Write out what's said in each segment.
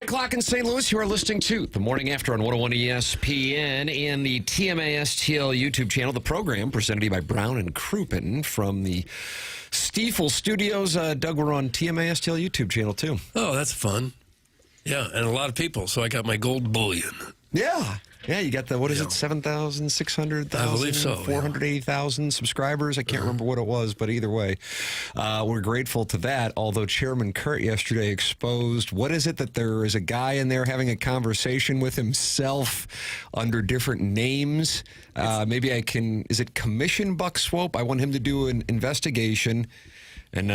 O'clock in St. Louis, you are listening to the Morning After on 101 ESPN and the TMA STL YouTube channel. The program presented to you by Brown and Crouppen from the Stiefel Studios. Doug, we're on TMA STL YouTube channel too. Oh, that's fun. Yeah, and a lot of people, so I got my gold bullion. Yeah. Yeah, you got the, what is it, 7,600,000? I believe so. 480,000 subscribers. I can't remember what it was, but either way, we're grateful to that. Although Chairman Kurt yesterday exposed, what is it that there is a guy in there having a conversation with himself under different names? Maybe I can, is it Commission Buck Swope? I want him to do an investigation. And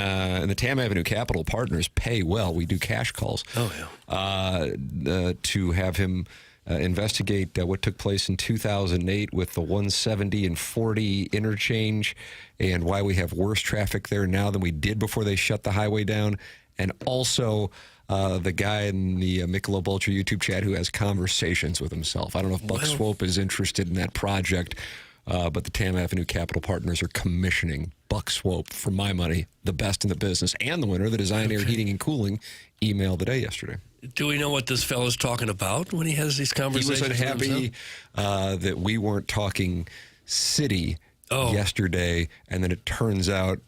the Tam Avenue Capital Partners pay well. We do cash calls. Oh, yeah. To have him investigate what took place in 2008 with the 170 and 40 interchange and why we have worse traffic there now than we did before they shut the highway down. And also the guy in the Michelob Ultra YouTube chat who has conversations with himself. I don't know if Buck Swope is interested in that project, but the Tam Avenue Capital Partners are commissioning Buck Swope, for my money, the best in the business, and the winner of the Design Air Heating and Cooling email of the day yesterday. Do we know what this fellow's talking about when he has these conversations? He was unhappy that we weren't talking city yesterday, and then it turns out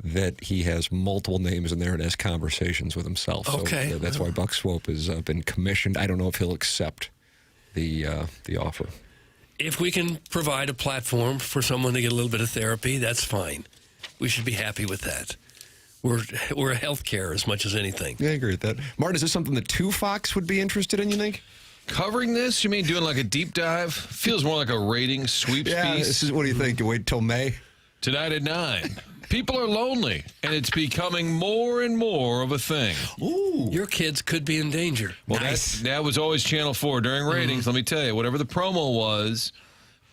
that he has multiple names in there and has conversations with himself. Okay. So that's why Buck Swope has been commissioned. I don't know if he'll accept the offer. If we can provide a platform for someone to get a little bit of therapy, that's fine. We should be happy with that. We're healthcare as much as anything. Yeah, I agree with that. Martin, is this something the Two Fox would be interested in, you think? Covering this? You mean doing like a deep dive? Feels more like a rating sweeps piece. This is, what do you think? You wait till May? Tonight at 9. People are lonely, and it's becoming more and more of a thing. Ooh. Your kids could be in danger. Well, that was always Channel 4 during ratings. Let me tell you, whatever the promo was,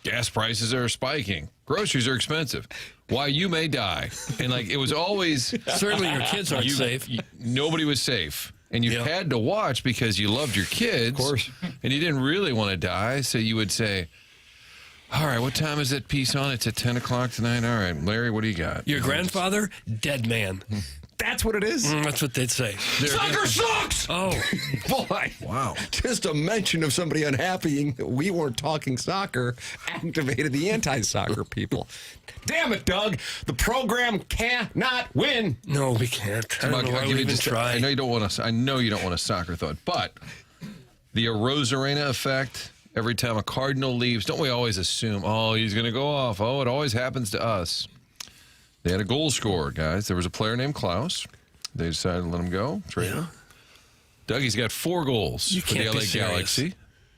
gas prices are spiking. Groceries are expensive. Why, you may die. And, like, it was always... Certainly your kids aren't safe. Nobody was safe. And you had to watch because you loved your kids. Of course. And you didn't really want to die, so you would say... All right, what time is that piece on? It's at 10 o'clock tonight. All right, Larry, what do you got? Your grandfather, dead man. That's what it is? That's what they'd say. Soccer sucks! Oh. Boy. Wow. Just a mention of somebody unhappy that we weren't talking soccer activated the anti-soccer people. Damn it, Doug. The program cannot win. No, we can't. I don't know why we even try. I know you don't want a soccer thought, but the Rosarena effect... Every time a Cardinal leaves, don't we always assume, oh, he's going to go off? Oh, it always happens to us. They had a goal scorer, guys. There was a player named Klaus. They decided to let him go. Trade him. Dougie's got 4 goals for the LA Galaxy.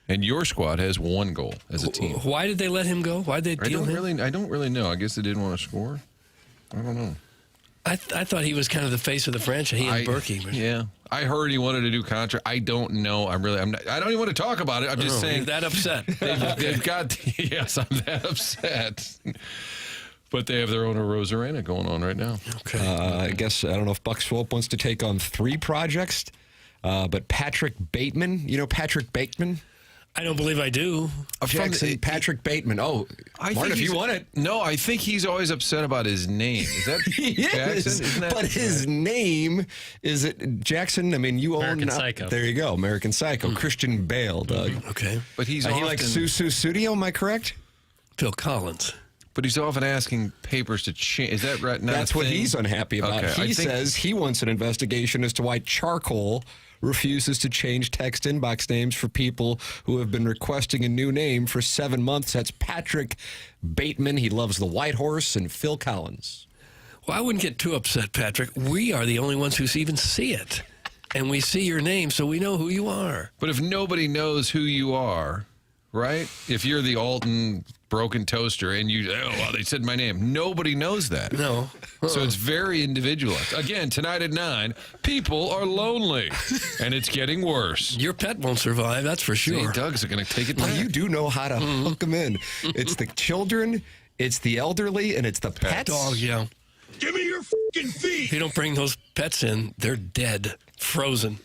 And your squad has 1 goal as a team. Why did they let him go? Why did they deal him? I don't really know. I guess they didn't want to score. I don't know. I thought he was kind of the face of the franchise. He and Berkey. Yeah. I heard he wanted to do contract. I don't know. I don't even want to talk about it. I'm just saying. You're that upset. They've got, yes, I'm that upset. But they have their own Rosarena going on right now. Okay. I guess, I don't know if Buck Swope wants to take on 3 projects, but Patrick Bateman, you know Patrick Bateman? I don't believe I do. Jackson, Patrick Bateman. Oh, Martin, if you want it. No, I think he's always upset about his name. Is that Jackson? Isn't that, but his name, is it Jackson? I mean, you American own... Psycho. There you go, American Psycho. Christian Bale, Doug. Okay. But he's he likes Susu Studio, am I correct? Phil Collins. But he's often asking papers to change. Is that right? That's what he's unhappy about. Okay, he says he wants an investigation as to why Charcoal refuses to change text inbox names for people who have been requesting a new name for 7 months. That's Patrick Bateman. He loves the White Horse, and Phil Collins. Well, I wouldn't get too upset, Patrick. We are the only ones who even see it. And we see your name, so we know who you are. But if nobody knows who you are, right? If you're the Alton broken toaster and you, oh, wow, they said my name. Nobody knows that. No. So it's very individualized. Again, tonight at 9, people are lonely, and it's getting worse. Your pet won't survive, that's for sure. See, Doug's going to take it back. Well, you do know how to hook them in. It's the children, it's the elderly, and it's the pets. Dog, yeah. Give me your fucking feet! If you don't bring those pets in, they're dead, frozen.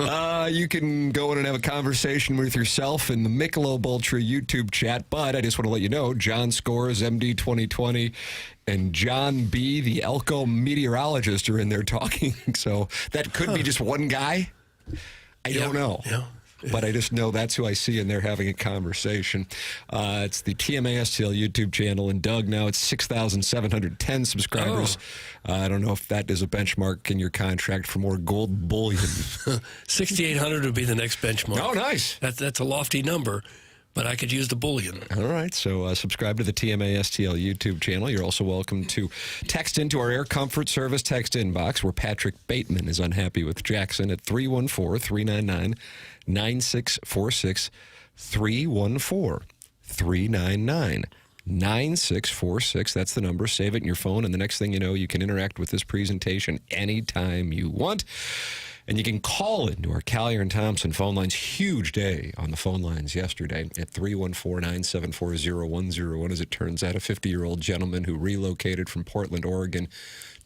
You can go in and have a conversation with yourself in the Michelob Ultra YouTube chat, but I just want to let you know, John Scores, MD 2020, and John B., the Elko meteorologist, are in there talking. So that could be just one guy. I don't know. Yeah. But I just know that's who I see in there having a conversation. It's the TMA STL YouTube channel. And Doug, now it's 6,710 subscribers. I don't know if that is a benchmark in your contract for more gold bullion. 6,800 would be the next benchmark. Oh, nice. That's a lofty number, but I could use the bullion. All right, so subscribe to the TMA STL YouTube channel. You're also welcome to text into our Air Comfort Service text inbox, where Patrick Bateman is unhappy with Jackson, at 314-399-9646, 314-399-9646. That's the number. Save it in your phone, and the next thing you know, you can interact with this presentation anytime you want. And you can call into our Collier and Thompson phone lines. Huge day on the phone lines yesterday at 314-974-0101. As it turns out, a 50-year-old gentleman who relocated from Portland, Oregon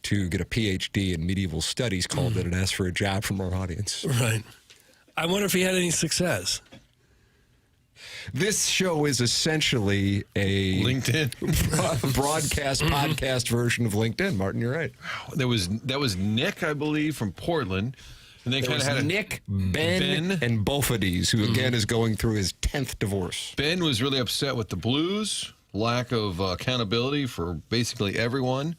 to get a PhD in medieval studies called in and asked for a job from our audience. Right. I wonder if he had any success. This show is essentially a LinkedIn broadcast podcast version of LinkedIn. Martin, you're right. That was Nick, I believe, from Portland. And they kind of had Nick, Ben, and Bofades, who again is going through his 10th divorce. Ben was really upset with the Blues, lack of accountability for basically everyone.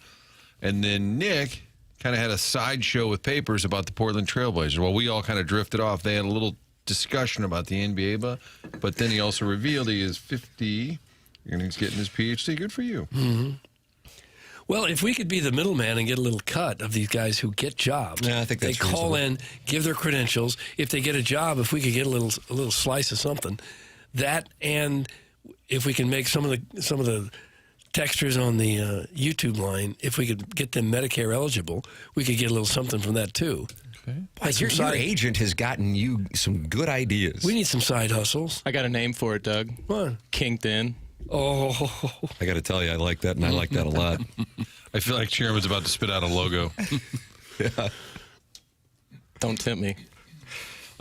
And then Nick kind of had a sideshow with papers about the Portland Trailblazers. Well, we all kind of drifted off. They had a little discussion about the NBA, but then he also revealed he is 50 and he's getting his PhD. Good for you. Mm-hmm. Well, if we could be the middleman and get a little cut of these guys who get jobs, yeah, I think that's they call reasonable. in, give their credentials. If they get a job, if we could get a little slice of something, that, and if we can make some of the texters on the YouTube line, if we could get them Medicare eligible, we could get a little something from that too. Okay. Like your agent has gotten you some good ideas. We need some side hustles. I got a name for it, Doug. What? Kinked in. Oh, I got to tell you, I like that, and I like that a lot. I feel like Chairman's about to spit out a logo. Yeah. Don't tempt me.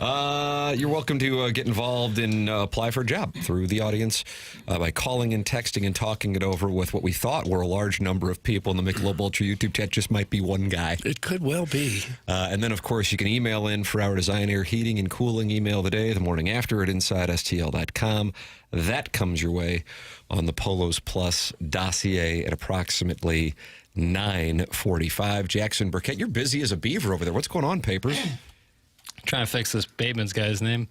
You're welcome to get involved and apply for a job through the audience by calling and texting and talking it over with what we thought were a large number of people in the Michelob Ultra YouTube chat. Just might be one guy. it could well be. And then, of course, you can email in for our Design Air Heating and Cooling email of the day, the morning after at InsideSTL.com. That comes your way on the Polos Plus dossier at approximately 9:45. Jackson Burkett, you're busy as a beaver over there. What's going on, Papers? Trying to fix this Bateman's guy's name.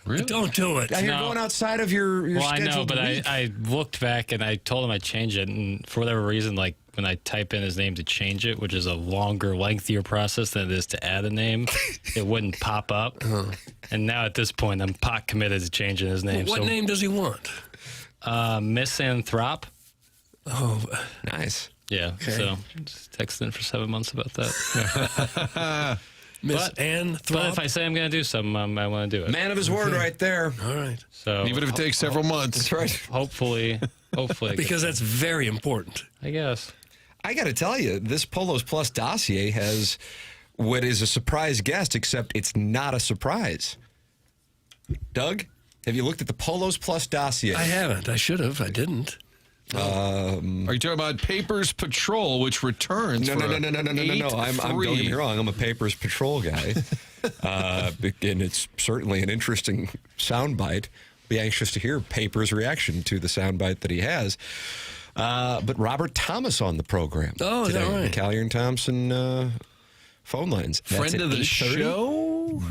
Really? Don't do it. You're going outside of your Well, I know, scheduled but week. I looked back and I told him I'd change it. And for whatever reason, like when I type in his name to change it, which is a longer, lengthier process than it is to add a name, it wouldn't pop up. And now at this point, I'm pot committed to changing his name. What name does he want? Misanthrop. Oh, Nice. Yeah, so just texting for 7 months about that. Miss Ann But Throp. if I say I'm going to do something, I want to do it. Man of his word right there. All right. So Even if it takes several months. That's right. hopefully, I Because that's very important. I guess. I got to tell you, this Polos Plus dossier has what is a surprise guest, except it's not a surprise. Doug, have you looked at the Polos Plus dossier? I haven't. I should have. I didn't. Are you talking about Papers Patrol, which returns? No. I'm don't get me wrong. I'm a Papers Patrol guy, and it's certainly an interesting soundbite. Be anxious to hear Papers' reaction to the soundbite that he has. But Robert Thomas on the program. Oh, is that today, right? The Collier and Thompson phone lines. That's Friend at of the 8:30. show?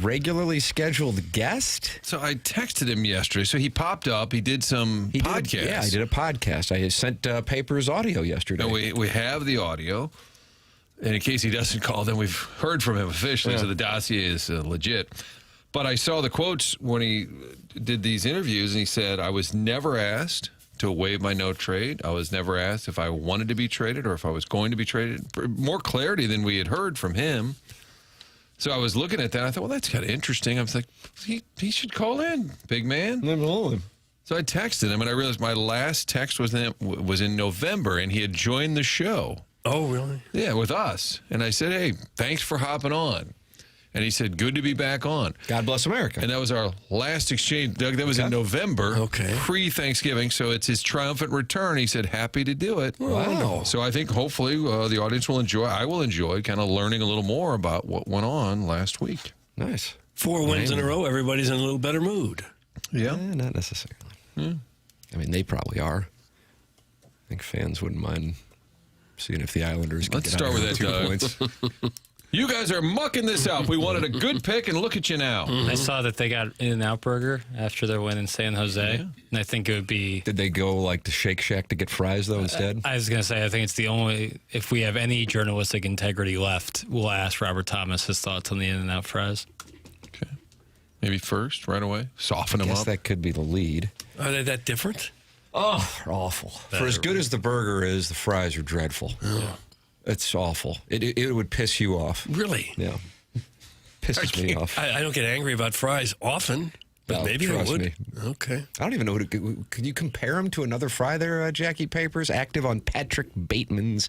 Regularly scheduled guest. So I texted him yesterday. So he popped up. He did some podcasts. He did a podcast. I sent Papers audio yesterday. No, we have the audio. And in case he doesn't call, then we've heard from him officially. Yeah. So the dossier is legit. But I saw the quotes when he did these interviews, and he said, I was never asked to waive my no trade. I was never asked if I wanted to be traded or if I was going to be traded. More clarity than we had heard from him. So I was looking at that. I thought, well, that's kind of interesting. I was like, he should call in, big man. So I texted him, and I realized my last text was in November, and he had joined the show. Oh, really? Yeah, with us. And I said, hey, thanks for hopping on. And he said, good to be back on. God bless America. And that was our last exchange, Doug. That was in November, pre-Thanksgiving. So it's his triumphant return. He said, happy to do it. Wow. So I think hopefully the audience will enjoy, I will enjoy kind of learning a little more about what went on last week. Nice. 4 wins in a row. Everybody's in a little better mood. Yeah. Not necessarily. I mean, they probably are. I think fans wouldn't mind seeing if the Islanders can Let's get out start of with it that, 2 Doug. points. You guys are mucking this up. We wanted a good pick, and look at you now. I saw that they got In-N-Out Burger after their win in San Jose, and I think it would be. Did they go like to Shake Shack to get fries though instead? I was going to say, I think it's the only. If we have any journalistic integrity left, we'll ask Robert Thomas his thoughts on the In-N-Out fries. Okay. Maybe first, right away. Soften I them guess up. that could be the lead. Are they that different? Oh, they're awful. For as good as the burger is, the fries are dreadful. It's awful. It would piss you off. Really? Yeah. Pisses me off. I don't get angry about fries often, but No, maybe I trust would. me. Okay. I don't even know can you compare them to another fry there, Jackie Papers? Active on Patrick Bateman's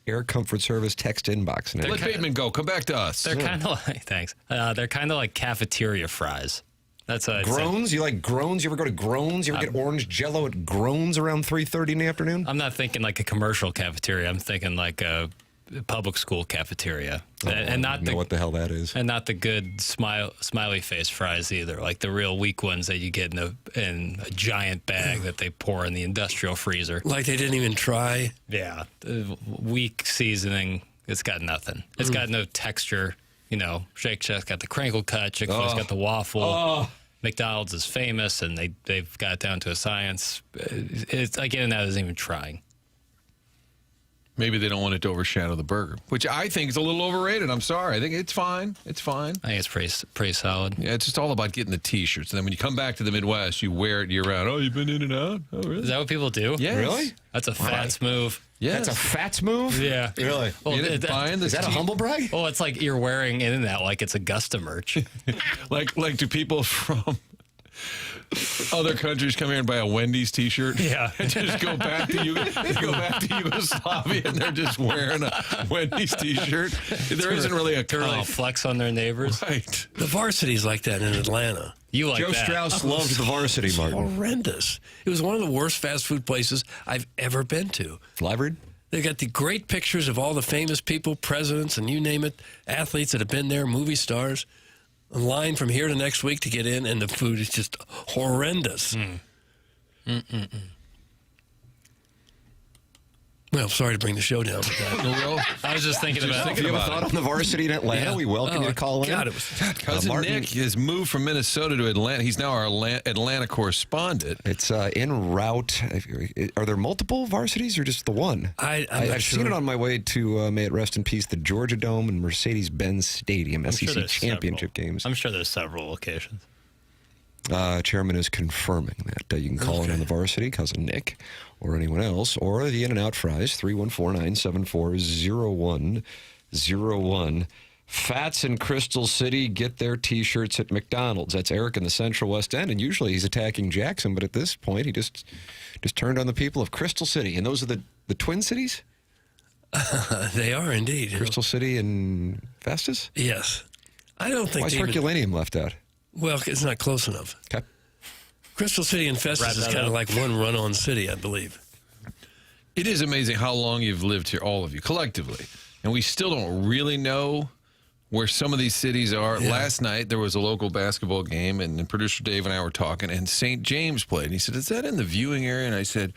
Air Comfort Service text inbox. Let Bateman go. Come back to us. They're kind of like thanks. They're kind of like cafeteria fries. That's what I'd say. Groans? You like Groans? You ever go to Groans? You ever get orange Jello at Groans around 3:30 in the afternoon? I'm not thinking like a commercial cafeteria. I'm thinking like a public school cafeteria, and not know what the hell that is. and not the good smiley face fries either. Like the real weak ones that you get in a giant bag that they pour in the industrial freezer. Like they didn't even try. Yeah, weak seasoning. It's got nothing. It's got no texture. You know, Shake Shack's got the crinkle cut. Chick-fil-A's got the waffle. McDonald's is famous, and they've got it down to a science. It's like In-N-Out isn't even trying. Maybe they don't want it to overshadow the burger, which I think is a little overrated. I'm sorry. I think it's fine. It's fine. I think it's pretty solid. Yeah, it's just all about getting the T-shirts. And then when you come back to the Midwest, you wear it year-round. Oh, you've been in and out? Oh, really? Is that what people do? Yes. Really? That's a fats move. Yes. That's a fats move? Yeah. Really? Well, You didn't buy in the Is that a humble brag? Well, it's like you're wearing In-N-Out like it's Augusta merch. like do people from other countries come here and buy a Wendy's T-shirt? Yeah. And just go back to Yugoslavia and they're just wearing a Wendy's T-shirt. There isn't really a To really comp. flex on their neighbors. Right. The varsity's like that in Atlanta. You like Joe that. Strauss loved the varsity, Martin. Horrendous. It was one of the worst fast food places I've ever been to. Livered? They got the great pictures of all the famous people, presidents, and you name it, athletes that have been there, movie stars. A line from here to next week to get in, and the food is just horrendous. Well, sorry to bring the show down with that. I was just thinking about Do you have a thought on the varsity in Atlanta? Yeah. We welcome you to call in. God, it was Cousin Martin- Nick has moved from Minnesota to Atlanta. He's now our Atlanta correspondent. It's en route. Are there multiple varsities or just the one? I'm not I've sure. seen it on my way to, may it rest in peace, the Georgia Dome and Mercedes-Benz Stadium, I'm SEC sure there's championship several. games. I'm sure there's several locations. Chairman is confirming that. You can call in on the varsity, Cousin Nick, or anyone else, or the In-N-Out Fries, 314-974-0101. Fats in Crystal City get their T-shirts at McDonald's. That's Eric in the Central West End, and usually he's attacking Jackson, but at this point he just turned on the people of Crystal City. And those are the Twin Cities? They are indeed. Crystal City and Festus? Yes. I don't think Why's they even, Herculaneum left out? well, it's not close enough. Okay. Crystal City and Festus Wrap is that kind of up. like one run-on city, I believe. It is amazing how long you've lived here, all of you, collectively. And we still don't really know where some of these cities are. Yeah. Last night, there was a local basketball game, and producer Dave and I were talking, and St. James played. And he said, is that in the viewing area? And I said,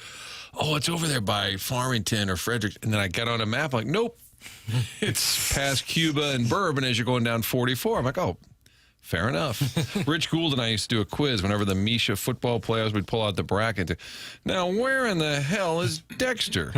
oh, it's over there by Farmington or Frederick. And then I got on a map, like, nope. It's past Cuba and Bourbon as you're going down 44. I'm like, oh, fair enough. Rich Gould and I used to do a quiz whenever the Misha football players would pull out the bracket. Now, where in the hell is Dexter?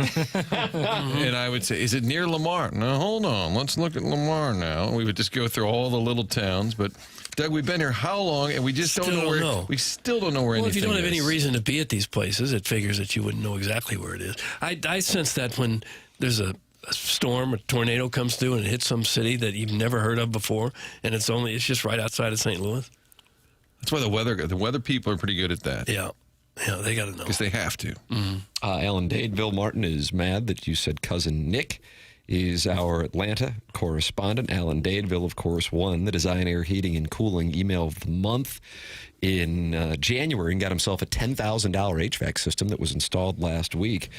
And I would say, is it near Lamar? No, hold on. Let's look at Lamar now. And we would just go through all the little towns. But, Doug, we've been here how long? And we just Still don't know don't where. know. We still don't know where Well, anything if you don't have any is. reason to be at these places, it figures that you wouldn't know exactly where it is. I sense that when there's a storm, a tornado comes through and it hits some city that you've never heard of before, and it's just right outside of St. Louis. That's why the weather people are pretty good at that. Yeah, they got to know. Because they have to. Alan Dadeville Martin is mad that you said Cousin Nick is our Atlanta correspondent. Alan Dadeville, of course, won the Design Air Heating and Cooling Email of the Month in January and got himself a $10,000 HVAC system that was installed last week.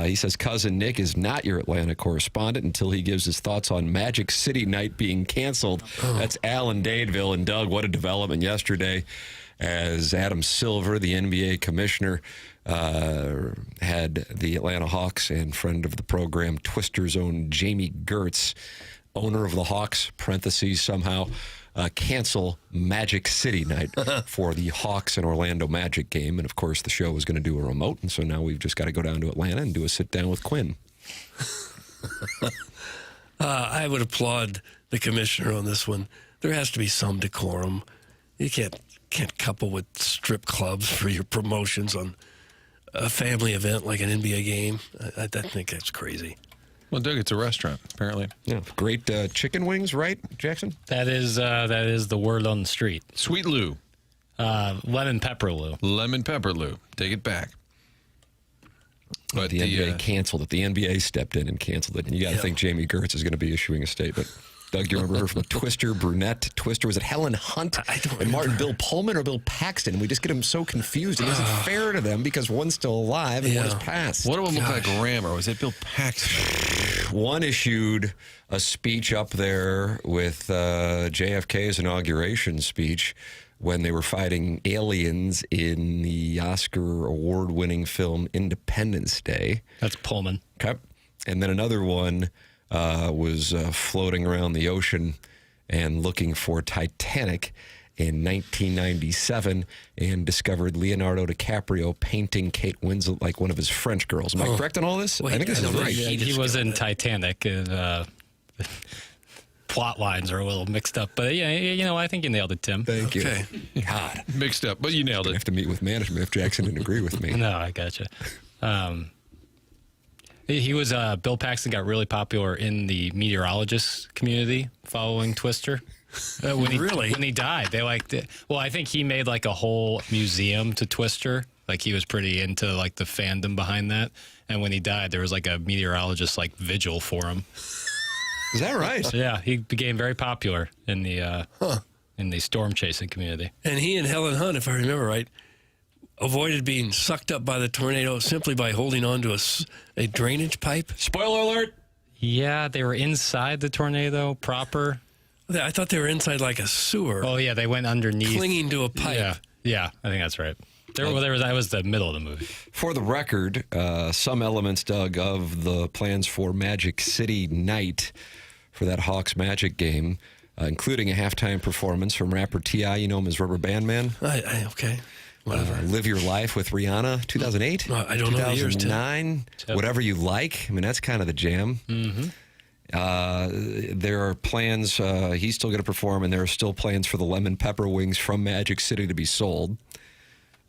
He says Cousin Nick is not your Atlanta correspondent until he gives his thoughts on Magic City Night being canceled. That's Alan Dadeville. And Doug, what a development yesterday as Adam Silver, the NBA commissioner, had the Atlanta Hawks and friend of the program, Twister's own Jamie Gertz, owner of the Hawks, parentheses somehow, cancel Magic City Night for the Hawks and Orlando Magic game. And, of course, the show was going to do a remote, and so now we've just got to go down to Atlanta and do a sit-down with Quinn. I would applaud the commissioner on this one. There has to be some decorum. You can't couple with strip clubs for your promotions on a family event like an NBA game. I think that's crazy. Well, Doug, it's a restaurant, apparently. Yeah, great chicken wings, right, Jackson? That is the word on the street. Sweet Lou. Lemon pepper Lou. Lemon pepper Lou. Take it back. But the NBA canceled it. The NBA stepped in and canceled it. And you got to think Jamie Gertz is going to be issuing a statement. Doug, you remember her from Twister, brunette, Twister. Was it Helen Hunt and Martin Bill Pullman or Bill Paxton? We just get them so confused. It isn't fair to them because one's still alive and one is passed. What do one look like Rammer? Was it Bill Paxton? One issued a speech up there with JFK's inauguration speech when they were fighting aliens in the Oscar award-winning film Independence Day. That's Pullman. Okay. And then another one was floating around the ocean and looking for Titanic in 1997 and discovered Leonardo DiCaprio painting Kate Winslet like one of his French girls. Am I correct on all this? Wait, I think this is right. He was in Titanic. And, plot lines are a little mixed up. But, yeah, I think you nailed it, Tim. Thank you. Okay. God. Mixed up, but you nailed I it. have to meet with management if Jackson didn't agree with me. No, I gotcha. He was Bill Paxton got really popular in the meteorologist community following Twister. When he died, they liked it. Well, I think he made like a whole museum to Twister. Like he was pretty into like the fandom behind that. And when he died, there was like a meteorologist like vigil for him. Is that right? So, yeah, he became very popular in the storm chasing community. And he and Helen Hunt, if I remember right, avoided being sucked up by the tornado simply by holding on to a drainage pipe. Spoiler alert. Yeah, they were inside the tornado proper. I thought they were inside like a sewer. Oh, yeah, they went underneath. Clinging to a pipe. Yeah, I think that's right. That was the middle of the movie. For the record, some elements, Doug, of the plans for Magic City Night for that Hawks Magic game, including a halftime performance from rapper T.I., you know him as Rubber Band Man. Okay. Whatever. Live Your Life with Rihanna, 2008? I don't know the years, Tim. 2009? Whatever You Like. I mean, that's kind of the jam. Mm-hmm. There are plans, he's still going to perform, and there are still plans for the lemon pepper wings from Magic City to be sold.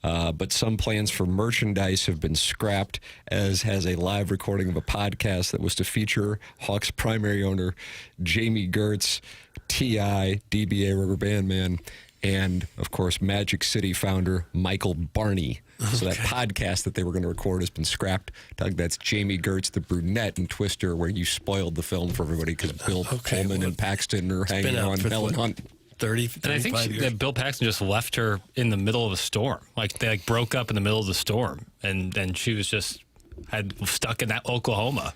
But some plans for merchandise have been scrapped, as has a live recording of a podcast that was to feature Hawks primary owner Jamie Gertz, T.I., DBA Rubber Band Man, and, of course, Magic City founder Michael Barney. So that podcast that they were going to record has been scrapped. Doug, that's Jamie Gertz, the brunette in Twister, where you spoiled the film for everybody because Bill Pullman and Paxton are hanging on Helen Hunt. 30, and I think that Bill Paxton just left her in the middle of a storm. Like they broke up in the middle of the storm, and she was just stuck in that Oklahoma.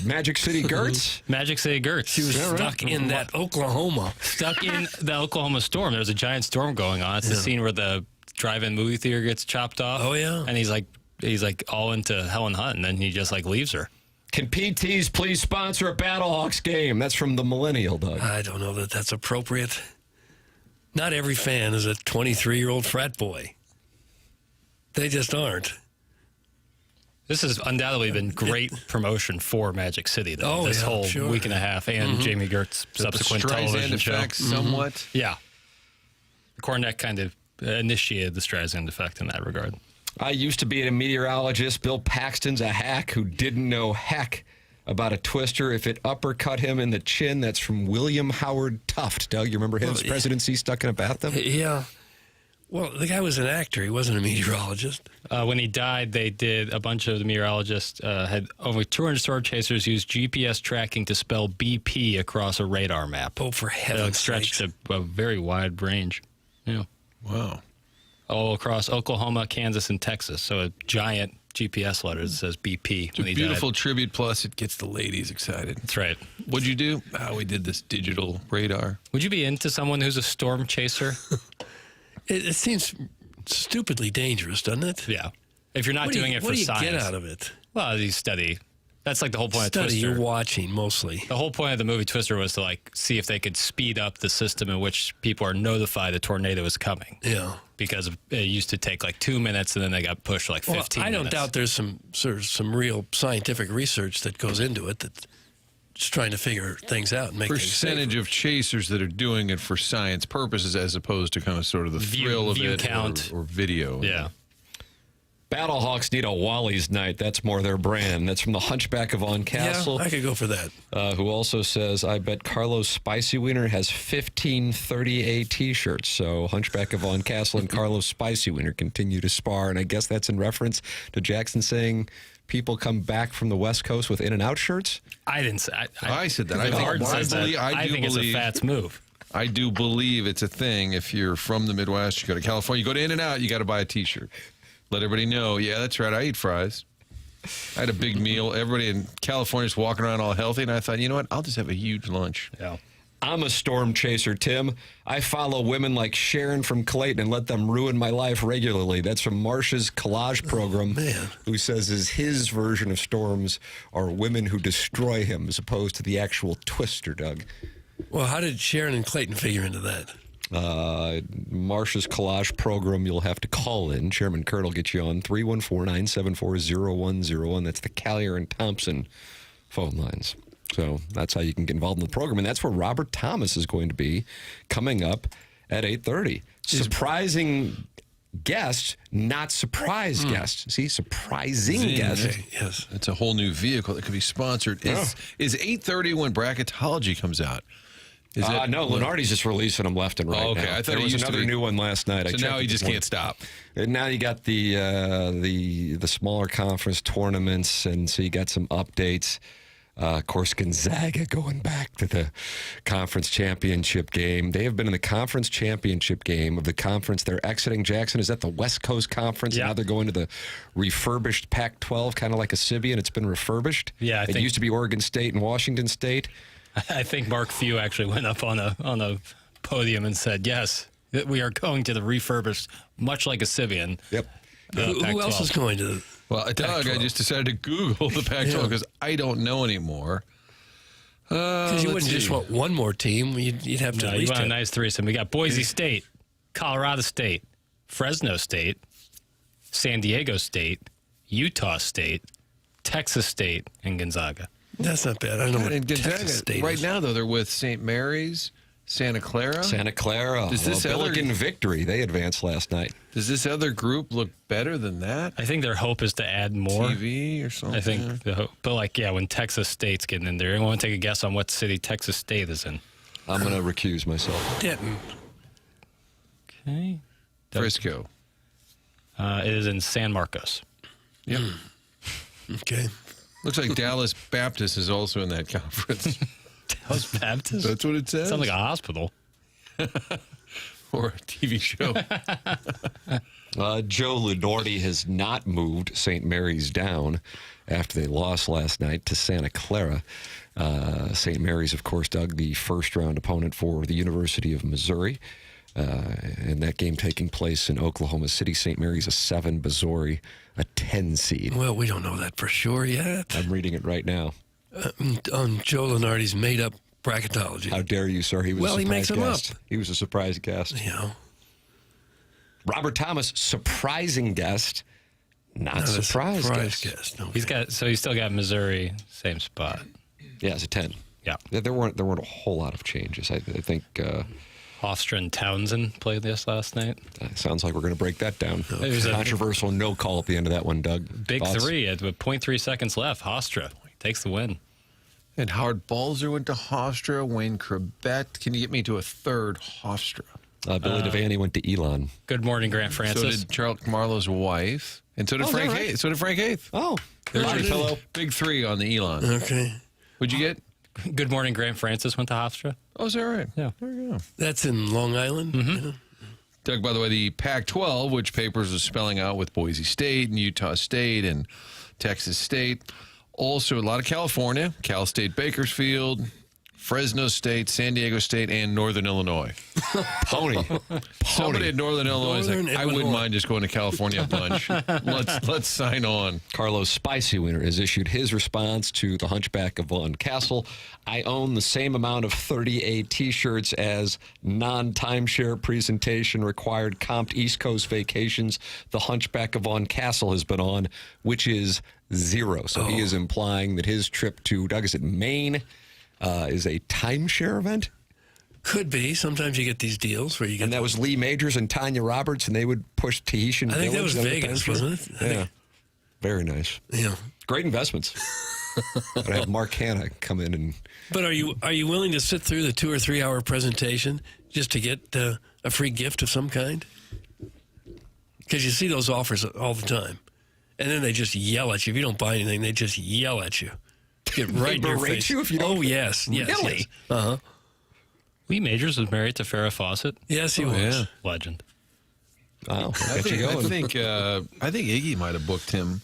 Magic City Gertz? Magic City Gertz. She was stuck in that Oklahoma. Stuck in the Oklahoma storm. There was a giant storm going on. It's the scene where the drive-in movie theater gets chopped off. Oh, yeah. And he's like all into Helen Hunt, and then he just like leaves her. Can PTs please sponsor a Battlehawks game? That's from the Millennial, Doug. I don't know that that's appropriate. Not every fan is a 23-year-old frat boy. They just aren't. This has undoubtedly been great promotion for Magic City, though. Oh, this yeah, whole sure. week and a half, and Jamie Gertz's subsequent the television Streisand show. effect, somewhat. Yeah. Cornette kind of initiated the Streisand effect in that regard. I used to be a meteorologist. Bill Paxton's a hack who didn't know heck about a twister. If it uppercut him in the chin, that's from William Howard Taft. Doug, you remember his presidency stuck in a bathtub? Yeah. Well, the guy was an actor. He wasn't a meteorologist. When he died, they did a bunch of the meteorologists had over 200 storm chasers use GPS tracking to spell BP across a radar map. Oh, for It heaven's stretched sakes. a very wide range. Yeah. Wow. All across Oklahoma, Kansas, and Texas. So a giant GPS letter that says BP It's a when he beautiful died. tribute. Plus, it gets the ladies excited. That's right. What'd you do? We did this digital radar. Would you be into someone who's a storm chaser? It seems stupidly dangerous, doesn't it? Yeah. If you're not doing it for what do you science. get out of it? Well, you study. That's like the whole point of Study, Twister. you're watching mostly. The whole point of the movie Twister was to like see if they could speed up the system in which people are notified a tornado is coming. Yeah. Because it used to take like 2 minutes and then they got pushed like 15 I don't minutes. doubt there's some real scientific research that goes into it that's just trying to figure things out and make things Percentage safer. of chasers that are doing it for science purposes as opposed to kind of sort of the thrill of view it count. or video. Yeah. Battlehawks need a Wally's night. That's more their brand. That's from the Hunchback of Von Castle, Yeah, I could go for that. who also says, I bet Carlos Spicy Wiener has 15 30A t-shirts. So Hunchback of Von Castle and Carlos Spicy Wiener continue to spar. And I guess that's in reference to Jackson saying people come back from the West Coast with In-N-Out shirts. I didn't say. I said that. I think- Martin says that. I do think it's a believe- Fats move. I do believe it's a thing. If you're from the Midwest, you go to California, you go to In-N-Out, you got to buy a T-shirt. Let everybody know, yeah, that's right, I eat fries. I had a big meal. Everybody in California's walking around all healthy, and I thought, you know what, I'll just have a huge lunch. Yeah. I'm a storm chaser, Tim. I follow women like Sharon from Clayton and let them ruin my life regularly. That's from Marcia's collage program, man. who says his version of storms are women who destroy him as opposed to the actual Twister, Doug. Well, how did Sharon and Clayton figure into that? Marcia's collage program, you'll have to call in. Chairman Kurt will get you on 314-974-0101. That's the Callier and Thompson phone lines. So that's how you can get involved in the program. And that's where Robert Thomas is going to be coming up at 8:30. Surprising guest, not surprise guest. See, surprising guest. Okay, yes. It's a whole new vehicle that could be sponsored. Is 8:30 when bracketology comes out? Is that, No, Lenardi's just releasing them left and right. Oh, okay. now. I thought there it was used to another be- new one last night. I So checked now it he this just morning. can't stop. And now you got the smaller conference tournaments, and so you got some updates. Of course, Gonzaga going back to the conference championship game. They have been in the conference championship game of the conference. They're exiting Jackson. Is that the West Coast Conference? Yeah. And now they're going to the refurbished Pac-12, kind of like a Sibian. It's been refurbished. Yeah, I it think- used to be Oregon State and Washington State. I think Mark Few actually went up on a podium and said, yes, that we are going to the refurbished, much like a Sibian. Yep. Who else is going to? Well, Doug, I Pac-12. just decided to Google the Pac-12 because I don't know anymore. Because you wouldn't just want one more team. You'd have to No, at you least want a have. nice threesome. We got Boise State, Colorado State, Fresno State, San Diego State, Utah State, Texas State, and Gonzaga. That's not bad. I don't know what And Texas Gonzaga, State right is. now, though, they're with St. Mary's, Santa Clara. Santa Clara. Does this other- Billiken Victory. They advanced last night. Does this other group look better than that? I think their hope is to add more. TV or something? I think the hope. But, like, yeah, when Texas State's getting in there, anyone want to take a guess on what city Texas State is in? I'm going to recuse myself. Denton. Okay. Frisco. It is in San Marcos. Yep. Okay. Looks like Dallas Baptist is also in that conference. Dallas Baptist? That's what it says. Sounds like a hospital. Or a TV show. Joe Lenardi has not moved St. Mary's down after they lost last night to Santa Clara. St. Mary's, of course, Doug, the first-round opponent for the University of Missouri. And that game taking place in Oklahoma City. St. Mary's a 7, Missouri a 10 seed. Well, we don't know that for sure yet. I'm reading it right now. On Joe Lenardi's made-up bracketology. How dare you, sir? He was Well, a he surprise makes 'em guest. up. He was a surprise guest. You know, Robert Thomas, surprising guest, not not a surprise surprise guest. guest. Okay. He's still got Missouri, same spot. Yeah, it's a 10. Yeah. There weren't a whole lot of changes. I think Hofstra and Townsend played this last night. sounds like we're going to break that down. It was a Controversial no call at the end of that one, Doug. big Thoughts? 3 with 0.3 seconds left. Hofstra takes the win. And Howard Balzer went to Hofstra. Wayne Krebet. Can you get me to a third Hofstra? Billy Devaney went to Elon. Good morning, Grant So Francis. did Charles Marlowe's wife, and so did Oh, is Frank. that right? So did Frank Eighth. Oh, There's body your pillow. big three on the Elon. Okay. What'd you get? Good morning, Grant Francis went to Hofstra. Oh, is that right? Yeah. There you go. That's in Long Island? Mm-hmm. Doug, by the way, the Pac-12, which papers are spelling out with Boise State and Utah State and Texas State. Also, a lot of California, Cal State Bakersfield, Fresno State, San Diego State, and Northern Illinois. Pony. Somebody at Northern Illinois is Northern like, I wouldn't Illinois. mind just going to California a bunch. Let's sign on. Carlos Spicy Winner has issued his response to the Hunchback of Vaughn Castle. I own the same amount of 38 T-shirts as non-timeshare presentation required comped East Coast vacations the Hunchback of Vaughn Castle has been on, which is 0. So he is implying that his trip to, Doug, is it Maine, is a timeshare event? Could be. Sometimes you get these deals where you get. And that was Lee Majors and Tanya Roberts, and they would push Tahitian I think that Village. was Is what Vegas, that was? wasn't it? I Yeah. think- Very nice. Yeah. Great investments. But I have Mark Hanna come in and But are you willing to sit through the 2 or 3 hour presentation just to get a free gift of some kind? Because you see those offers all the time, and then they just yell at you. If you don't buy anything, they just yell at you. Get right in your berate face. you if you don't- Oh yes, yes, Really? yes. Uh-huh. Lee Majors was married to Farrah Fawcett. Yes, he was. Yeah. Legend. wow, I get you think, going. I think Iggy might have booked him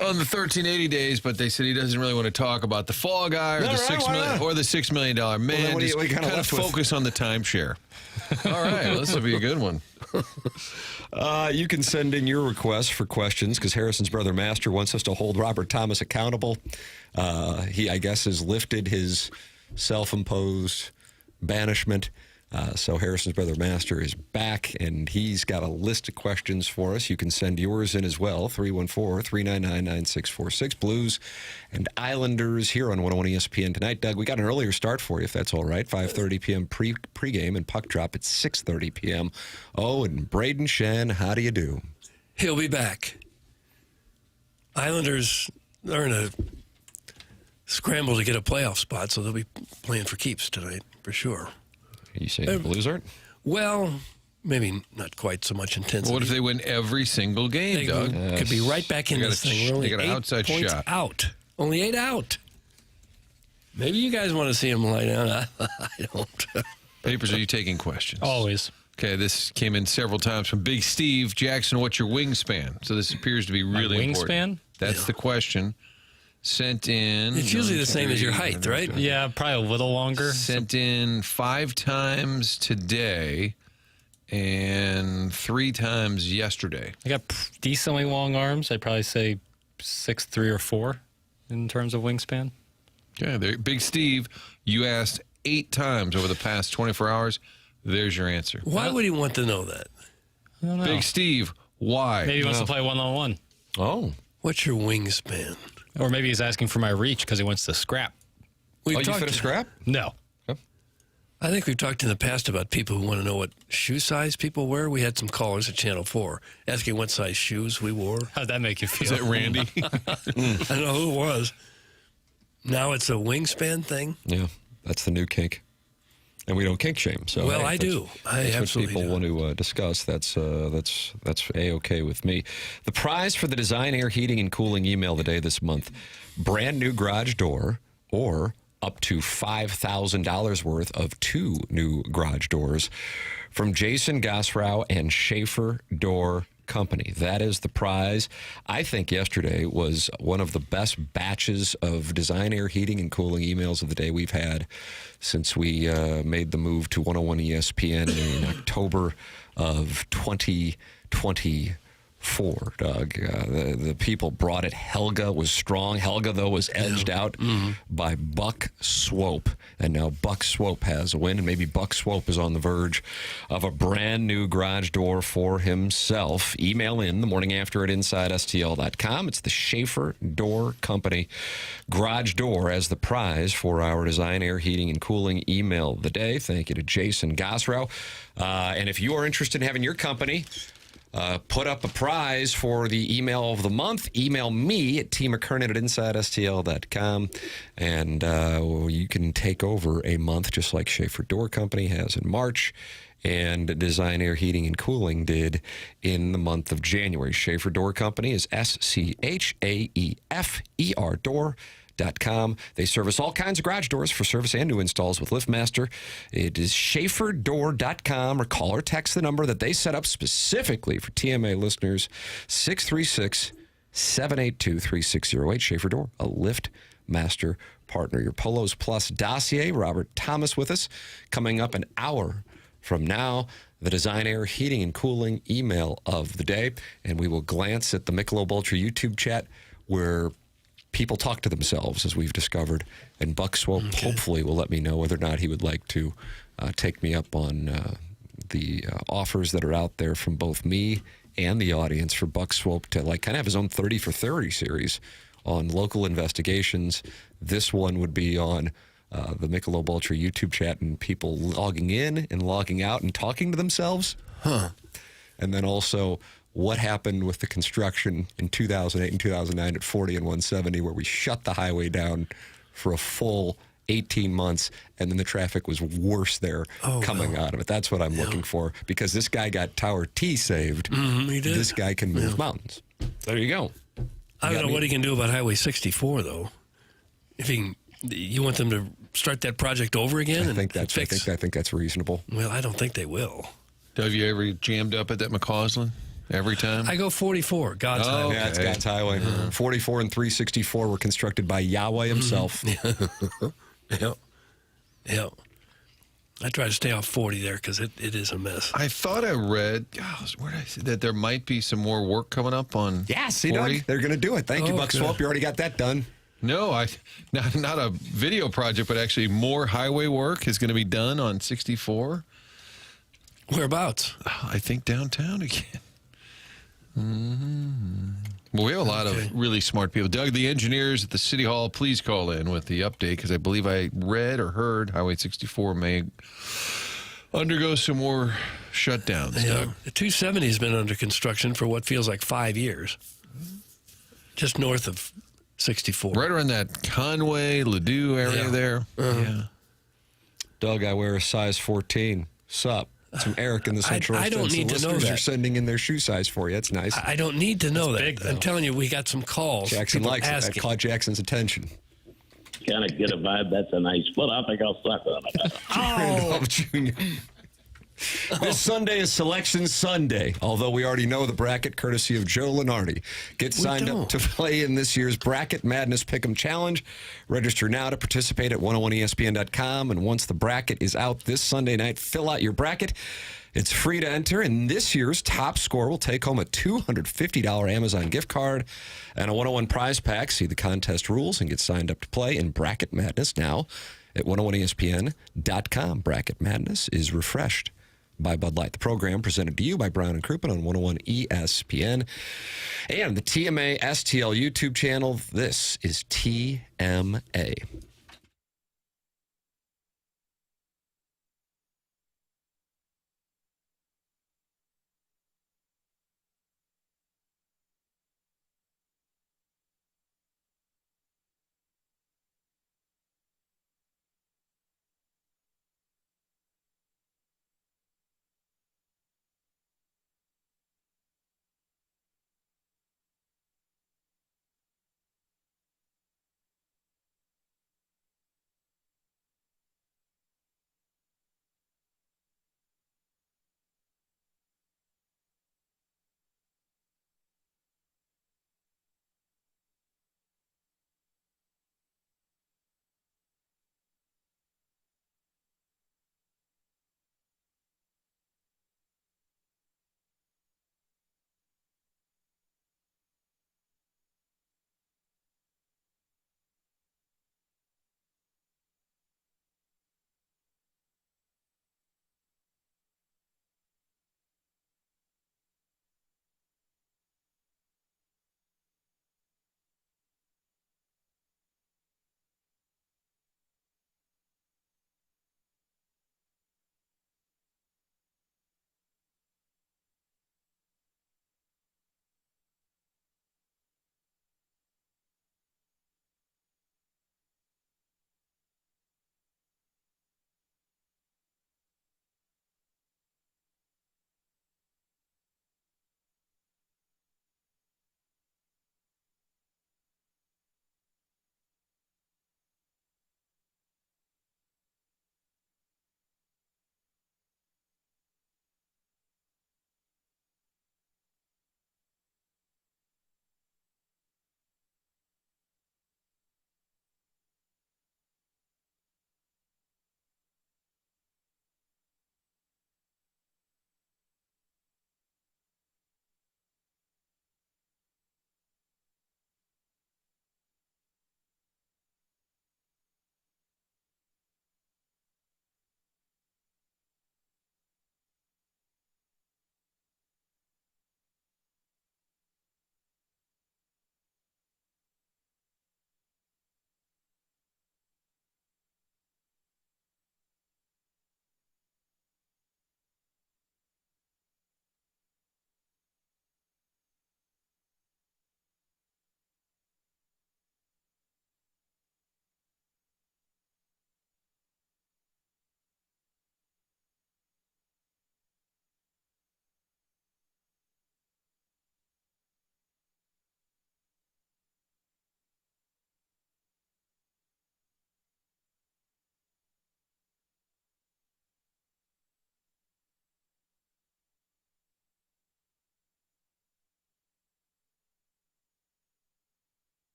on the 1380 days, but they said he doesn't really want to talk about the Fall Guy or No, the right, $6 why million not? or the $6 million man. then what do you- Just what are you kinda kind of left with? focus on the timeshare. All right, well, this will be a good one. You can send in your requests for questions because Harrison's brother Master wants us to hold Robert Thomas accountable. He, I guess, has lifted his self-imposed banishment. So Harrison's brother Master is back, and he's got a list of questions for us. You can send yours in as well, 314-399-9646. Blues and Islanders here on 101 ESPN tonight. Doug, we got an earlier start for you, if that's all right. 5:30 p.m. pregame and puck drop at 6:30 p.m. Oh, and Braden Shen, how do you do? He'll be back. Islanders are in a scramble to get a playoff spot, so they'll be playing for keeps tonight for sure. You saying the Blues aren't? Well, maybe not quite so much intensity. What if they win every single game, They Doug? could be right back in They got this a thing. We're only they got an 8 outside points shot. out. Only 8 out. Maybe you guys want to see him lie down. I don't. Papers, are you taking questions? Always. Okay, this came in several times from Big Steve. Jackson, what's your wingspan? So this appears to be really important. wingspan? That's the question. Sent in. It's usually the same as your height, right? Yeah, probably a little longer. Sent in 5 times today and 3 times yesterday. I got decently long arms. I'd probably say 6'3" or 4" in terms of wingspan. Yeah, there, Big Steve, you asked 8 times over the past 24 hours. There's your answer. Why would he want to know that? I don't know. Big Steve, why? Maybe he wants to play one-on-one. Oh. What's your wingspan? Or maybe he's asking for my reach because he wants to scrap. We've Oh, you talked- fit a scrap? No. I think we've talked in the past about people who want to know what shoe size people wear. We had some callers at Channel 4 asking what size shoes we wore. How'd that make you feel? Is that Randy? I don't know who it was. Now it's a wingspan thing. Yeah, that's the new kink. And we don't kink shame. So Well, hey, I that's- do. I that's absolutely what people do. want to discuss. That's A-okay with me. The prize for the Design Air Heating and Cooling email the day this month, brand new garage door or up to $5,000 worth of 2 new garage doors from Jason Gosrow and Schaefer Door Company. That is the prize. I think yesterday was one of the best batches of Design Air Heating and Cooling emails of the day we've had since we made the move to 101 ESPN in October of 2024, Doug. The people brought it. Helga was strong. Helga, though, was edged out by Buck Swope. And now Buck Swope has a win, and maybe Buck Swope is on the verge of a brand new garage door for himself. Email in the morning after at InsideSTL.com. It's the Schaefer Door Company garage door as the prize for our Design Air Heating and Cooling email of the day. Thank you to Jason Gosrow. And if you are interested in having your company put up a prize for the email of the month. Email me at tmckernan at InsideSTL.com, and you can take over a month just like Schaefer Door Company has in March and Design Air Heating and Cooling did in the month of January. Schaefer Door Company is SCHAEFER Door.com. They service all kinds of garage doors for service and new installs with LiftMaster. It is SchaeferDoor.com, or call or text the number that they set up specifically for TMA listeners, 636-782-3608. Schaefer Door, a LiftMaster partner. Your Polos Plus dossier, Robert Thomas with us, coming up an hour from now. The Design Air Heating and Cooling email of the day, and we will glance at the Michelob Ultra YouTube chat where people talk to themselves, as we've discovered. And Buck Swope hopefully will let me know whether or not he would like to take me up on the offers that are out there from both me and the audience for Buck Swope to like kind of have his own 30 for 30 series on local investigations. This one would be on the Michelob Ultra YouTube chat and people logging in and logging out and talking to themselves. And then also what happened with the construction in 2008 and 2009 at 40 and 170, where we shut the highway down for a full 18 months, and then the traffic was worse there coming out of it. That's what I'm looking for, because this guy got Tower T saved. He did. This guy can move mountains. There you go. I don't know what he can do about Highway 64, though. If he can, you want them to start that project over again? I think that's reasonable. Well, I don't think they will. Have you ever jammed up at that McCausland? Every time? I go 44, God's Highway. Yeah, it's God's Highway. 44 and 364 were constructed by Yahweh himself. Yep. I try to stay off 40 there because it is a mess. I thought I read, where did I see that there might be some more work coming up on Yeah, see, 40? Doug, they're going to do it. Thank you, Buck good. Swope. You already got that done. No, not a video project, but actually more highway work is going to be done on 64. Whereabouts? I think downtown again. Well, we have a lot of really smart people. Doug, the engineers at the City Hall, please call in with the update, because I believe I read or heard Highway 64 may undergo some more shutdowns, Doug. The 270 has been under construction for what feels like 5 years. Just north of 64. Right around that Conway, Ladue area there. Yeah. Doug, I wear a size 14. Sup? Some Eric in the Central I don't need to know listeners that. are sending in their shoe size for you. That's nice. I don't need to know that. big, though. I'm telling you, we got some calls. Jackson people likes it. asking. That caught Jackson's attention. Kind of get a vibe. That's a nice foot. I think I'll suck on it. Randolph Jr. This Sunday is Selection Sunday, although we already know the bracket courtesy of Joe Lenardi. Get signed up to play in this year's Bracket Madness Pick'em Challenge. Register now to participate at 101ESPN.com, and once the bracket is out this Sunday night, fill out your bracket. It's free to enter, and this year's top scorer will take home a $250 Amazon gift card and a 101 prize pack. See the contest rules and get signed up to play in Bracket Madness now at 101ESPN.com. Bracket Madness is refreshed by Bud Light. The program presented to you by Brown and Crouppen on 101 ESPN and the TMA STL YouTube channel. This is TMA.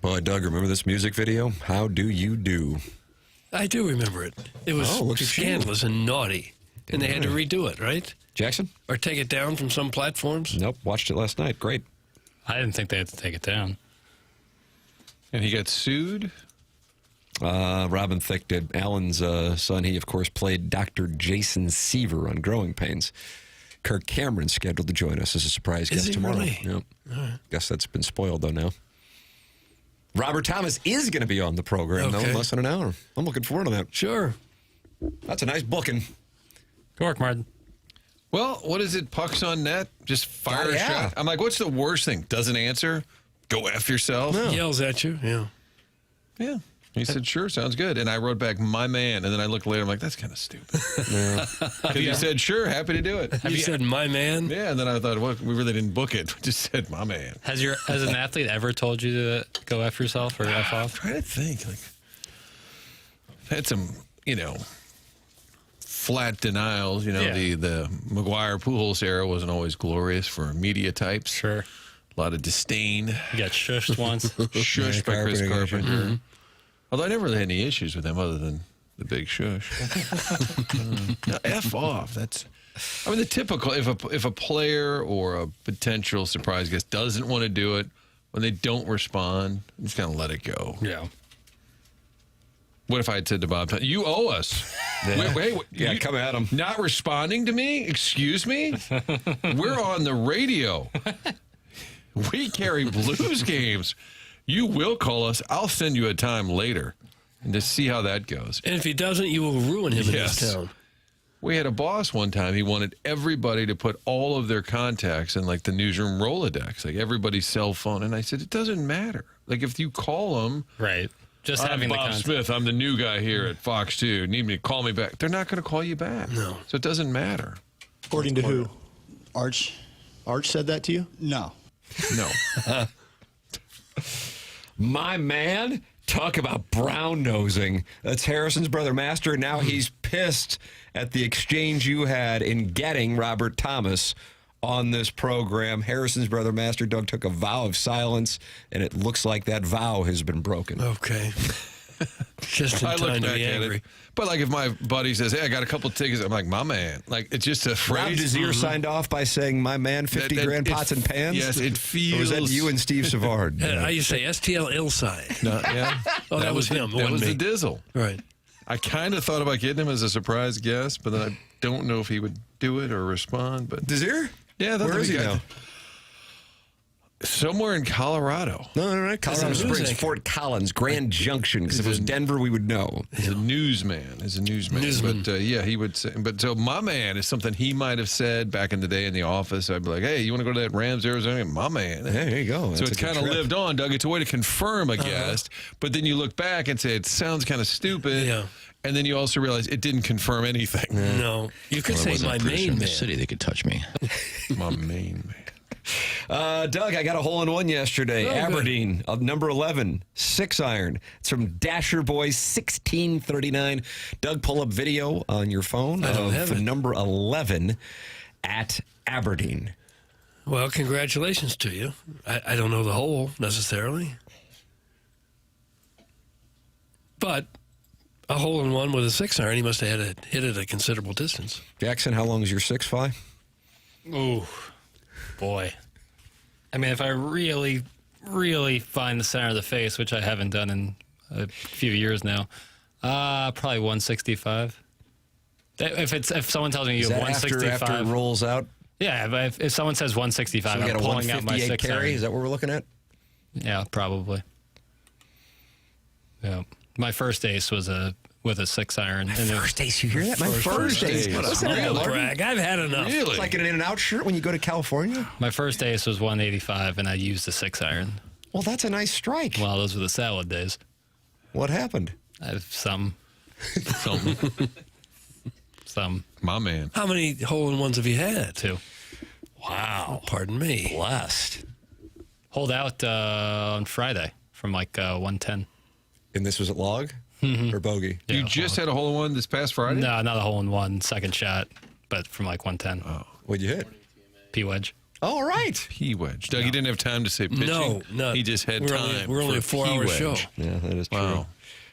Boy, Doug, remember this music video? How Do You Do? I do remember it. It was Oh, look at you. scandalous and naughty, and they had to redo it, right? Jackson? Or take it down from some platforms. Nope, watched it last night. Great. I didn't think they had to take it down. And he got sued? Robin Thicke did. Alan's son, he, of course, played Dr. Jason Seaver on Growing Pains. Kirk Cameron's scheduled to join us as a surprise Is guest he tomorrow. really? Yep. Guess that's been spoiled, though, now. Robert Thomas is going to be on the program, though, Okay. in less than an hour. I'm looking forward to that. Sure. That's a nice booking. Good work, Martin. Well, what is it? Pucks on net? Just fire Oh, a yeah. shot? I'm like, what's the worst thing? Doesn't answer? Go F yourself? Yells at you. Yeah. Yeah. He said, sure, sounds good. And I wrote back, my man. And then I looked later, I'm like, that's kind of stupid. Because he said, sure, happy to do it. You said, my man. Yeah, and then I thought, well, we really didn't book it. We just said, my man. Has an athlete ever told you to go F yourself or F I'm off? trying to think. Like, I've had some, flat denials. Yeah. The McGuire Pujols era wasn't always glorious for media types. Sure. A lot of disdain. You got shushed once. Shushed by Chris Carpenter. Carpenter. Although I never really had any issues with him other than the big shush. No, F off. The typical, if a player or a potential surprise guest doesn't want to do it, when they don't respond, I'm just going to let it go. Yeah. What if I had said to Bob, you owe us. Wait, Yeah, you come at him. Not responding to me? Excuse me? We're on the radio. We carry Blues games. You will call us. I'll send you a time later and just see how that goes. And if he doesn't, you will ruin him in Yes. this town. We had a boss one time. He wanted everybody to put all of their contacts in like the newsroom Rolodex, like everybody's cell phone. And I said, it doesn't matter. Like if you call them, Right. Just I'm having the Bob contact. Smith. I'm the new guy here at Fox 2. Need me to call me back. They're not going to call you back. No. So it doesn't matter. According to who? Arch? Arch said that to you? No. No. My man, talk about brown nosing. That's Harrison's brother Master. Now he's pissed at the exchange you had in getting Robert Thomas on this program. Harrison's brother Master, Doug, took a vow of silence, and it looks like that vow has been broken. Okay. Just in I look time to back be at angry. it. But like if my buddy says, hey, I got a couple tickets, I'm like, my man. Like it's just a Rob phrase. Desir signed off by saying, my man, 50 That- grand it- pots and pans? yes, it Or was that feels- you and Steve Savard? I used to say STL Illside. No, yeah. Oh, that was him. It That was wasn't the me. Dizzle. Right. I kind of thought about getting him as a surprise guest, but then I don't know if he would do it or respond. But Desir? yeah, Where is he now? Somewhere in Colorado. No. Colorado He's a news Springs, anchor. Fort Collins, Grand Junction. Because if it was Denver, we would know. He's a newsman. Newsman. But yeah, he would say. But so my man is something he might have said back in the day in the office. I'd be like, hey, you want to go to that Rams Arizona game? My man. Hey, there you go. So That's it's a good kind of trip. lived on, Doug. It's a way to confirm a guest, but then you look back and say it sounds kind of stupid. Yeah. And then you also realize it didn't confirm anything. No. You could say my main man. city they could touch me. My main man. Doug, I got a hole in one yesterday. Oh, good. Aberdeen, number 11, 6-iron. It's from Dasher Boys 1639. Doug, pull up video on your phone I don't have of it. number 11 at Aberdeen. Well, congratulations to you. I don't know the hole necessarily. But a hole in one with a 6-iron, he must have hit it a considerable distance. Jackson, how long is your 6-fi? Ooh, boy. I mean, if I really, really find the center of the face, which I haven't done in a few years now, probably 165. If someone tells me you Is have that after 165, it rolls out? yeah. If someone says 165, So we I'm got a pulling out my 158 6 carry? iron. Is that what we're looking at? Yeah, probably. Yeah, my first ace was with a 6-iron. First ace, you hear that? My first ace. ace. Listen to that, Humble Larkin. brag. I've had enough. Really? It's like an in-and-out shirt when you go to California. My first ace was 185, and I used a 6-iron. Well, that's a nice strike. Well, those were the salad days. What happened? I have some. My man. How many hole in ones have you had? 2. Wow. Pardon me. Blessed. Hold out on Friday from like 110. And this was at log or bogey? Yeah, You just had a hole in one this past Friday? No, not a hole in one, second shot, but from like 110. What'd you hit? P wedge. All right. P wedge. Doug, you didn't have time to say pitching? No, none. He just had time. We're only a for 4-hour P-wedge. show. Yeah, that is true.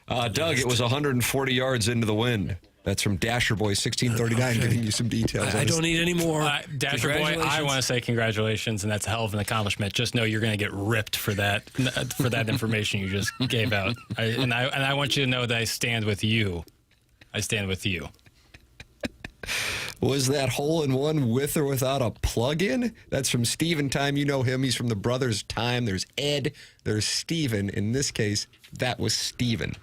Wow. Doug, it was 140 yards into the wind. That's from Dasher Boy 1639, giving you some details. I don't need any more. Dasher Boy, I Congratulations. want to say congratulations, and that's a hell of an accomplishment. Just know you're going to get ripped for that information you just gave out. I want you to know that I stand with you. I stand with you. Was that hole-in-one with or without a plug-in? That's from Steven Time. You know him. He's from the Brothers Time. There's Ed. There's Steven. In this case, that was Steven.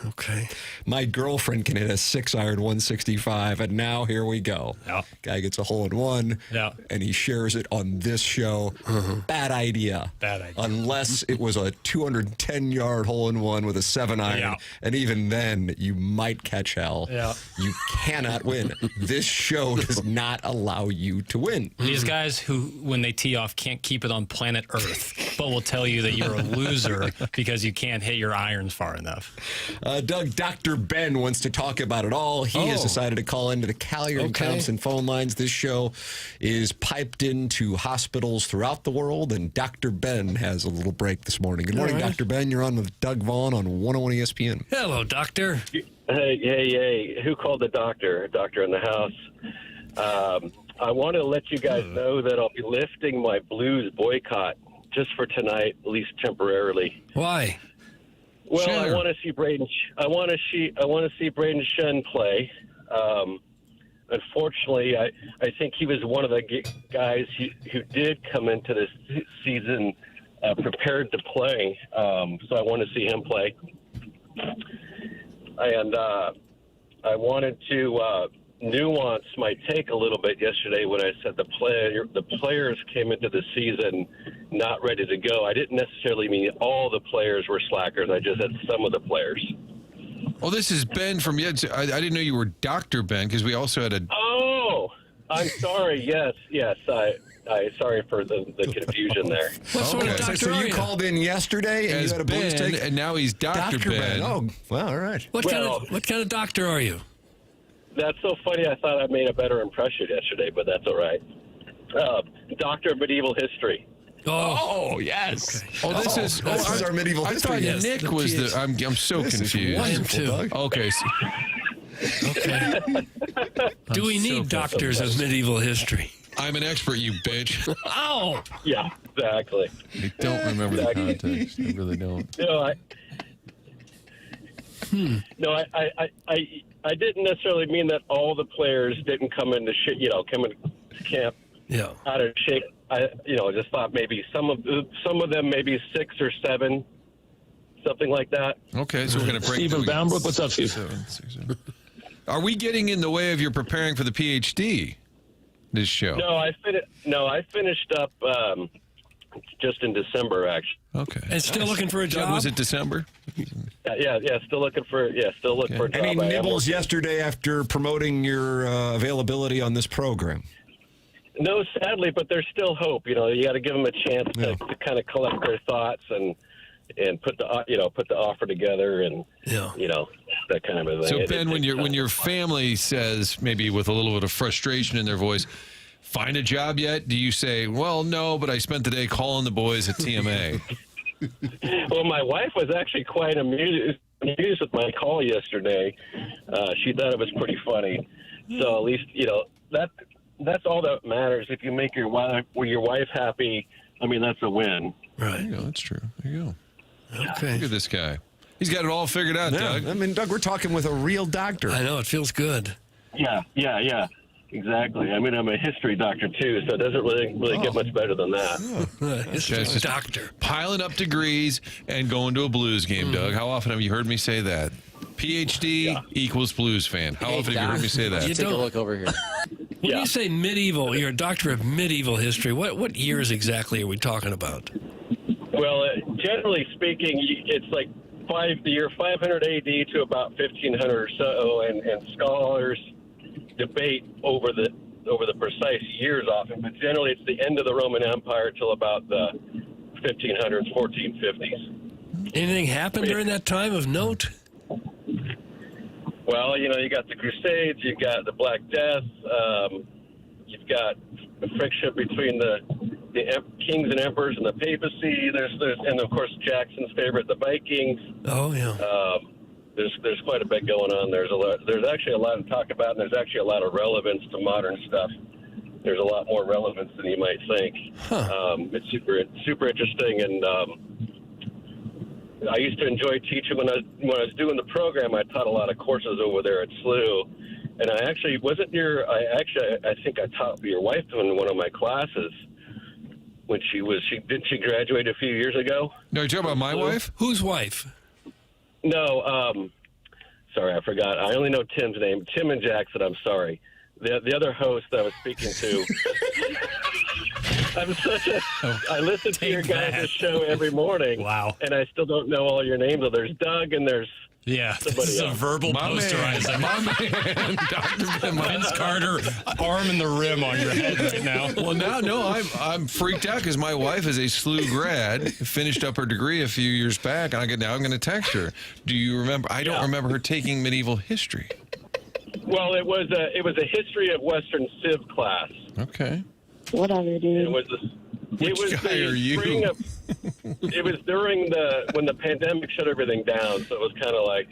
Okay. My girlfriend can hit a 6-iron 165, and now here we go. Yeah. Guy gets a hole-in-one, Yeah. and he shares it on this show. Bad idea. Bad idea. Unless it was a 210-yard hole-in-one with a 7-iron, Yeah. and even then, you might catch hell. Yeah. You cannot win. This show does not allow you to win. These guys who, when they tee off, can't keep it on planet Earth, but will tell you that you're a loser because you can't hit your irons far enough. Doug, Dr. Ben wants to talk about it all. He has decided to call into the Collier and Thompson phone lines. This show is piped into hospitals throughout the world, and Dr. Ben has a little break this morning. Good morning, All right. Dr. Ben. You're on with Doug Vaughn on 101 ESPN. Hello, doctor. Hey, who called the doctor? Doctor in the house. I want to let you guys know that I'll be lifting my Blues boycott just for tonight, at least temporarily. Why? Well, Sure. I want to see Braden. I want to see Braden Shen play. Unfortunately, I think he was one of the guys who did come into this season prepared to play. So I want to see him play. And I wanted to nuance my take a little bit yesterday when I said the players came into the season not ready to go. I didn't necessarily mean all the players were slackers. I just said some of the players. Oh, this is Ben from. I didn't know you were Dr. Ben because we also had a. Oh, I'm sorry. Yes. I sorry for the confusion there. What sort of Okay. doctor So are you you? called in yesterday and As you had a Blues Ben, take? and now he's Dr. Ben. Oh, well, all right. What Well- kind of doctor are you? That's so funny. I thought I made a better impression yesterday, but that's all right. Doctor of Medieval History. Oh, Oh, yes. Oh, this is. This is our medieval I history. thought Yes, Nick the was PhD. the. I'm so This is confused. wonderful, too. Doug. Okay. So, okay. Do we need doctors of medieval history? I'm an expert, you bitch. Oh, Yeah, exactly. I don't remember the context. I really don't. I didn't necessarily mean that all the players didn't come into come into camp yeah. out of shape. I just thought maybe some of them, maybe 6 or 7, something like that. Okay, so we're going to break. Stephen Boundbrook, what's up, Steve? 7, 6, 7. Are we getting in the way of your preparing for the PhD? This show. No, I finished up just in December, actually. Okay. And still looking for a Doug, job? was it December? Yeah. Still looking for a job. Any I am nibbles working. yesterday after promoting your availability on this program? No, sadly, but there's still hope. You got to give them a chance to kind of collect their thoughts and put the offer together and Yeah. that kind of a thing. So It Ben, when takes time. your family says, maybe with a little bit of frustration in their voice, find a job yet? Do you say, well, no, but I spent the day calling the boys at TMA? Well, my wife was actually quite amused with my call yesterday. She thought it was pretty funny. So at least that's all that matters. If you make your wife happy, I mean that's a win. Right. Yeah, that's true. There you go. Okay. Look at this guy. He's got it all figured out, Doug. I mean, Doug, we're talking with a real doctor. I know. It feels good. Yeah. Exactly. I mean, I'm a history doctor too, so it doesn't really get much better than that. History It's just- doctor. Piling up degrees and going to a Blues game, Hmm. Doug. How often have you heard me say that? PhD equals Blues fan. How often have you heard me say that? You Take a don't. look over here. When Yeah. you say medieval, you're a doctor of medieval history. What years exactly are we talking about? Well, generally speaking, it's like the year 500 AD to about 1500 or so, and scholars debate over the precise years often, but generally it's the end of the Roman Empire till about the 1500s, 1450s. Anything happened during that time of note? Well, you got the Crusades, you've got the Black Death, you've got the friction between the kings and emperors and the papacy. And of course Jackson's favorite, the Vikings. Oh yeah. There's quite a bit going on. There's actually a lot to talk about, and there's actually a lot of relevance to modern stuff. There's a lot more relevance than you might think. It's super interesting, and I used to enjoy teaching when I was doing the program. I taught a lot of courses over there at SLU, and I think I taught your wife in one of my classes when didn't she graduate a few years ago? No, you're talking about my wife? Whose wife? No, sorry, I forgot. I only know Tim's name. Tim and Jackson, I'm sorry. The other host I was speaking to. I listen to your guys' show every morning. Wow. And I still don't know all your names. There's Doug and there's Yeah, somebody this is a else. verbal posterizing. My man, Dr. Vince Carter, arm in the rim on your head right now. Well, no, I'm freaked out because my wife is a SLU grad, finished up her degree a few years back, and I'm going to text her. Do you remember? I don't remember her taking medieval history. Well, it was a history of Western Civ class. Okay. Whatever, dude. It was Which guy are you? It was during when the pandemic shut everything down, so it was kind of like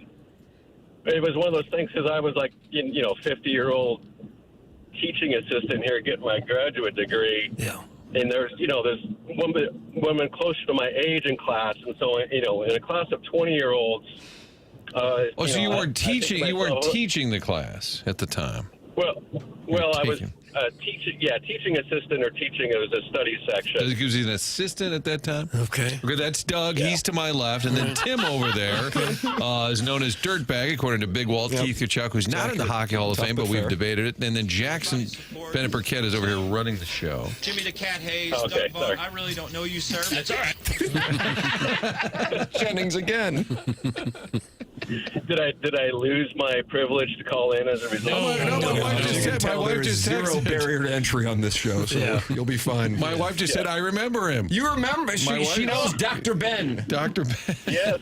it was one of those things because I was like 50-year-old teaching assistant here getting my graduate degree. Yeah. And there's woman closer to my age in class, and so in a class of 20-year-olds. So you weren't teaching. You weren't teaching the class at the time. Well, I was teaching assistant or teaching. It was a study section. He was an assistant at that time. Okay. That's Doug. He's to my left, and then Tim over there is known as Dirtbag, according to Big Walt Keith Kachuk, who's not in the Hockey Hall of Fame, but we've debated it. And then Jackson Burkett is over here running the show. Jimmy the Cat Hayes, Okay, Doug Vaughn, I really don't know you, sir. That's all right. Jennings again. Did I lose my privilege to call in as a result? No, my wife just said. My wife There's just zero texted. barrier to entry on this show, so you'll be fine. My wife just said, I remember him. You remember? She knows Dr. Ben. Dr. Ben. Yes.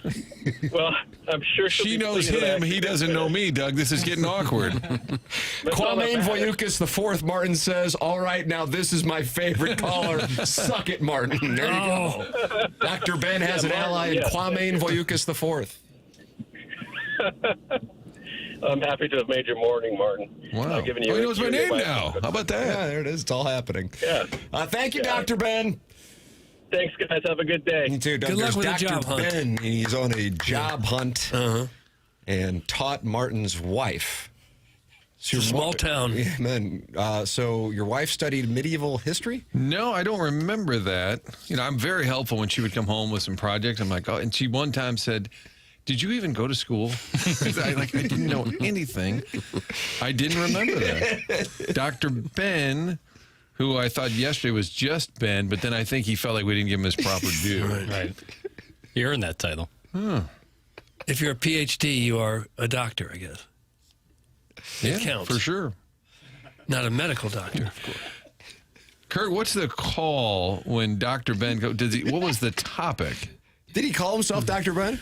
Well, I'm sure She knows him. He doesn't know me, Doug. This is getting awkward. Kwame Voyukas IV, Martin says, all right, now this is my favorite caller. Suck it, Martin. There you go. Dr. Ben has an ally in Kwame Voyukas IV. I'm happy to have made your morning, Martin. Wow. Giving He knows my name now. How about that? Yeah, there it is. It's all happening. Yeah. Thank you, Dr. Ben. Thanks, guys. Have a good day. You too, Doug. Good luck There's with the Dr. job hunt. Ben, and he's on a job hunt and taught Martin's wife. So It's a small town. Yeah, man. So your wife studied medieval history? No, I don't remember that. I'm very helpful when she would come home with some projects. I'm like, oh, and she one time said, did you even go to school? 'Cause I didn't know anything. I didn't remember that. Dr. Ben, who I thought yesterday was just Ben, but then I think he felt like we didn't give him his proper due. Right. You earned that title. If you're a PhD, you are a doctor, I guess. Yeah, counts. for sure. Not a medical doctor, of course. Kurt, what's the call when Dr. Ben what was the topic? Did he call himself Dr. Ben?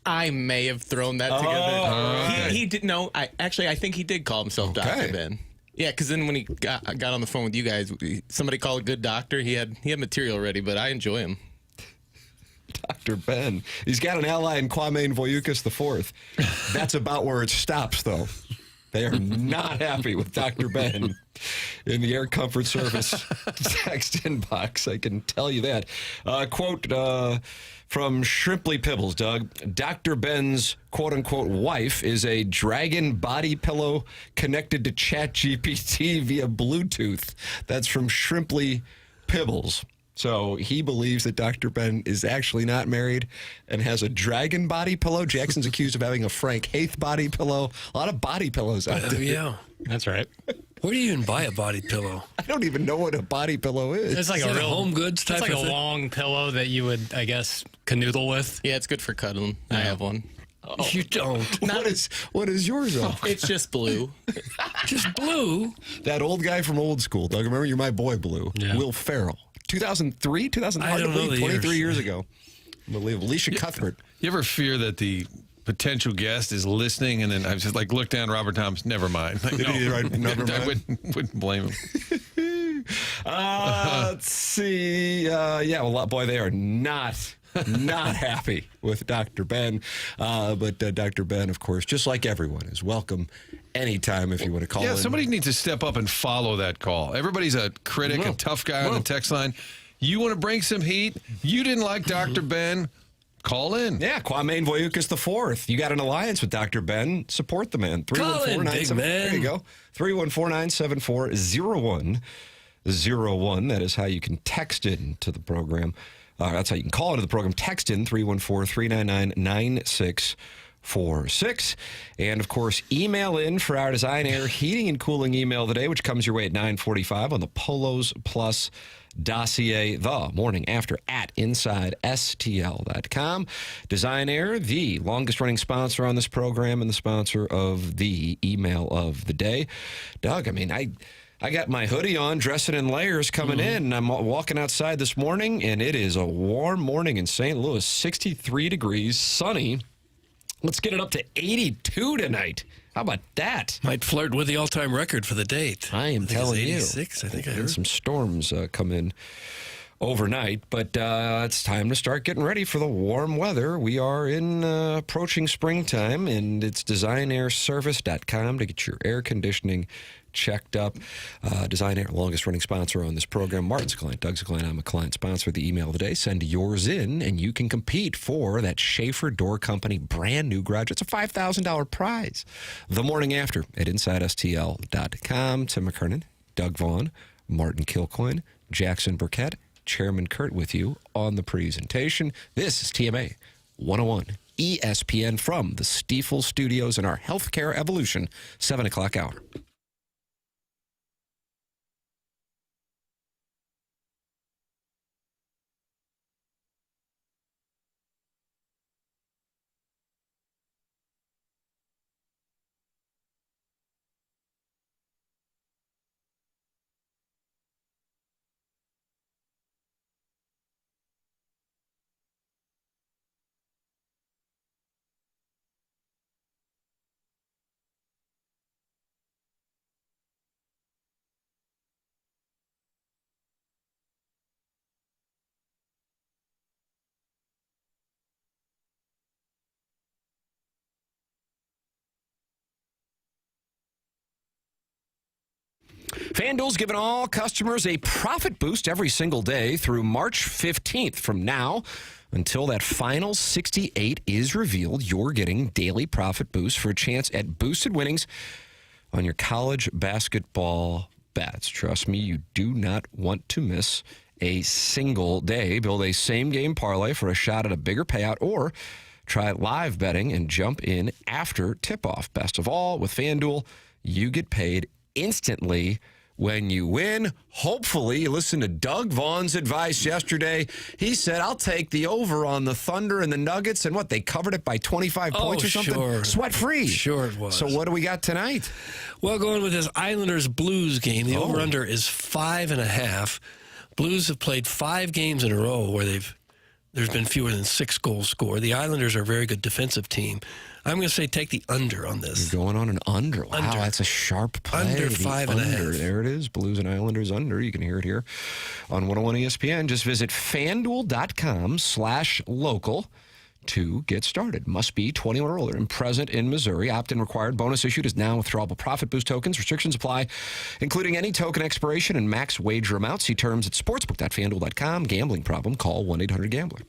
I may have thrown that together. He did. No, I think he did call himself Dr. Ben. Yeah, because then when he got on the phone with you guys, somebody called a good doctor. He had material ready, but I enjoy him. Dr. Ben. He's got an ally in Kwame Voyukas IV. That's about where it stops, though. They are not happy with Dr. Ben in the Air Comfort Service text inbox. I can tell you that. Quote from Shrimply Pibbles, Doug. Dr. Ben's quote-unquote wife is a dragon body pillow connected to ChatGPT via Bluetooth. That's from Shrimply Pibbles. So he believes that Dr. Ben is actually not married and has a dragon body pillow. Jackson's accused of having a Frank Haith body pillow. A lot of body pillows out there. Yeah. That's right. Where do you even buy a body pillow? I don't even know what a body pillow is. It's like Is a that a real home goods type It's like of a thing? long pillow that you would, I guess, canoodle with. Yeah, it's good for cuddling. I have one. You don't. What is yours, though? It's just blue. Just blue. That old guy from old school, Doug. Remember, you're my boy, Blue. Yeah. Will Ferrell. 2003, 2005, I don't know the 23 years. years ago. Unbelievable. Alicia Cuthbert. You ever fear that the potential guest is listening and then I just look down Robert Thomas, never mind. Like, no, Right, never I mind. wouldn't blame him. Let's see. Well, boy, they are not happy with Dr. Ben. But Dr. Ben, of course, just like everyone, is welcome anytime if you want to call in. Yeah, somebody needs to step up and follow that call. Everybody's a critic, a tough guy on the text line. You want to bring some heat? You didn't like Dr. Ben? Call in. Yeah, Kwame Voyukas the fourth. You got an alliance with Dr. Ben. Support the man. Call in, big man. There you go. 314-974-0101. That is how you can text in to the program. That's how you can call into the program. Text in 314-399-9646. And, of course, email in for our Design Air Heating and Cooling email today, which comes your way at 9:45 on the Polos Plus dossier, the morning after at InsideSTL.com. Design Air, the longest running sponsor on this program and the sponsor of the email of the day. Doug, I mean, I got my hoodie on, dressing in layers coming in, and I'm walking outside this morning, and it is a warm morning in St. Louis, 63 degrees, sunny. Let's get it up to 82 tonight. How about that? Might flirt with the all-time record for the date. I am telling you. 86, I think I heard. Some storms come in overnight, but it's time to start getting ready for the warm weather. We are in approaching springtime, and it's designairservice.com to get your air conditioning checked up. Design Air, longest running sponsor on this program. Martin's a client, Doug's a client, I'm a client sponsor of the email today. Send yours in, and you can compete for that Schaefer Door Company brand new garage. It's a $5,000 prize. The morning after at InsideSTL.com. Tim McKernan, Doug Vaughn, Martin Kilcoyne, Jackson Burkett, Chairman Kurt with you on the presentation. This is TMA 101 ESPN from the Stiefel Studios in our Healthcare Evolution 7 o'clock hour. FanDuel's giving all customers a profit boost every single day through March 15th. From now until that final 68 is revealed, you're getting daily profit boosts for a chance at boosted winnings on your college basketball bets. Trust me, you do not want to miss a single day. Build a same-game parlay for a shot at a bigger payout, or try live betting and jump in after tip-off. Best of all, with FanDuel, you get paid instantly when you win. Hopefully, you listened to Doug Vaughn's advice yesterday. He said, I'll take the over on the Thunder and the Nuggets, and they covered it by 25 points or something? Sure. Sweat-free. Sure it was. So what do we got tonight? Well, going with this Islanders-Blues game, the over-under is 5.5. Blues have played 5 games in a row where there's been fewer than 6 goals scored. The Islanders are a very good defensive team. I'm going to say take the under on this. You're going on an under. Wow, that's a sharp play. Under 5.5. There it is. Blues and Islanders under. You can hear it here on 101 ESPN. Just visit FanDuel.com/local to get started. Must be 21 or older and present in Missouri. Opt-in required. Bonus issued is now withdrawable profit boost tokens. Restrictions apply, including any token expiration and max wager amount. See terms at sportsbook.fanduel.com. Gambling problem? Call 1-800-GAMBLER.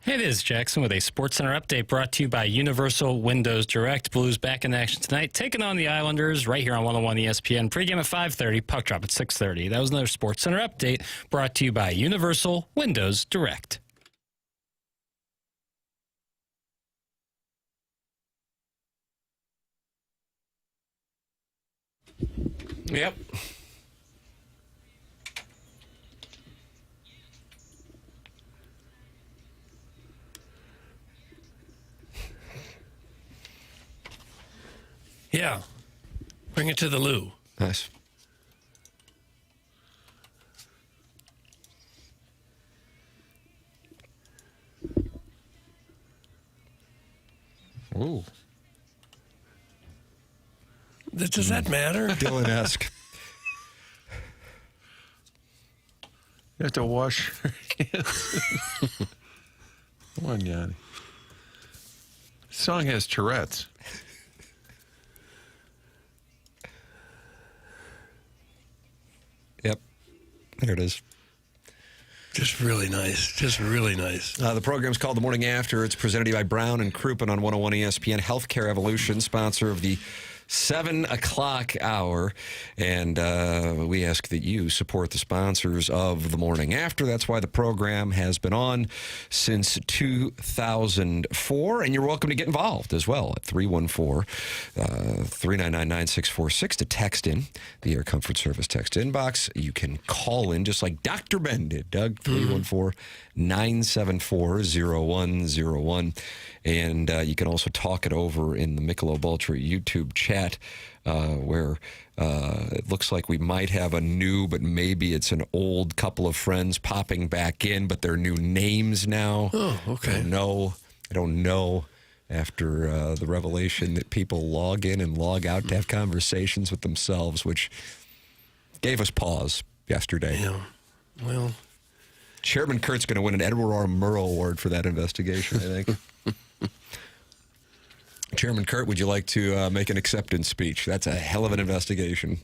It is Jackson with a SportsCenter update brought to you by Universal Windows Direct. Blues back in action tonight, taking on the Islanders right here on 101 ESPN. Pregame at 5:30, puck drop at 6:30. That was another SportsCenter update brought to you by Universal Windows Direct. Yep. Yeah. Bring it to the loo. Nice. Ooh. Does that matter? Dylan-esque. You have to wash your hands. Come on, Yanni. This song has Tourette's. Yep. There it is. Just really nice. Just really nice. The program's called The Morning After. It's presented to you by Brown and Crouppen on 101 ESPN. Healthcare Evolution, sponsor of the 7 o'clock hour. And we ask that you support the sponsors of The Morning After. That's why the program has been on since 2004. And you're welcome to get involved as well at 314-399-9646 to text in the Air Comfort Service text inbox. You can call in just like Dr. Ben did, Doug, 314-974-0101. And you can also talk it over in the Michelob Ultra YouTube chat where it looks like we might have a new, but maybe it's an old couple of friends popping back in, but they're new names now. Oh, okay. I don't know after the revelation that people log in and log out to have conversations with themselves, which gave us pause yesterday. Yeah. Well, Chairman Kurt's going to win an Edward R. Murrow Award for that investigation, I think. Chairman Kurt, would you like to make an acceptance speech? That's a hell of an investigation.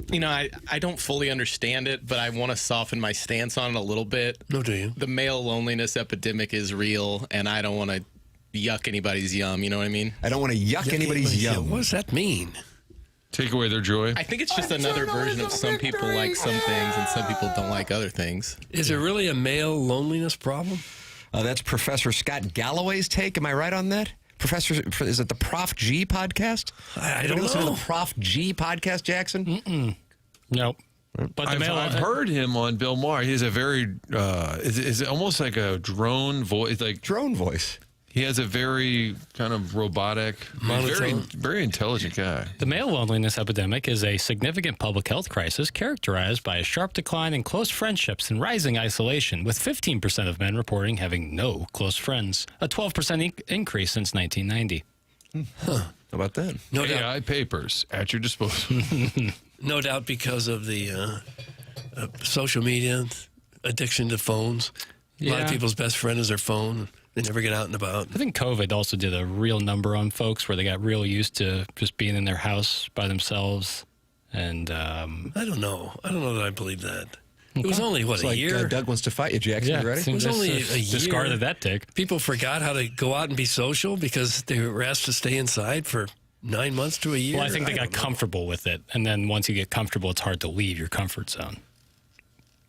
You know, I don't fully understand it, but I want to soften my stance on it a little bit. no, do you? The male loneliness epidemic is real, and I don't want to yuck anybody's yum. You know what I mean? I don't want to yuck anybody's yum. What does that mean? Take away their joy. I think it's just another version of some people like some things and some people don't like other things. Is it really a male loneliness problem? That's Professor Scott Galloway's take. Am I right on that? Professor, is it the Prof G podcast? I don't listen to know. the Prof G podcast, Jackson? Nope. But I've heard him on Bill Maher. He has a very, is almost like a drone voice. Like Drone voice. he has a very kind of robotic, very, very intelligent guy. The male loneliness epidemic is a significant public health crisis characterized by a sharp decline in close friendships and rising isolation, with 15% of men reporting having no close friends, a 12% increase since 1990. How about that? No doubt. AI papers at your disposal. No doubt because of the social media, addiction to phones. A lot of people's best friend is their phone. They never get out and about. I think COVID also did a real number on folks where they got real used to just being in their house by themselves. And I don't know. I don't know that I believe that. It was only, what, It's a like year? Doug wants to fight you, Jackson. You ready? It was only a year. Discarded that take. People forgot how to go out and be social because they were asked to stay inside for 9 months to a year. Well, I think they got don't know. comfortable with it. And then once you get comfortable, it's hard to leave your comfort zone.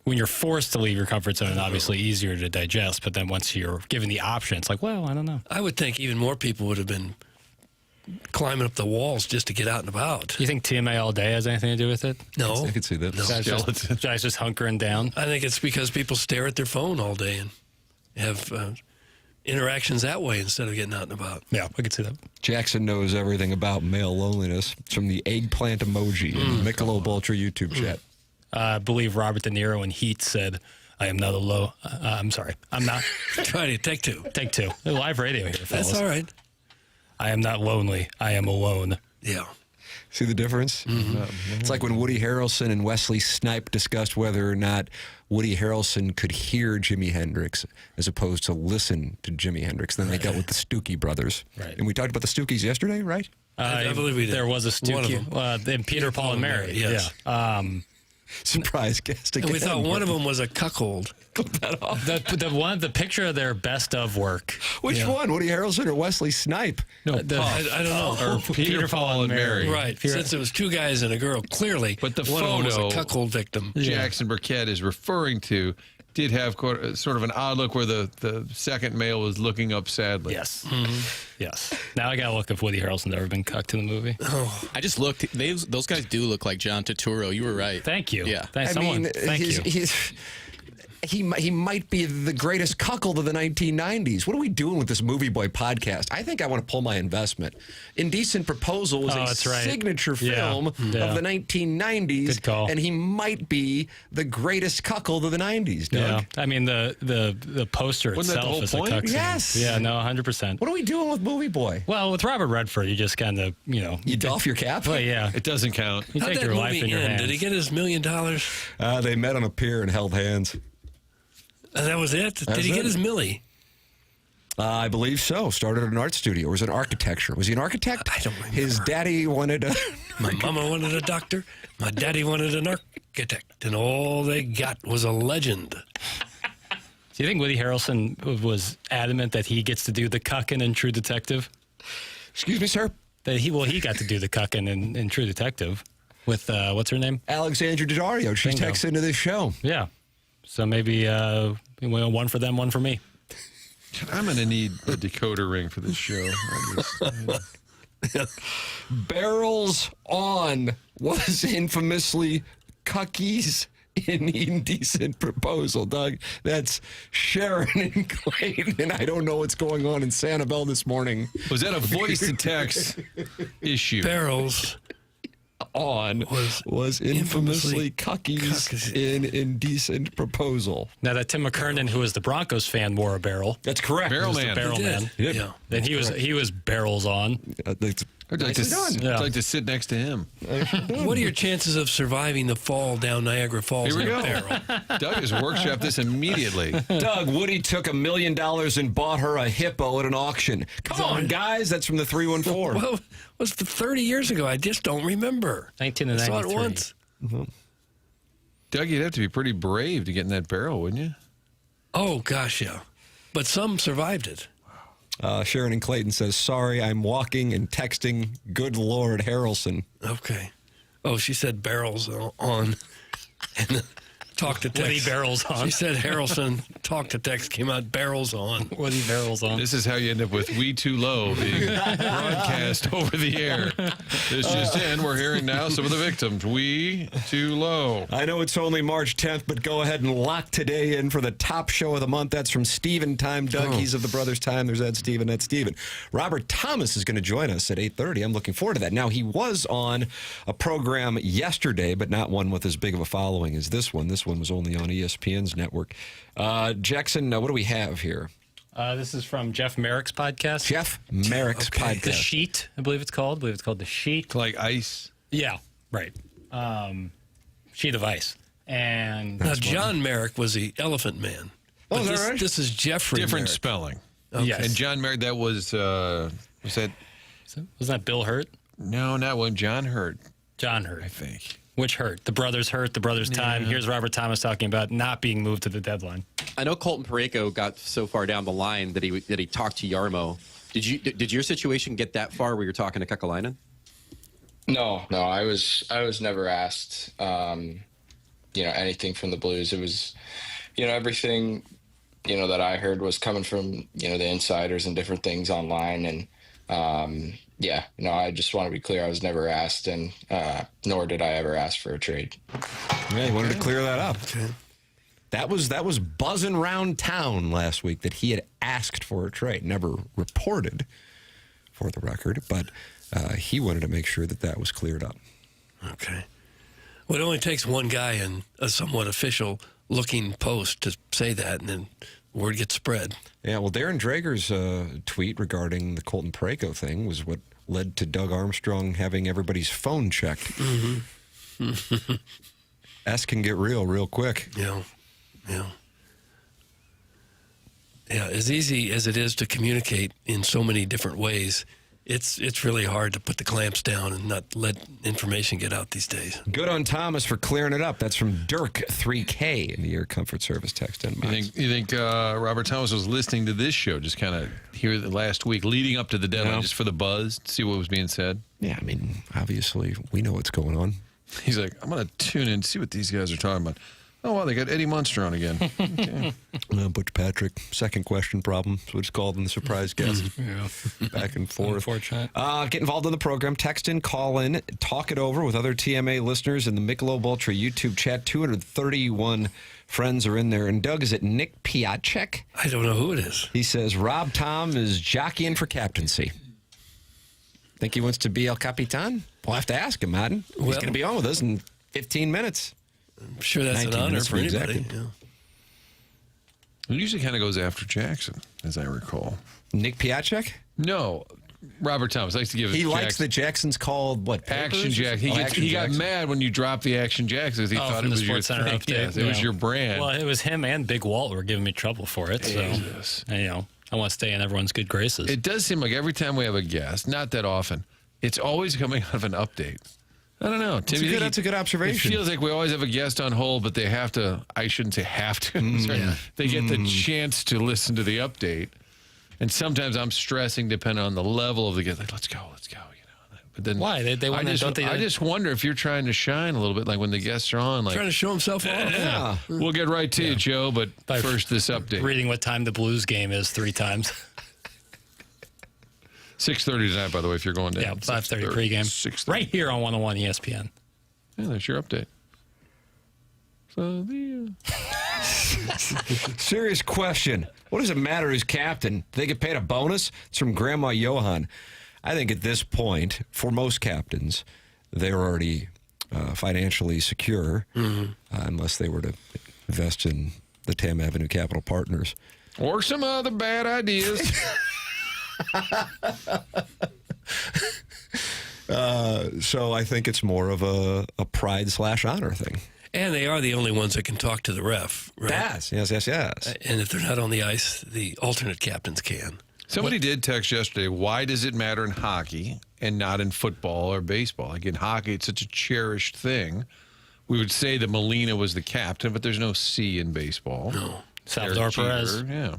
When you're forced to leave your comfort zone, obviously easier to digest. But then once you're given the option, it's like, well, I don't know. I would think even more people would have been climbing up the walls just to get out and about. You think TMA all day has anything to do with it? No. I could see that. No. Guys just hunkering down? I think it's because people stare at their phone all day and have interactions that way instead of getting out and about. Yeah, I could see that. Jackson knows everything about male loneliness. It's from the eggplant emoji in the Michelob Ultra YouTube chat. I believe Robert De Niro in Heat said, I am not alone. I'm sorry. I'm not. Try to take two. Take two. Live radio here, fellas. That's all right. I am not lonely. I am alone. Yeah. See the difference? It's like when Woody Harrelson and Wesley Snipes discussed whether or not Woody Harrelson could hear Jimi Hendrix as opposed to listen to Jimi Hendrix. Then they dealt with the Stookie brothers. Right. And we talked about the Stookies yesterday, right? I believe we did. There was a One of Stookie. Then Peter, Paul, and Mary. Yes. Yeah. Surprise guest again. And we thought one of them was a cuckold. The picture of their best of work. Which one? Woody Harrelson or Wesley Snipe? No, I don't know. Or Peter, Paul, and Mary. Right. Since it was two guys and a girl, clearly But the one of them was a photo- cuckold victim. Jackson Burkett is referring to did have sort of an odd look where the second male was looking up sadly. Yes. Yes. Now I got to look if Woody Harrelson's ever been cucked in the movie. I just looked. Those guys do look like John Turturro. You were right. Thank you. Yeah. Thanks, thank you. He might be the greatest cuckold of the 1990s. What are we doing with this Movie Boy podcast? I think I want to pull my investment. Indecent Proposal was a signature film of the 1990s. Good call. And he might be the greatest cuckold of the 90s, Doug. Yeah. I mean, the poster Wasn't that the itself whole is point? a cuck scene. Yes. Yeah, no, 100%. What are we doing with Movie Boy? Well, with Robert Redford, you just kind of, You doff your cap? Well, yeah. It doesn't count. You How'd take that your life movie in your end? hands. Did he get his $1 million? They met on a pier and held hands. And that was it? Did he get his millie? I believe so. Started at an art studio. Or was it architecture? Was he an architect? I don't remember. His daddy wanted a... My mama wanted a doctor. My daddy wanted an architect. And all they got was a legend. Do you think Woody Harrelson was adamant that he gets to do the cucking in True Detective? Excuse me, sir? That he got to do the cucking in True Detective with, what's her name? Alexandra Daddario. She Bingo. texts into this show. Yeah. So maybe one for them, one for me. I'm going to need a decoder ring for this show. Barrels On was infamously Cuckies in Indecent Proposal. Doug, that's Sharon and Clayton, and I don't know what's going on in Sanibel this morning. Was that a voice-to-text issue? Barrels On was infamously Cuckies in Indecent Proposal. Now that Tim McKernan, who was the Broncos fan, wore a barrel. That's correct. Barrel He was the man. barrel He did. man. Yeah. Then he was barrels on. I'd like, Yeah. I'd like to sit next to him. What are your chances of surviving the fall down Niagara Falls Here we in a go. barrel? Doug has workshopped this immediately. Doug, Woody took $1 million and bought her a hippo at an auction. Come on, guys. That's from the 314. Well, it was 30 years ago. I just don't remember. 1993. I saw it once. Doug, you'd have to be pretty brave to get in that barrel, wouldn't you? Oh, gosh, yeah. But some survived it. Sharon and Clayton says, sorry, I'm walking and texting good Lord Harrelson. Okay. Oh, she said barrels on. And talk to text. Woody barrels on. She said Harrelson, talk to text came out barrels on. Woody barrels on. This is how you end up with We Too Low being broadcast over the air. This just in, we're hearing now some of the victims. We Too Low. I know it's only March 10th, but go ahead and lock today in for the top show of the month. That's from Steven Time. Doug, he's of the Brothers Time. There's Ed Steven. That's Steven. Robert Thomas is going to join us at 8:30. I'm looking forward to that. Now, he was on a program yesterday, but not one with as big of a following as this one. This one was only on ESPN's network. Jackson, what do we have here? This is from Jeff Merrick's podcast. Jeff Merrick's podcast. The Sheet, I believe it's called. I believe it's called The Sheet. Like ice. Yeah, right. Sheet of ice. And Now, John Merrick was the Elephant Man. Oh, But is that this, right? this is Jeffrey Different Merrick. spelling. yes. And John Merrick, that was that? Was that Bill Hurt? No, not one. John Hurt, John Hurt. I think. Which Hurt? The Brothers Hurt, the Brothers Time. Here's Robert Thomas talking about not being moved to the deadline. I know Colton Parayko got so far down the line that he talked to Yarmo. Did your situation get that far where you're talking to Kekalainen? No, I was never asked, anything from the Blues. It was, everything, that I heard was coming from, the insiders and different things online. And, I just want to be clear. I was never asked, and nor did I ever ask for a trade. Yeah, he wanted to clear that up. Okay. That was buzzing around town last week that he had asked for a trade. Never reported, for the record, but he wanted to make sure that was cleared up. Okay. Well, it only takes one guy in a somewhat official-looking post to say that, and then word gets spread. Yeah, well, Darren Drager's tweet regarding the Colton Parayko thing was what led to Doug Armstrong having everybody's phone checked. Mm-hmm. S can get real quick. Yeah. As easy as it is to communicate in so many different ways, it's really hard to put the clamps down and not let information get out these days. Good on Thomas for clearing it up. That's from Dirk 3K in the Air Comfort Service text inbox. You think Robert Thomas was listening to this show, just kind of here the last week, leading up to the deadline, just for the buzz, to see what was being said? Yeah, I mean, obviously, we know what's going on. He's like, I'm going to tune in, see what these guys are talking about. Oh, wow, they got Eddie Munster on again. Okay. Butch Patrick, second question problem. That's what it's called in the surprise guest. Back and forth. Unfortunate. Get involved in the program. Text in, call in, talk it over with other TMA listeners in the Michelob Ultra YouTube chat. 231 friends are in there. And Doug, is it Nick Piacek? I don't know who it is. He says, Rob Tom is jockeying for captaincy. Think he wants to be El Capitan? We'll have to ask him, Madden. He's going to be on with us in 15 minutes. I'm sure that's an honor for anybody. Yeah. It usually kind of goes after Jackson, as I recall. Nick Piacek? No, Robert Thomas likes to give. He likes that Jackson's called what? Action Jack. He got mad when you dropped the Action Jacksons. He thought it was your Center thing. update. Yes, it was your brand. Well, it was him and Big Walt were giving me trouble for it. So, and, I want to stay in everyone's good graces. It does seem like every time we have a guest, not that often, it's always coming out of an update. I don't know. Tim, that's a good observation. It feels like we always have a guest on hold, but they have to, I shouldn't say have to. Sorry. They get the chance to listen to the update. And sometimes I'm stressing depending on the level of the guest. Like, let's go. But then why? They want I just wonder if you're trying to shine a little bit, like when the guests are on. Like, trying to show himself off. Yeah. We'll get right to you, Joe, but first this update. Reading what time the Blues game is 3 times. 6:30 tonight, by the way, if you're going down. Yeah, 5:30 pregame. 6:30. Right here on 101 ESPN. Yeah, that's your update. So Serious question. What does it matter who's captain? Do they get paid a bonus? It's from Grandma Johan. I think at this point, for most captains, they're already financially secure, unless they were to invest in the Tam Avenue Capital Partners. Or some other bad ideas. So I think it's more of a pride/honor thing. And they are the only ones that can talk to the ref, right? Yes. And if they're not on the ice, the alternate captains can. Somebody did text yesterday, why does it matter in hockey and not in football or baseball? Like in hockey, it's such a cherished thing. We would say that Molina was the captain, but there's no C in baseball. No. Salvador Perez. Yeah.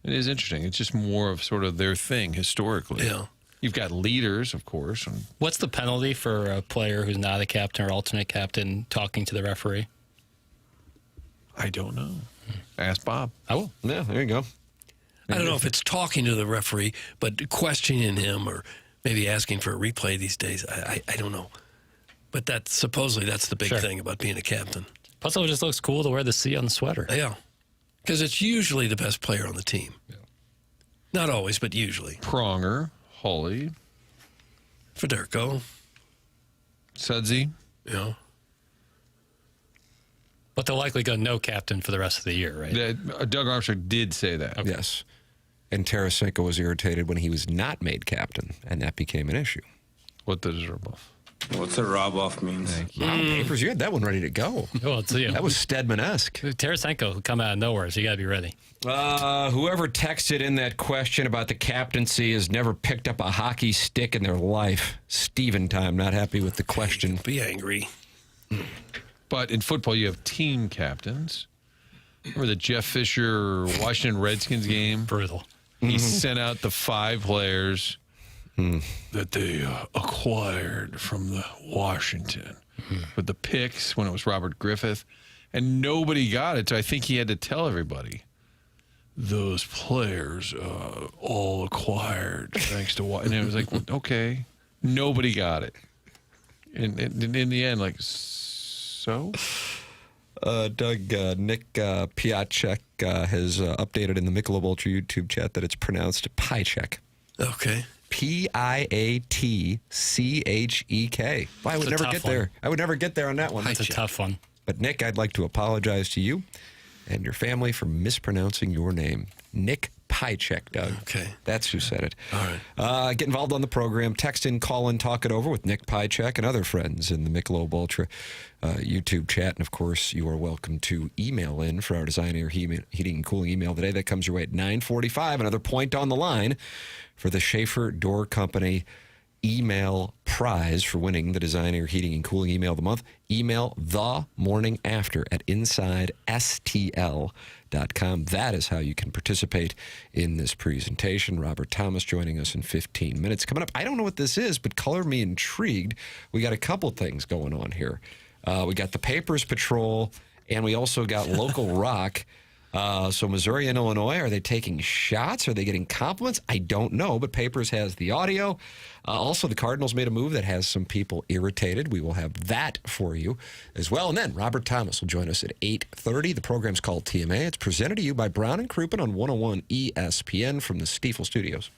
It is interesting. It's just more of sort of their thing historically. Yeah. You've got leaders, of course. What's the penalty for a player who's not a captain or alternate captain talking to the referee? I don't know. Ask Bob. I will. Yeah, there you go. I don't know if it's talking to the referee, but questioning him or maybe asking for a replay these days. I don't know. But supposedly that's the big thing about being a captain. Plus, it just looks cool to wear the C on the sweater. Yeah. Because it's usually the best player on the team. Yeah. Not always, but usually. Pronger, Holly, Federico, Sudsy. Yeah. But they'll likely go no captain for the rest of the year, right? Doug Armstrong did say that. Okay. Yes. And Tarasenko was irritated when he was not made captain, and that became an issue. What does rub-off? What's a rub-off means? Wow, Papers, you had that one ready to go. Well, that was Stedman-esque. Tarasenko will come out of nowhere, so you got to be ready. Whoever texted in that question about the captaincy has never picked up a hockey stick in their life. Steven time, not happy with the question. Be angry. But in football, you have team captains. Remember the Jeff Fisher Washington Redskins game? Brutal. He sent out the 5 players that they acquired from the Washington with the picks when it was Robert Griffith, and nobody got it. So I think he had to tell everybody those players all acquired thanks to what, and it was like, okay, nobody got it. And in the end, like, so. Doug, Nick Piacek has updated in the Michelob Ultra YouTube chat that it's pronounced Piacek. Okay. Piatchek. Well, I would never get there. I would never get there on that one. That's a tough one. But Nick, I'd like to apologize to you and your family for mispronouncing your name. Nick pie check, Doug. Okay. That's who said it. All right. Get involved on the program. Text in, call in, talk it over with Nick Piechek and other friends in the Michelob Ultra YouTube chat. And, of course, you are welcome to email in for our Design Air Heating and Cooling email today. That comes your way at 9:45. Another point on the line for the Schaefer Door Company email prize for winning the Design Air Heating and Cooling email of the month. Email the morning after at InsideSTL.com. That is how you can participate in this presentation. Robert Thomas joining us in 15 minutes. Coming up, I don't know what this is, but color me intrigued. We got a couple things going on here. We got the Papers Patrol, and we also got local rock. So Missouri and Illinois, are they taking shots? Are they getting compliments? I don't know, but Papers has the audio. Also, the Cardinals made a move that has some people irritated. We will have that for you as well. And then Robert Thomas will join us at 8:30. The program's called TMA. It's presented to you by Brown and Crouppen on 101 ESPN from the Stiefel Studios.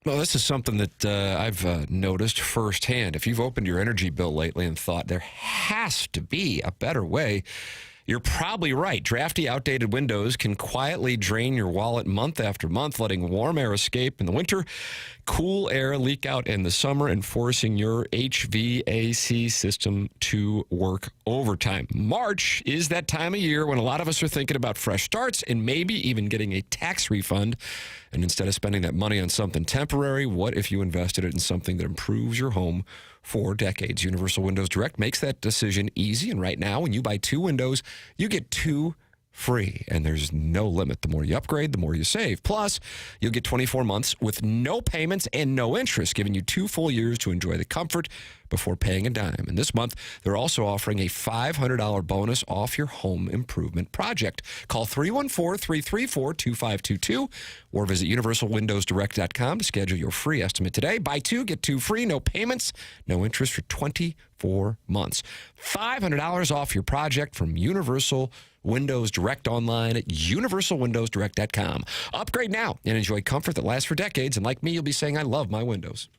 Well, this is something that I've noticed firsthand. If you've opened your energy bill lately and thought there has to be a better way, you're probably right. Drafty, outdated windows can quietly drain your wallet month after month, letting warm air escape in the winter, cool air leak out in the summer, and forcing your HVAC system to work overtime. March is that time of year when a lot of us are thinking about fresh starts and maybe even getting a tax refund. And instead of spending that money on something temporary, what if you invested it in something that improves your home for decades? Universal Windows Direct makes that decision easy. And right now, when you buy 2 windows, you get 2 free. And there's no limit. The more you upgrade, the more you save. Plus, you'll get 24 months with no payments and no interest, giving you 2 full years to enjoy the comfort before paying a dime. And this month, they're also offering a $500 bonus off your home improvement project. Call 314-334-2522 or visit universalwindowsdirect.com to schedule your free estimate today. Buy 2, get 2 free, no payments, no interest for 24 months. $500 off your project from Universal Windows Direct online at universalwindowsdirect.com. Upgrade now and enjoy comfort that lasts for decades. And like me, you'll be saying, I love my windows.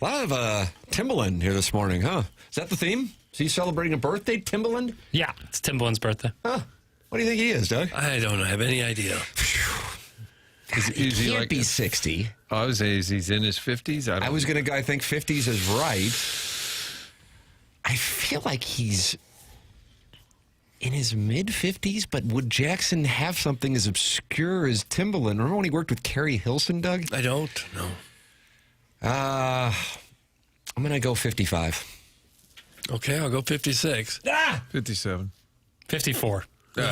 A lot of Timbaland here this morning, huh? Is that the theme? Is he celebrating a birthday, Timbaland? Yeah, it's Timbaland's birthday. Huh. What do you think he is, Doug? I don't have any idea. Is he Can't like be 60. I was say he's in his 50s. I was going to go, I think 50s is right. I feel like he's in his mid-50s, but would Jackson have something as obscure as Timbaland? Remember when he worked with Carrie Hilson, Doug? I don't know. I'm going to go 55. Okay, I'll go 56. 57. 54. We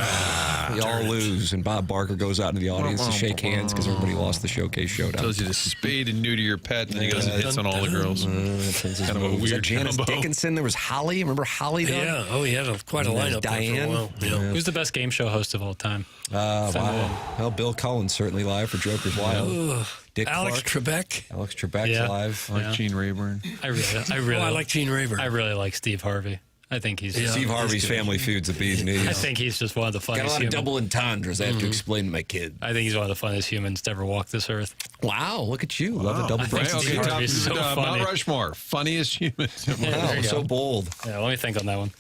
all lose, and Bob Barker goes out into the audience to shake hands because everybody lost the showcase showdown. Tells you to spade and neuter your pet, and then he goes and hits on all the girls. Kind of a weird Janice combo. Dickinson. There was Holly. Remember Holly, Doug? Yeah. Oh, he had quite a lineup Diane. there for a while. Yeah. Who's the best game show host of all time? Wow. Well, Bill Cullen's certainly live for Joker's Wild. Dick Alex Clark. Trebek. Alex Trebek's Yeah. live. I like Gene Rayburn. I like Gene Rayburn. I really like Steve Harvey. I think he's Steve Harvey's Family Feud's the bee's knees. I think he's just one of the Got a funniest lot of humans. double entendres I have to explain to my kid. I think he's one of the funniest humans to ever walk this earth. Wow, look at you. Love a double I think entendre. Steve Harvey's so Mount funny. Rushmore, funniest humans. Wow, so bold. Yeah, let me think on that one.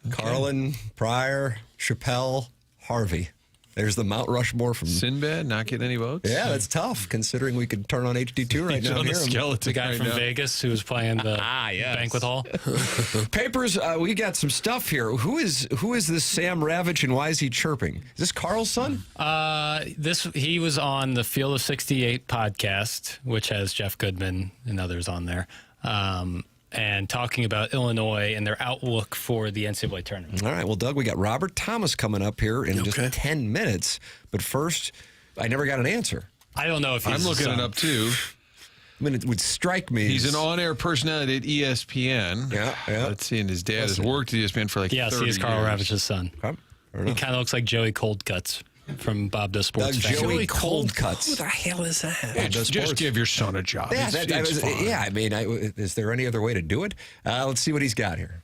Carlin, Pryor, Chappelle, Harvey. There's the Mount Rushmore from Sinbad not getting any votes. Yeah, that's tough considering we could turn on HD2 right He's now. on and the hear him. skeleton The guy right from now. Vegas who was playing the yes. banquet hall. Papers, we got some stuff here. Who is this Sam Ravitch and why is he chirping? Is this Carl's son? He was on the Field of 68 podcast, which has Jeff Goodman and others on there, and talking about Illinois and their outlook for the NCAA tournament. All right, well, Doug, we got Robert Thomas coming up here in just 10 minutes. But first, I never got an answer. I don't know if he's I'm looking it up too. I mean, it would strike me. He's an on-air personality at ESPN. Yeah. Let's see, and his dad has worked at ESPN for like 30 Yes, he's Carl years. Ravitch's son. Okay. He kind of looks like Joey Coldcuts from Bob Does Sports. Doug, fame. Joey Coldcuts. Who the hell is that? Bob Does Just Sports. give your son a job. Yeah, It's fine. I mean, is there any other way to do it? Let's see what he's got here.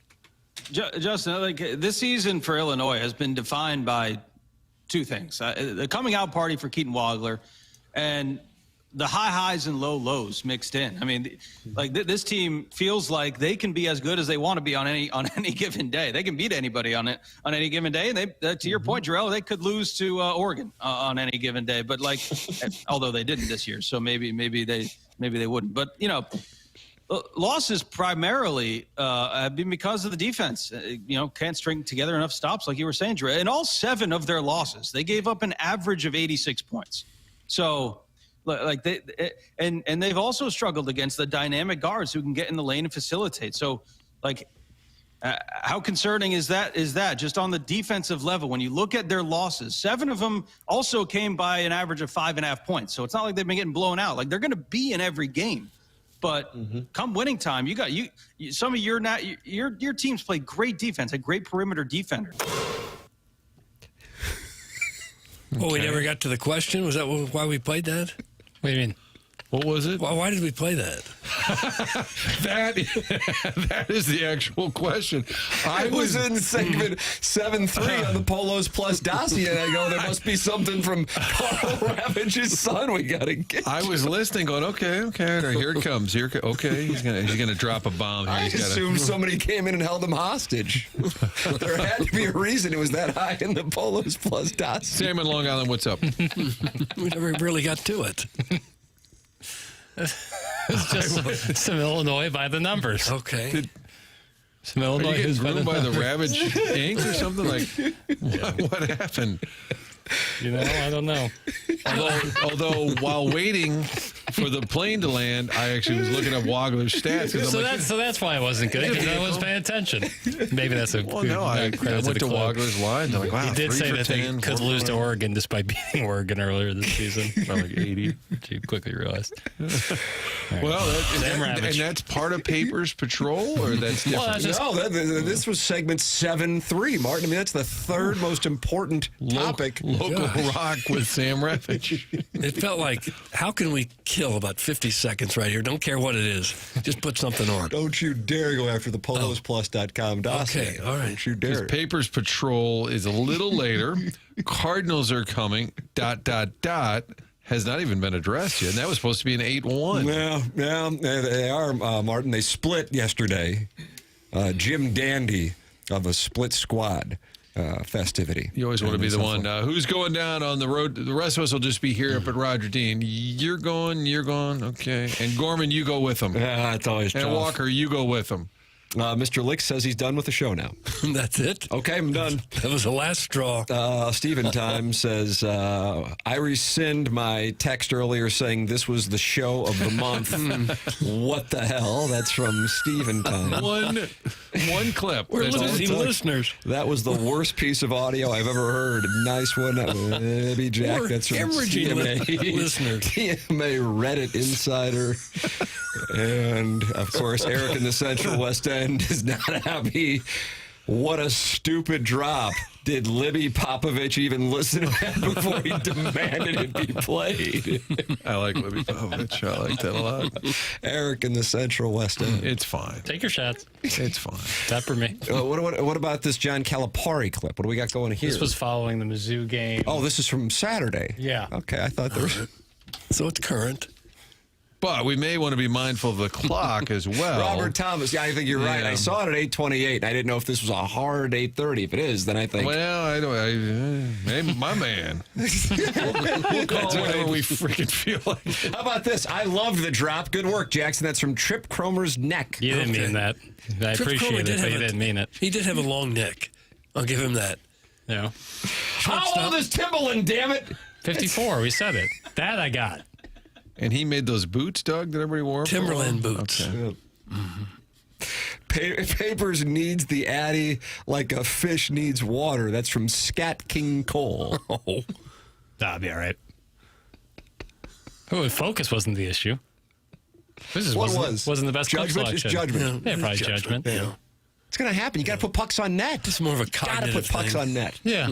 Justin, like this season for Illinois has been defined by two things: the coming out party for Keaton Wagler, and the high highs and low lows mixed in. I mean, like this team feels like they can be as good as they want to be on any given day. They can beat anybody on any given day. And they, to your point, Jarrell, they could lose to Oregon on any given day. But like, although they didn't this year, so maybe they wouldn't. But you know. Losses primarily have been because of the defense. Can't string together enough stops, like you were saying, Dre. In all 7 of their losses, they gave up an average of 86 points. So, like and they've also struggled against the dynamic guards who can get in the lane and facilitate. So, like, how concerning is that? Just on the defensive level? When you look at their losses, 7 of them also came by an average of 5.5 points. So it's not like they've been getting blown out. Like they're going to be in every game. But come winning time, you got some of your teams play great defense, a great perimeter defender. Oh, we never got to the question. Was that why we played that? What do you mean? What was it? Why did we play that? That is the actual question. I was in segment 7-3 on the Polos Plus dossier, and I go, there must be something from Carl Ravitch's son we got to get. I was listening, going, okay, here it comes. Okay, he's gonna drop a bomb here. I assumed somebody came in and held him hostage. There had to be a reason it was that high in the Polos Plus dossier. Sam in Long Island, what's up? We never really got to it. It's just some Illinois by the numbers. Okay. Some Are Illinois you getting who's groomed by the Ravitch Inc. or something? Like, what happened? I don't know. Although while waiting for the plane to land, I actually was looking up Wagler's stats. So that's why I wasn't good, because I wasn't paying attention. Maybe that's a Well, no, I credit went to club. Wagler's line. Like, wow, He did 3 say for that 10, they could 4 lose for to 9. Oregon despite beating Oregon earlier this season. About like 80. Which you quickly realized. Well, Sam and Ravitch. that's part of Papers Patrol, or that's different? Well, that's just- No, this was segment 7-3, Martin. I mean, that's the third most important topic. Local rock with Sam Ravitch. It felt like, how can we kill about 50 seconds right here? Don't care what it is. Just put something on. Don't you dare go after the polosplus.com dossier. Okay, all right. Don't you dare. Papers Patrol is a little later. Cardinals are coming, .. has not even been addressed yet. And that was supposed to be an 8-1. Yeah, they are, Martin. They split yesterday. Jim Dandy of a split squad festivity. You always want to be the one. Who's going down on the road? The rest of us will just be here up at Roger Dean. You're going. Okay. And Gorman, you go with them. Yeah, it's always tough. And Walker, you go with them. Mr. Lick says he's done with the show now. That's it? Okay, I'm done. That was the last straw. Stephen Time says, I rescind my text earlier saying this was the show of the month. What the hell? That's from Stephen Time. One clip. We're losing listeners. That was the worst piece of audio I've ever heard. Nice one. Maybe Jack. We're That's from hemorrhaging TMA. listeners. TMA Reddit Insider. And, of course, Eric in the Central West End is not happy. What a stupid drop. Did Libby Popovich even listen to that before he demanded it be played? I like Libby Popovich. I like that a lot. Eric in the Central West End. It's fine. Take your shots. It's fine. That for me. What about this John Calipari clip? What do we got going here? This was following the Mizzou game. Oh, this is from Saturday. Yeah. Okay, I thought there was... So it's current. But we may want to be mindful of the clock as well. Robert Thomas, yeah, I think you're right. I saw it at 8:28. I didn't know if this was a hard 8:30. If it is, then I think... Well, maybe my man. We'll call it whatever we freaking feel like. How about this? I loved the drop. Good work, Jackson. That's from Trip Cromer's neck. You didn't mean that. I appreciate it, but you didn't mean it. He did have a long neck. I'll give him that. Yeah. How old is Timbaland, damn it? 54. We said it. That I got. And he made those boots, Doug, that everybody wore? Timberland boots. Okay. Papers needs the Addy like a fish needs water. That's from Scat King Cole. Oh. That'll be all right. Oh, focus wasn't the issue. Wasn't the best judgment? club selection. It's judgment. Yeah, probably judgment. Yeah. It's going to happen. You got to put pucks on net. It's more of a cognitive Got to put pucks thing. on net. Yeah.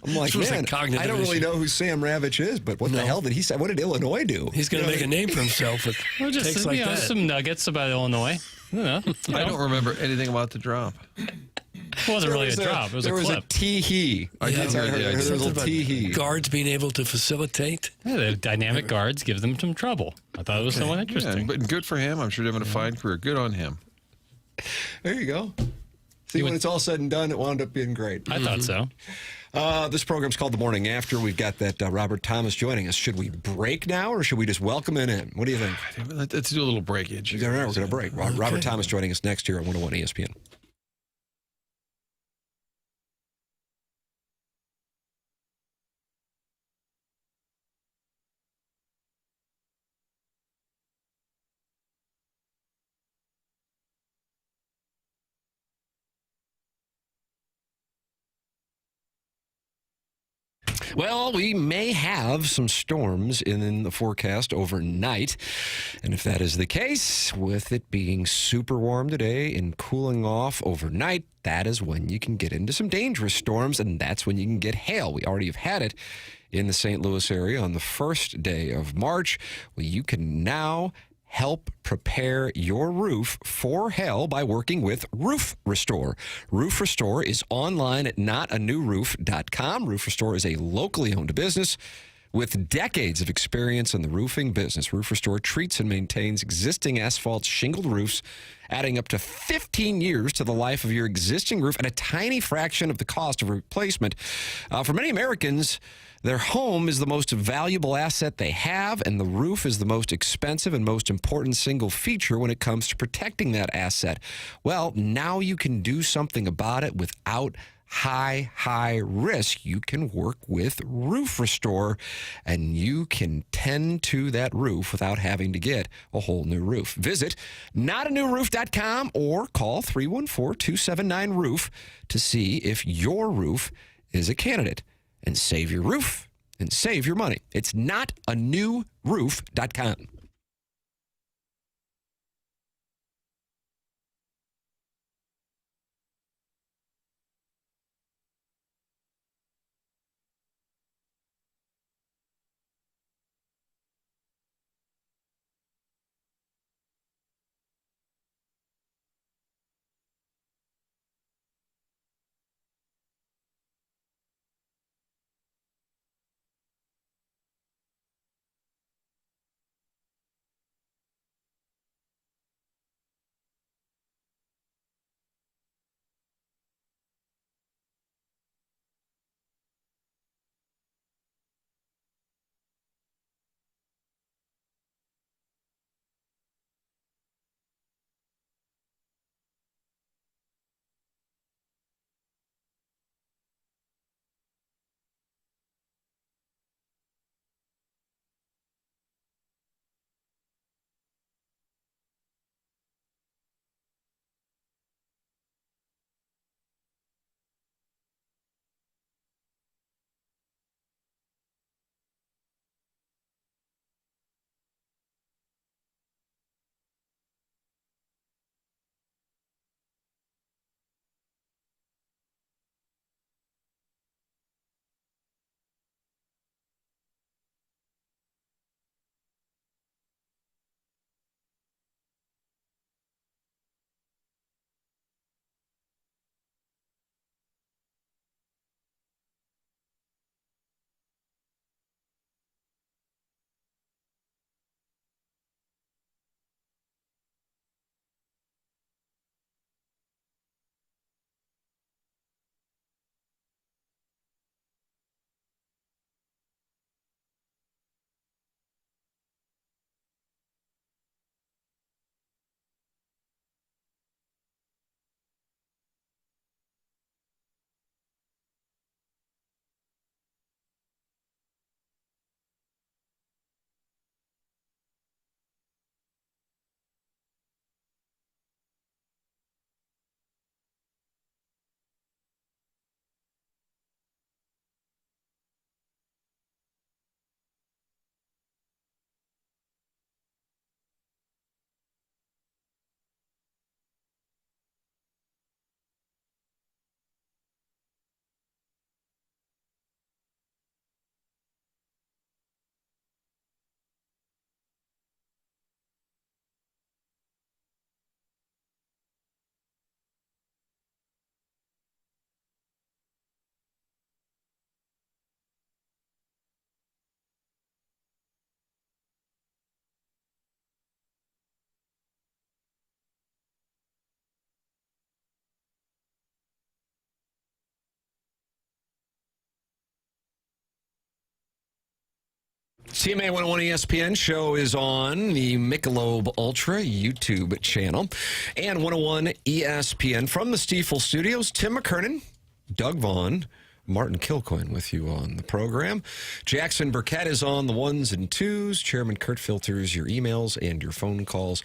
I'm like, man, I don't really know who Sam Ravitch is, but what the hell did he say? What did Illinois do? He's going to make a name for himself with takes like that. Some nuggets about Illinois. I don't remember anything about the drop. It wasn't really a drop. It was a clip. There was a tee-hee. I did hear there was a tee-hee. Guards being able to facilitate. Yeah, the dynamic guards give them some trouble. I thought it was somewhat interesting. Yeah, but good for him. I'm sure he's having a fine career. Good on him. There you go. See, when it's all said and done, it wound up being great. I thought so. This program's called The Morning After. We've got that Robert Thomas joining us. Should we break now, or should we just welcome him in? What do you think? Let's do a little breakage. All right, we're going to break. Robert Thomas joining us next here on 101 ESPN. Well, we may have some storms in the forecast overnight. And if that is the case, with it being super warm today and cooling off overnight, that is when you can get into some dangerous storms, and that's when you can get hail. We already have had it in the St. Louis area on the first day of March. Well, you can now help prepare your roof for hail by working with Roof Restore. Roof Restore is online at notanewroof.com. Roof Restore is a locally owned business with decades of experience in the roofing business. Roof Restore treats and maintains existing asphalt shingled roofs, adding up to 15 years to the life of your existing roof at a tiny fraction of the cost of replacement. For many Americans, their home is the most valuable asset they have, and the roof is the most expensive and most important single feature when it comes to protecting that asset. Well, now you can do something about it without high risk. You can work with Roof Restore, and you can tend to that roof without having to get a whole new roof. Visit notanewroof.com or call 314-279-ROOF to see if your roof is a candidate. And save your roof and save your money. It's notanewroof.com. CMA 101 ESPN show is on the Michelob Ultra YouTube channel and 101 ESPN from the Stiefel Studios. Tim McKernan, Doug Vaughn, Martin Kilcoyne with you on the program. Jackson Burkett is on the ones and twos. Chairman Kurt filters your emails and your phone calls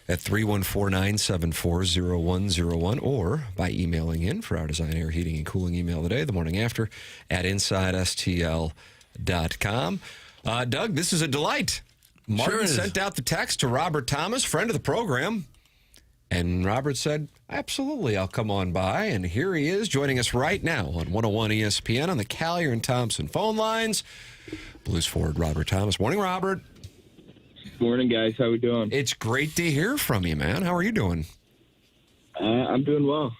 at 314-974-0101 or by emailing in for our Design Air Heating and Cooling email today, the morning after, at InsideSTL.com. Doug, this is a delight. Martin sent out the text to Robert Thomas, friend of the program, and Robert said, absolutely, I'll come on by. And here he is joining us right now on 101 ESPN on the Callier and Thompson phone lines. Blues forward Robert Thomas. Morning, Robert. Morning, guys. How we doing? It's great to hear from you, man. How are you doing? I'm doing well.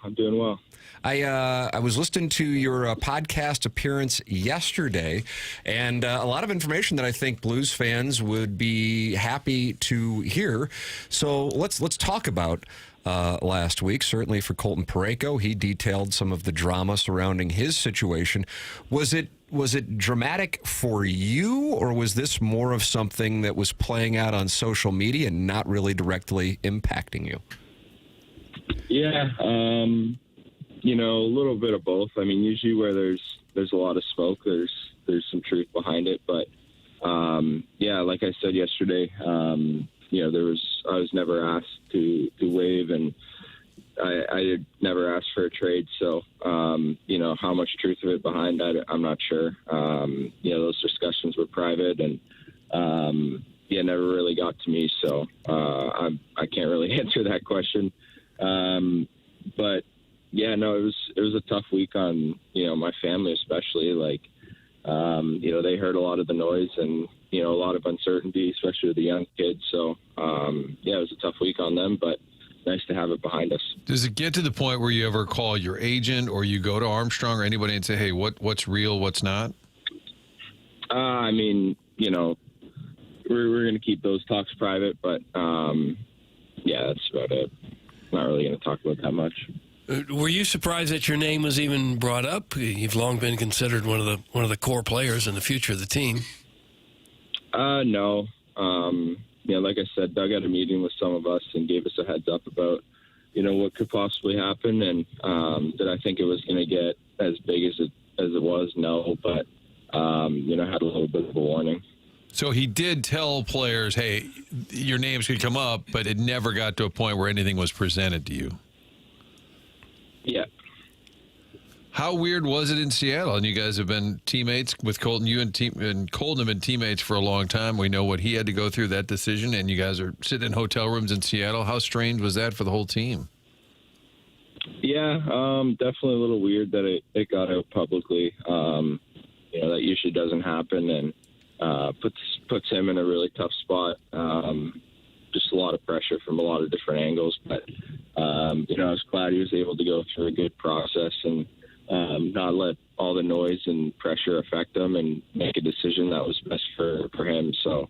I was listening to your podcast appearance yesterday, and a lot of information that I think Blues fans would be happy to hear. So let's talk about last week. Certainly for Colton Parayko, he detailed some of the drama surrounding his situation. Was it dramatic for you, or was this more of something that was playing out on social media and not really directly impacting you? Yeah, a little bit of both. I mean, usually where there's a lot of smoke, there's some truth behind it. But like I said yesterday, I was never asked to waive, and I never asked for a trade. So how much truth of it behind, I'm not sure. Those discussions were private, and never really got to me. So I can't really answer that question. But yeah, no, it was a tough week on, my family, especially. Like, they heard a lot of the noise and, a lot of uncertainty, especially with the young kids. So, it was a tough week on them, but nice to have it behind us. Does it get to the point where you ever call your agent or you go to Armstrong or anybody and say, hey, what's real, what's not? We're going to keep those talks private, but, that's about it. Not really going to talk about that much. Were you surprised that your name was even brought up? You've long been considered one of the core players in the future of the team. No. Like I said, Doug had a meeting with some of us and gave us a heads up about, what could possibly happen. And did I think it was going to get as big as it was? No, but had a little bit of a warning. So he did tell players, hey, your names could come up, but it never got to a point where anything was presented to you. Yeah. How weird was it in Seattle? And you guys have been teammates with Colton. You and Colton have been teammates for a long time. We know what he had to go through, that decision, and you guys are sitting in hotel rooms in Seattle. How strange was that for the whole team? Yeah, definitely a little weird that it got out publicly. That usually doesn't happen, and puts him in a really tough spot. Just a lot of pressure from a lot of different angles. But, I was glad he was able to go through a good process and not let all the noise and pressure affect him and make a decision that was best for him. So,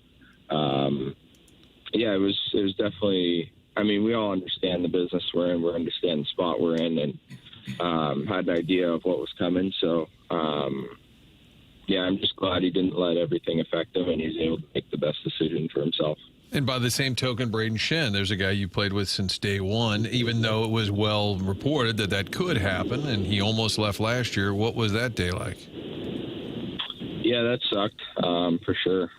it was definitely, we all understand the business we're in. We understand the spot we're in, and had an idea of what was coming. So, I'm just glad he didn't let everything affect him, and he's able to make the best decision for himself. And by the same token, Braden Shen, there's a guy you played with since day one, even though it was well reported that could happen, and he almost left last year. What was that day like? Yeah, that sucked, for sure.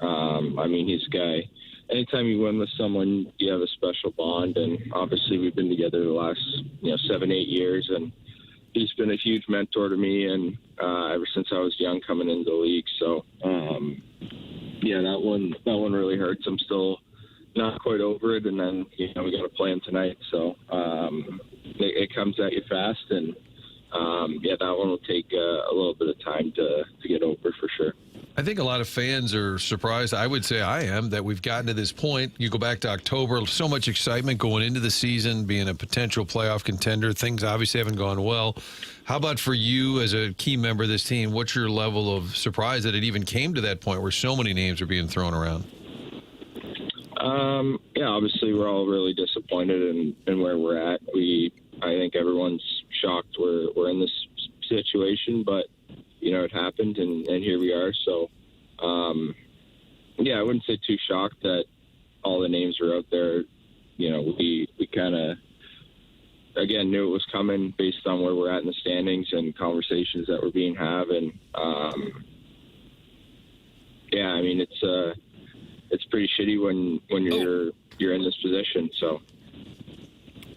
He's a guy, anytime you win with someone, you have a special bond, and obviously we've been together the last, 7-8 years, and he's been a huge mentor to me, and ever since I was young coming into the league. So, that one really hurts. I'm still not quite over it, and then we got to play him tonight. So it comes at you fast, and that one will take a little bit of time to get over for sure. I think a lot of fans are surprised. I would say I am that we've gotten to this point. You go back to October, so much excitement going into the season, being a potential playoff contender. Things obviously haven't gone well. How about for you as a key member of this team? What's your level of surprise that it even came to that point where so many names are being thrown around? Obviously we're all really disappointed in where we're at. I think everyone's shocked we're in this situation, but it happened, and here we are. So I wouldn't say too shocked that all the names were out there. We kind of, again, knew it was coming based on where we're at in the standings and conversations that were being had. And, it's pretty shitty when you're in this position. So.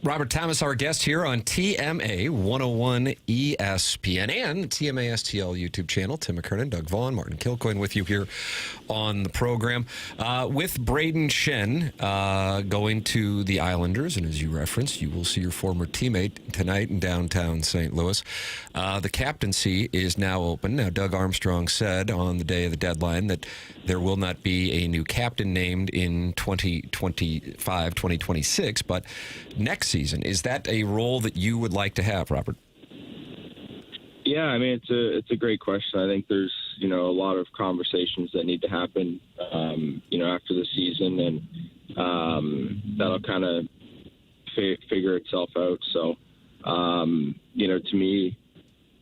Robert Thomas, our guest here on TMA 101 ESPN and TMA STL YouTube channel. Tim McKernan, Doug Vaughn, Martin Kilcoyne with you here on the program. With Braden Shen going to the Islanders, and as you referenced, you will see your former teammate tonight in downtown St. Louis. The captaincy is now open. Now, Doug Armstrong said on the day of the deadline that there will not be a new captain named in 2025, 2026, but next season. Is that a role that you would like to have, Robert? Yeah, I mean, it's a great question. I think there's, a lot of conversations that need to happen, after the season, and that'll kind of figure itself out. So, to me,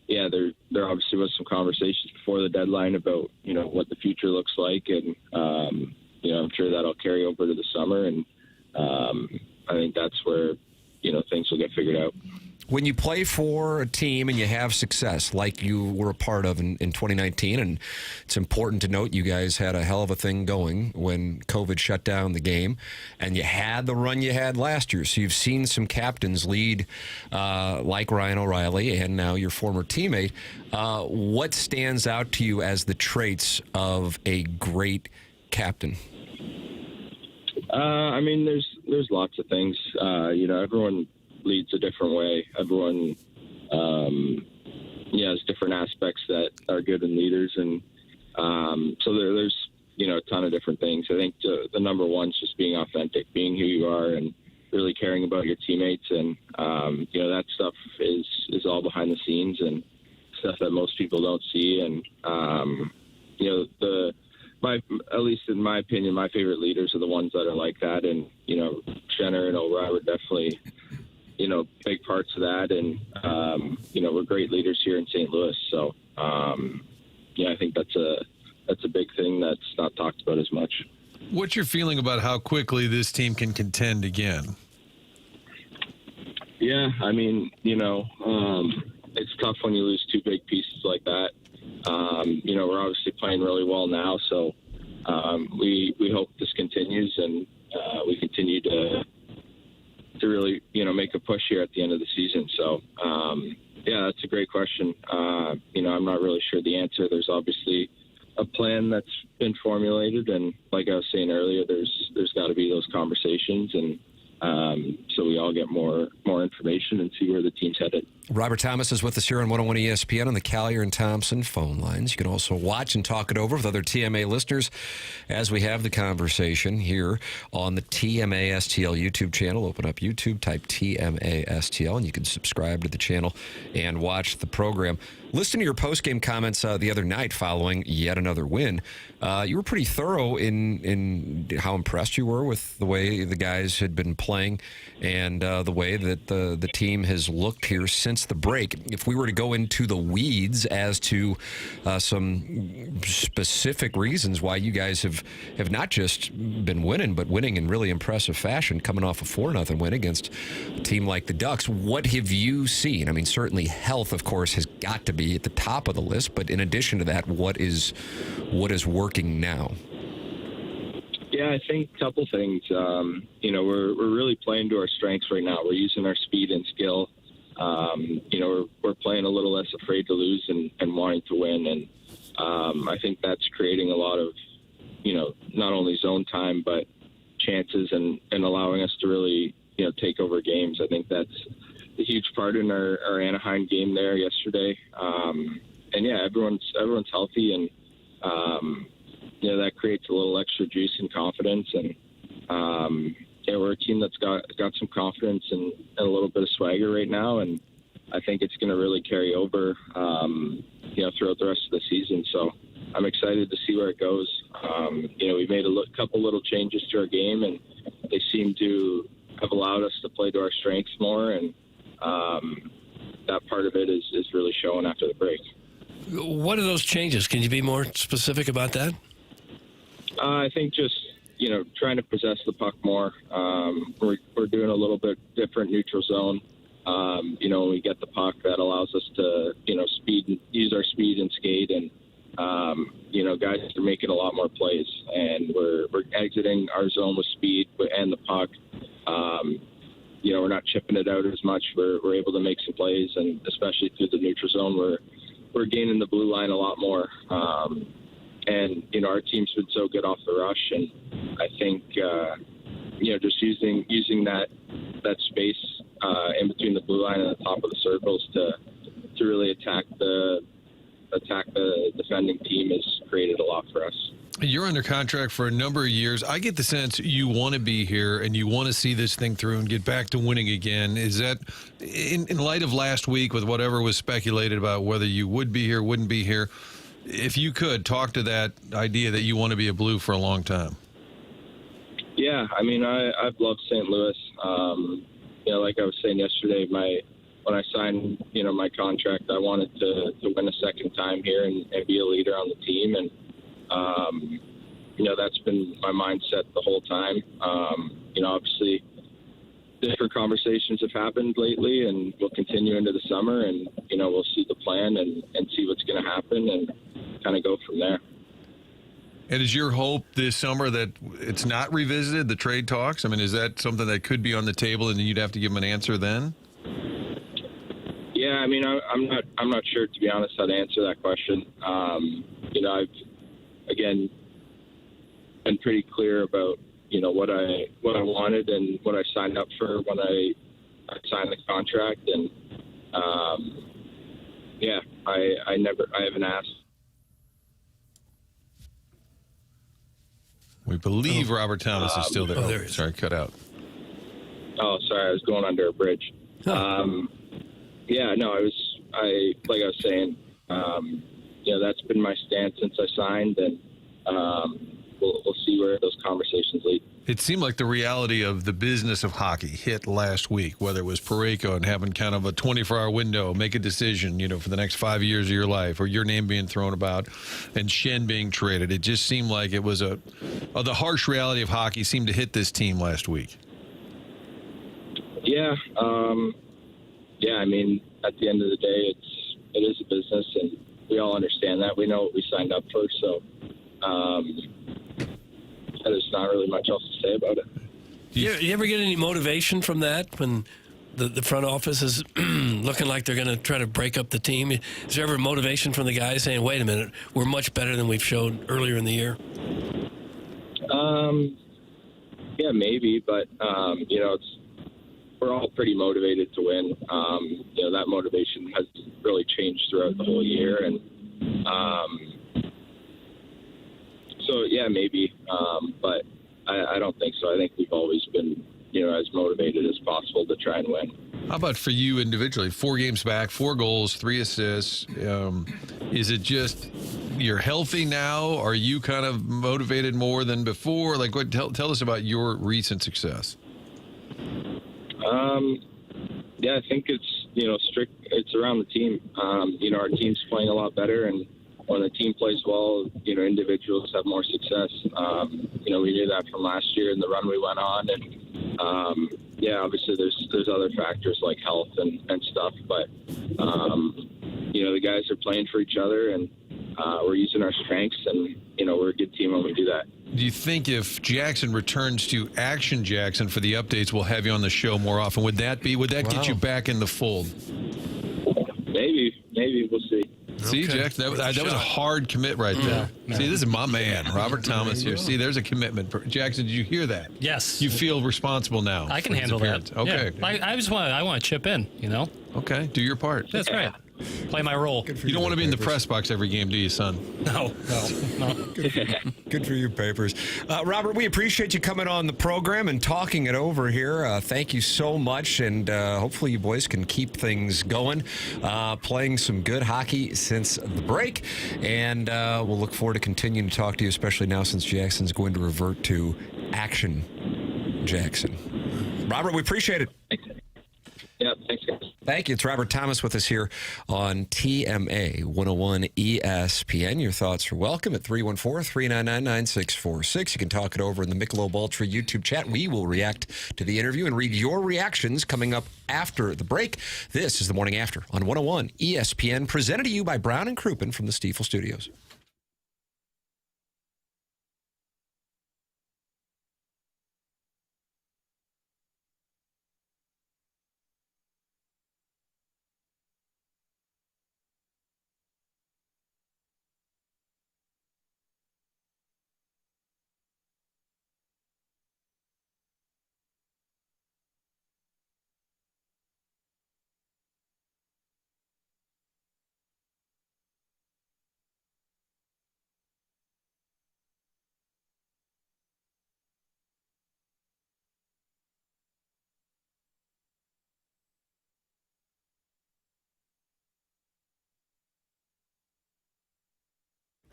there obviously was some conversations before the deadline about, what the future looks like, and, I'm sure that'll carry over to the summer, and I think that's where, things will get figured out. When you play for a team and you have success, like you were a part of in 2019, and it's important to note you guys had a hell of a thing going when COVID shut down the game, and you had the run you had last year. So you've seen some captains lead like Ryan O'Reilly and now your former teammate. What stands out to you as the traits of a great captain? There's lots of things. Everyone leads a different way. Everyone, has different aspects that are good in leaders, and so there's a ton of different things. I think the number one is just being authentic, being who you are, and really caring about your teammates, and that stuff is all behind the scenes and stuff that most people don't see, and at least in my opinion, my favorite leaders are the ones that are like that. And, Shenner and O'Reilly were definitely, big parts of that. And, we're great leaders here in St. Louis. So, I think that's a big thing that's not talked about as much. What's your feeling about how quickly this team can contend again? Yeah, it's tough when you lose two big pieces like that. We're obviously playing really well now, so we hope this continues, and we continue to really, make a push here at the end of the season. So, that's a great question. I'm not really sure the answer. There's obviously a plan that's been formulated, and like I was saying earlier, there's got to be those conversations, and so we all get more information and see where the team's headed. Robert Thomas is with us here on 101 ESPN on the Callier and Thompson phone lines. You can also watch and talk it over with other TMA listeners as we have the conversation here on the TMA STL YouTube channel. Open up YouTube, type TMA STL, and you can subscribe to the channel and watch the program. Listen to your post-game comments the other night following yet another win. You were pretty thorough in how impressed you were with the way the guys had been playing and the way that the team has looked here since the break. If we were to go into the weeds as to some specific reasons why you guys have not just been winning, but winning in really impressive fashion, coming off a 4-0 win against a team like the Ducks, what have you seen? Certainly health, of course, has got to be at the top of the list, but in addition to that, what is working now? Yeah, I think a couple things. We're really playing to our strengths right now. We're using our speed and skill. We're playing a little less afraid to lose and wanting to win. And I think that's creating a lot of, not only zone time, but chances and allowing us to really, take over games. I think that's a huge part in our Anaheim game there yesterday. Everyone's healthy, and, that creates a little extra juice and confidence. And, we're a team that's got some confidence and a little bit of swagger right now, and I think it's going to really carry over, throughout the rest of the season. So I'm excited to see where it goes. We made a couple little changes to our game, and they seem to have allowed us to play to our strengths more, and that part of it is really showing after the break. What are those changes? Can you be more specific about that? I think just, trying to possess the puck more. We're doing a little bit different neutral zone. When we get the puck, that allows us to, use our speed and skate. And, guys are making a lot more plays. And we're exiting our zone with speed and the puck. We're not chipping it out as much. We're able to make some plays, and especially through the neutral zone, we're gaining the blue line a lot more. And, our team's been so good off the rush. And I think, just using that space in between the blue line and the top of the circles to really attack the defending team has created a lot for us. You're under contract for a number of years. I get the sense you want to be here and you want to see this thing through and get back to winning again. Is that, in light of last week with whatever was speculated about whether you would be here, wouldn't be here, if you could talk to that idea that you want to be a Blue for a long time? Yeah, I've loved St. Louis. Like I was saying yesterday, when I signed, my contract, I wanted to win a second time here and be a leader on the team. And, that's been my mindset the whole time. Obviously different conversations have happened lately, and we'll continue into the summer, and, we'll see the plan and see what's going to happen and kind of go from there. And is your hope this summer that it's not revisited, the trade talks? Is that something that could be on the table and then you'd have to give them an answer then? Yeah, I'm not sure, to be honest, how to answer that question. I've, again, been pretty clear about, what I wanted and what I signed up for when I signed the contract. And, I haven't asked. We believe Robert Thomas is still there. Oh, there he is. Sorry, cut out. Oh, sorry, I was going under a bridge. Like I was saying, that's been my stance since I signed, and we'll see where those conversations lead. It seemed like the reality of the business of hockey hit last week, whether it was Parayko and having kind of a 24-hour window, make a decision, for the next 5 years of your life, or your name being thrown about, and Shen being traded. It just seemed like it was the harsh reality of hockey seemed to hit this team last week. Yeah. At the end of the day, it is a business, and we all understand that. We know what we signed up for, so there's not really much else to say about it. You ever get any motivation from that when the front office is looking like they're going to try to break up the team? Is there ever motivation from the guys saying, wait a minute, we're much better than we've showed earlier in the year? Yeah, maybe, but, we're all pretty motivated to win. That motivation has really changed throughout the whole year. And so, yeah, maybe. But I don't think so. I think we've always been, as motivated as possible to try and win. How about for you individually? 4 games back, 4 goals, 3 assists. Is it just you're healthy now? Are you kind of motivated more than before? Tell us about your recent success. Yeah, I think it's, it's around the team. Our team's playing a lot better, and when the team plays well, individuals have more success. We knew that from last year and the run we went on, and obviously there's other factors like health and stuff, but the guys are playing for each other, and we're using our strengths, and we're a good team when we do that. Do you think if Jackson returns to Action Jackson for the updates, we'll have you on the show more often? Would that get you back in the fold? Maybe we'll see. See, Okay. Jackson, that was a hard commit right there. See, this is my man, Robert Thomas here. See, there's a commitment. Jackson, did you hear that? Yes. You feel responsible now. I can for his handle appearance. that. Okay. Yeah. I want to chip in, Okay, do your part. That's right. Play my role. You don't want to be in the press box every game, do you, son? No. Good for you, Papers. Robert, we appreciate you coming on the program and talking it over here. Thank you so much, and hopefully you boys can keep things going, playing some good hockey since the break, and we'll look forward to continuing to talk to you, especially now since Jackson's going to revert to Action Jackson. Robert, we appreciate it. Yeah, thanks, guys. Thank you. It's Robert Thomas with us here on TMA 101 ESPN. Your thoughts are welcome at 314-399-9646. You can talk it over in the Michelob Ultra YouTube chat. We will react to the interview and read your reactions coming up after the break. This is the Morning After on 101 ESPN, presented to you by Brown and Crouppen from the Stiefel Studios.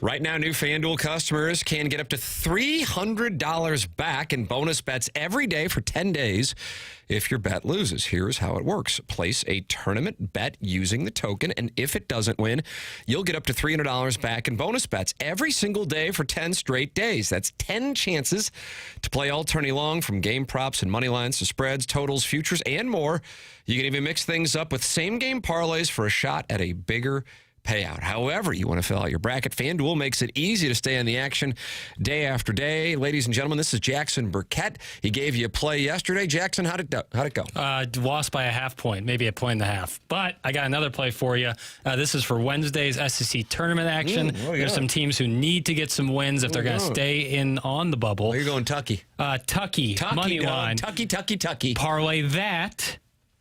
Right now, new FanDuel customers can get up to $300 back in bonus bets every day for 10 days if your bet loses. Here's how it works. Place a tournament bet using the token, and if it doesn't win, you'll get up to $300 back in bonus bets every single day for 10 straight days. That's 10 chances to play all tourney long, from game props and money lines to spreads, totals, futures, and more. You can even mix things up with same-game parlays for a shot at a bigger payout. However you want to fill out your bracket, FanDuel makes it easy to stay on the action day after day. Ladies and gentlemen, this is Jackson Burkett. He gave you a play yesterday. Jackson, how'd it go? Lost by a half point, maybe a point and a half. But I got another play for you. This is for Wednesday's SEC tournament action. There's some teams who need to get some wins if they're going to stay in on the bubble. Where are you going, Tucky? Tucky, money line. Tucky. Parlay that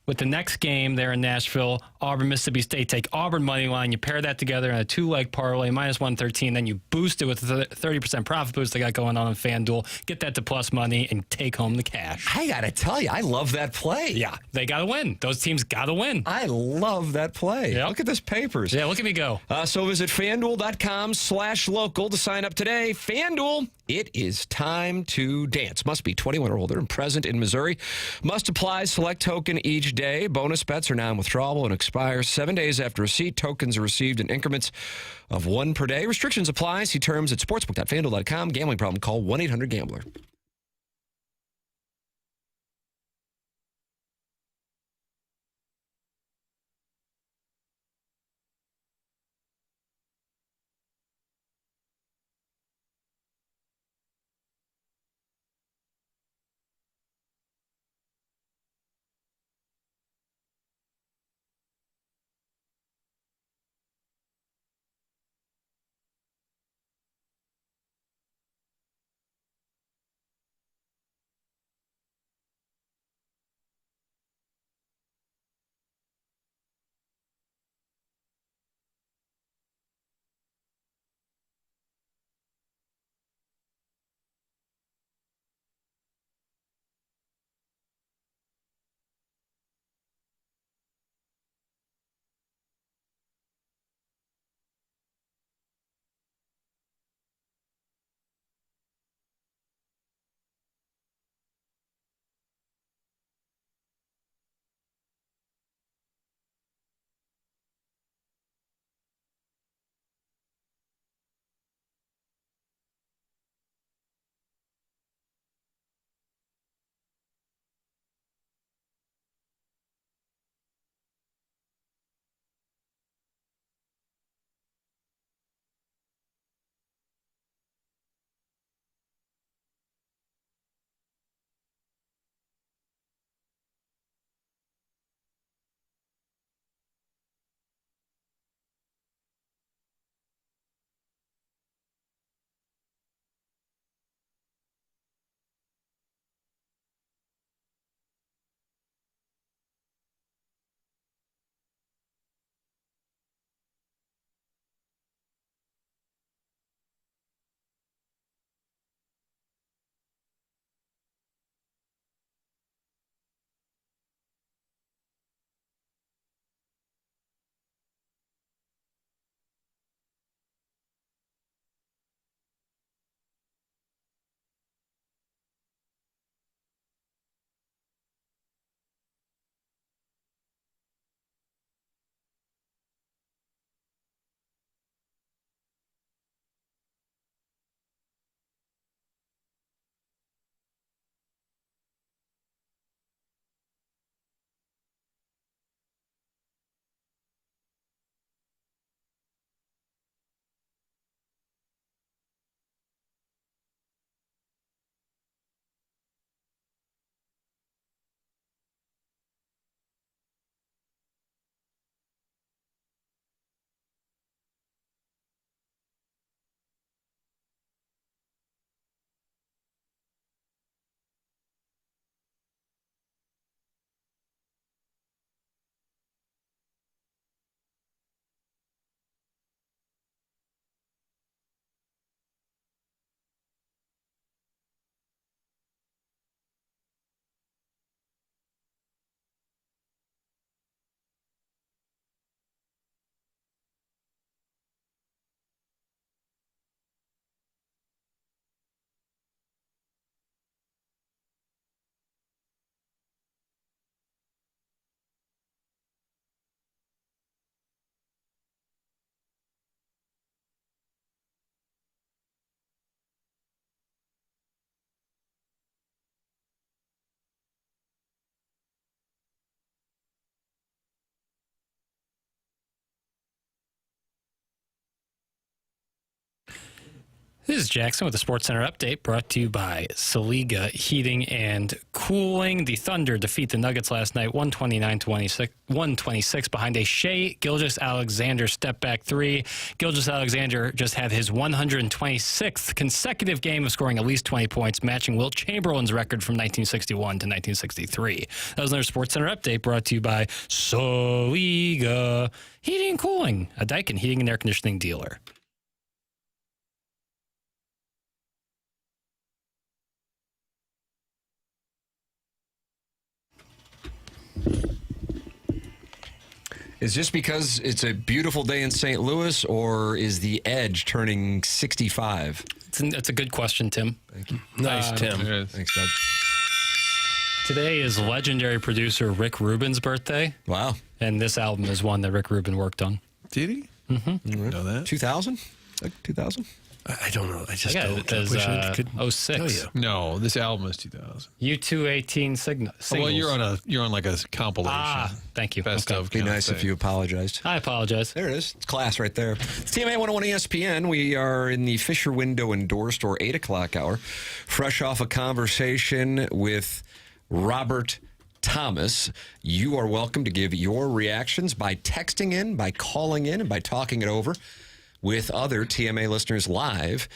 with the next game there in Nashville, Auburn, Mississippi State. Take Auburn money line. You pair that together in a two-leg parlay, minus 113. Then you boost it with the 30% profit boost they got going on FanDuel. Get that to plus money and take home the cash. I got to tell you, I love that play. Yeah, they got to win. Those teams got to win. I love that play. Yep. Look at this papers. Yeah, look at me go. So visit FanDuel.com/local to sign up today. FanDuel, it is time to dance. Must be 21 or older and present in Missouri. Must apply select token each day. Bonus bets are non-withdrawable and expire 7 days after receipt. Tokens are received in increments of one per day. Restrictions apply. See terms at sportsbook.fanduel.com. Gambling problem? Call 1-800-GAMBLER. This is Jackson with the Sports Center update brought to you by Saliga Heating and Cooling. The Thunder defeat the Nuggets last night, 126 behind a Shai Gilgeous-Alexander step-back three. Gilgeous-Alexander just had his 126th consecutive game of scoring at least 20 points, matching Wilt Chamberlain's record from 1961 to 1963. That was another Sports Center update brought to you by Saliga Heating and Cooling, a Daikin heating and air conditioning dealer. Is this because it's a beautiful day in St. Louis, or is the Edge turning 65? That's a good question, Tim. Thank you. Nice, Tim. Thanks, Doug. Today is legendary producer Rick Rubin's birthday. Wow. And this album is one that Rick Rubin worked on. Did he? Mm-hmm. You know that? 2000? Like 2000? I don't know. I just I got don't. it as, I wish I could 06. tell you. No, this album is 2000. U218 singles. Well, you're on like a compilation. Thank you. Best Okay. of. Be kind of nice if thing. you apologized. I apologize. There it is. It's class right there. It's TMA 101 ESPN. We are in the Fisher Window and Door Store 8 o'clock hour. Fresh off a conversation with Robert Thomas. You are welcome to give your reactions by texting in, by calling in, and by talking it over with other TMA listeners live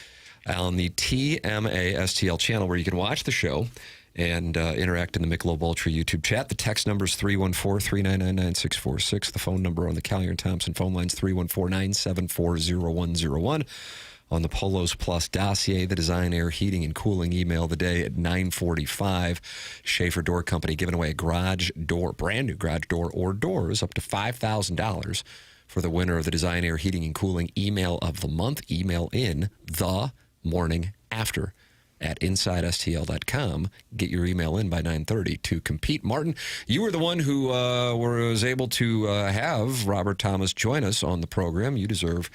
on the TMA STL channel, where you can watch the show and interact in the Michelob Ultra YouTube chat. The text number is 314-399-9646. The phone number on the Collier and Thompson phone line is 314-974-0101. On the Polos Plus dossier, the Design Air Heating and Cooling email of the day at 9:45. Schaefer Door Company giving away a garage door, brand new garage door or doors up to $5,000 for the winner of the Design Air Heating and Cooling email of the month. Email in the morning after at InsideSTL.com. Get your email in by 9:30 to compete. Martin, you were the one who was able to have Robert Thomas join us on the program. You deserve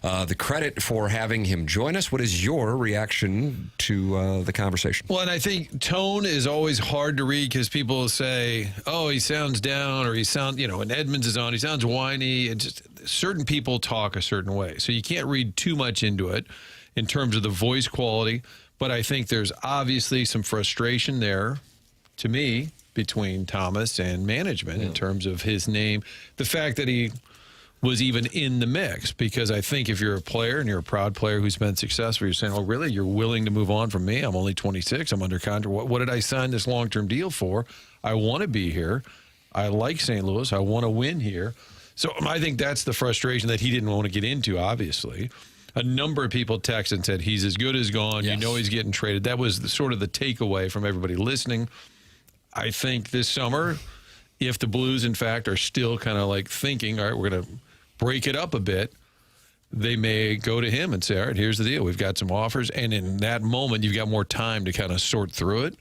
the credit for having him join us. What is your reaction to the conversation? Well, and I think tone is always hard to read because people say, oh, he sounds down, or he sounds, when Edmonds is on, he sounds whiny. And just certain people talk a certain way. So you can't read too much into it in terms of the voice quality. But I think there's obviously some frustration there, to me, between Thomas and management in terms of his name. The fact that he was even in the mix, because I think if you're a player and you're a proud player who's been successful, you're saying, oh, really? You're willing to move on from me? I'm only 26. I'm under contract. What did I sign this long-term deal for? I want to be here. I like St. Louis. I want to win here. So I think that's the frustration that he didn't want to get into, obviously. A number of people texted and said he's as good as gone. Yes. You know he's getting traded. That was sort of the takeaway from everybody listening. I think this summer, if the Blues, in fact, are still kind of like thinking, all right, we're going to break it up a bit, they may go to him and say, all right, here's the deal. We've got some offers. And in that moment, you've got more time to kind of sort through it.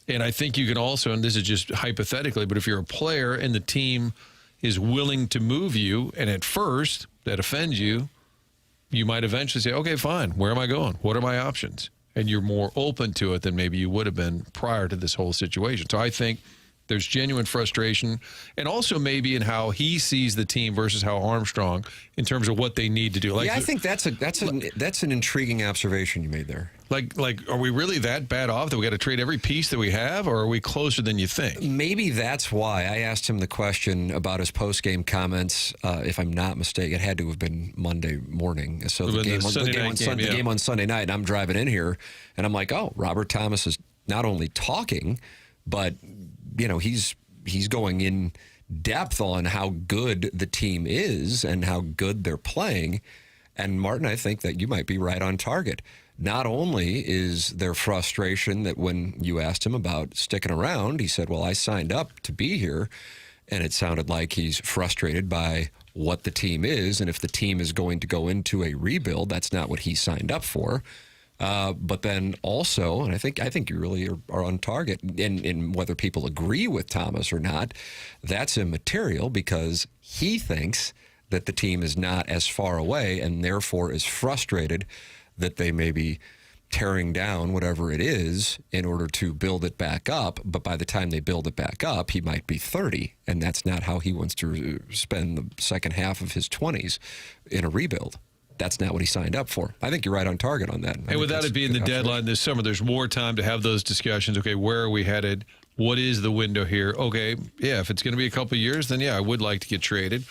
And I think you can also, and this is just hypothetically, but if you're a player and the team is willing to move you, and at first that offends you, you might eventually say, okay, fine. Where am I going? What are my options? And you're more open to it than maybe you would have been prior to this whole situation. So I think there's genuine frustration, and also maybe in how he sees the team versus how Armstrong, in terms of what they need to do. I think that's an intriguing observation you made there. Like, are we really that bad off that we got to trade every piece that we have, or are we closer than you think? Maybe that's why I asked him the question about his post-game comments. If I'm not mistaken, it had to have been Monday morning. So the game on Sunday night, and I'm driving in here, and I'm like, oh, Robert Thomas is not only talking, but he's going in depth on how good the team is and how good they're playing. And Martin, I think that you might be right on target. Not only is there frustration that when you asked him about sticking around, he said, well, I signed up to be here. And it sounded like he's frustrated by what the team is. And if the team is going to go into a rebuild, that's not what he signed up for. But then also, and I think you really are on target in whether people agree with Thomas or not, that's immaterial, because he thinks that the team is not as far away and therefore is frustrated that they may be tearing down whatever it is in order to build it back up. But by the time they build it back up, he might be 30, and that's not how he wants to spend the second half of his 20s in a rebuild. that's not what he signed up for. I think you're right on target on that. And without it being the deadline this summer, there's more time to have those discussions. Okay, where are we headed? What is the window here? Okay, yeah, if it's going to be a couple of years, then yeah, I would like to get traded.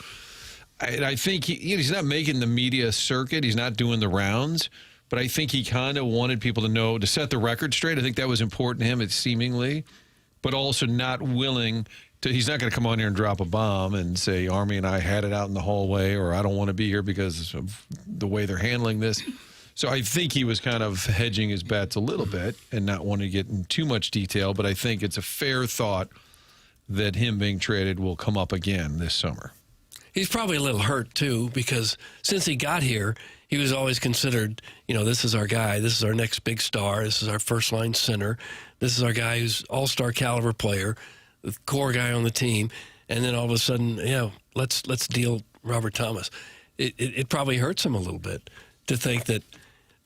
I think he's not making the media circuit. He's not doing the rounds. But I think he kind of wanted people to know, to set the record straight. I think that was important to him, it's seemingly. But also not willing to, he's not going to come on here and drop a bomb and say, Army and I had it out in the hallway, or I don't want to be here because of the way they're handling this. So I think he was kind of hedging his bets a little bit and not wanting to get in too much detail. But I think it's a fair thought that him being traded will come up again this summer. He's probably a little hurt, too, because since he got here, he was always considered, this is our guy. This is our next big star. This is our first-line center. This is our guy who's all-star caliber player, the core guy on the team. And then all of a sudden, let's deal Robert Thomas. It probably hurts him a little bit to think that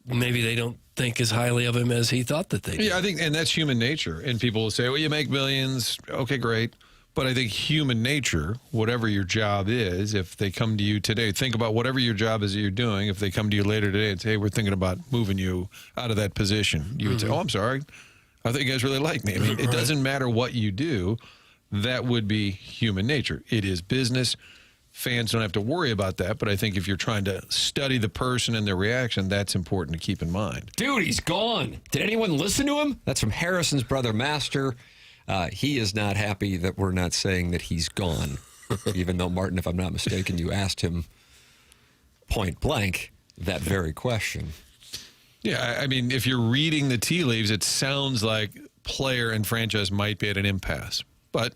maybe they don't think as highly of him as he thought that they did. Yeah, I think, and that's human nature. And people will say, well, you make millions. Okay, great. But I think human nature, whatever your job is, if they come to you today, think about whatever your job is that you're doing. If they come to you later today and say, hey, we're thinking about moving you out of that position, you would say, oh, I'm sorry. I thought you guys really like me. I mean, it doesn't matter what you do. That would be human nature. It is business. Fans don't have to worry about that. But I think if you're trying to study the person and their reaction, that's important to keep in mind. Dude, he's gone. Did anyone listen to him? That's from Harrison's brother, Master. He is not happy that we're not saying that he's gone, even though, Martin, if I'm not mistaken, you asked him point blank that very question. Yeah, I mean, if you're reading the tea leaves, it sounds like player and franchise might be at an impasse. But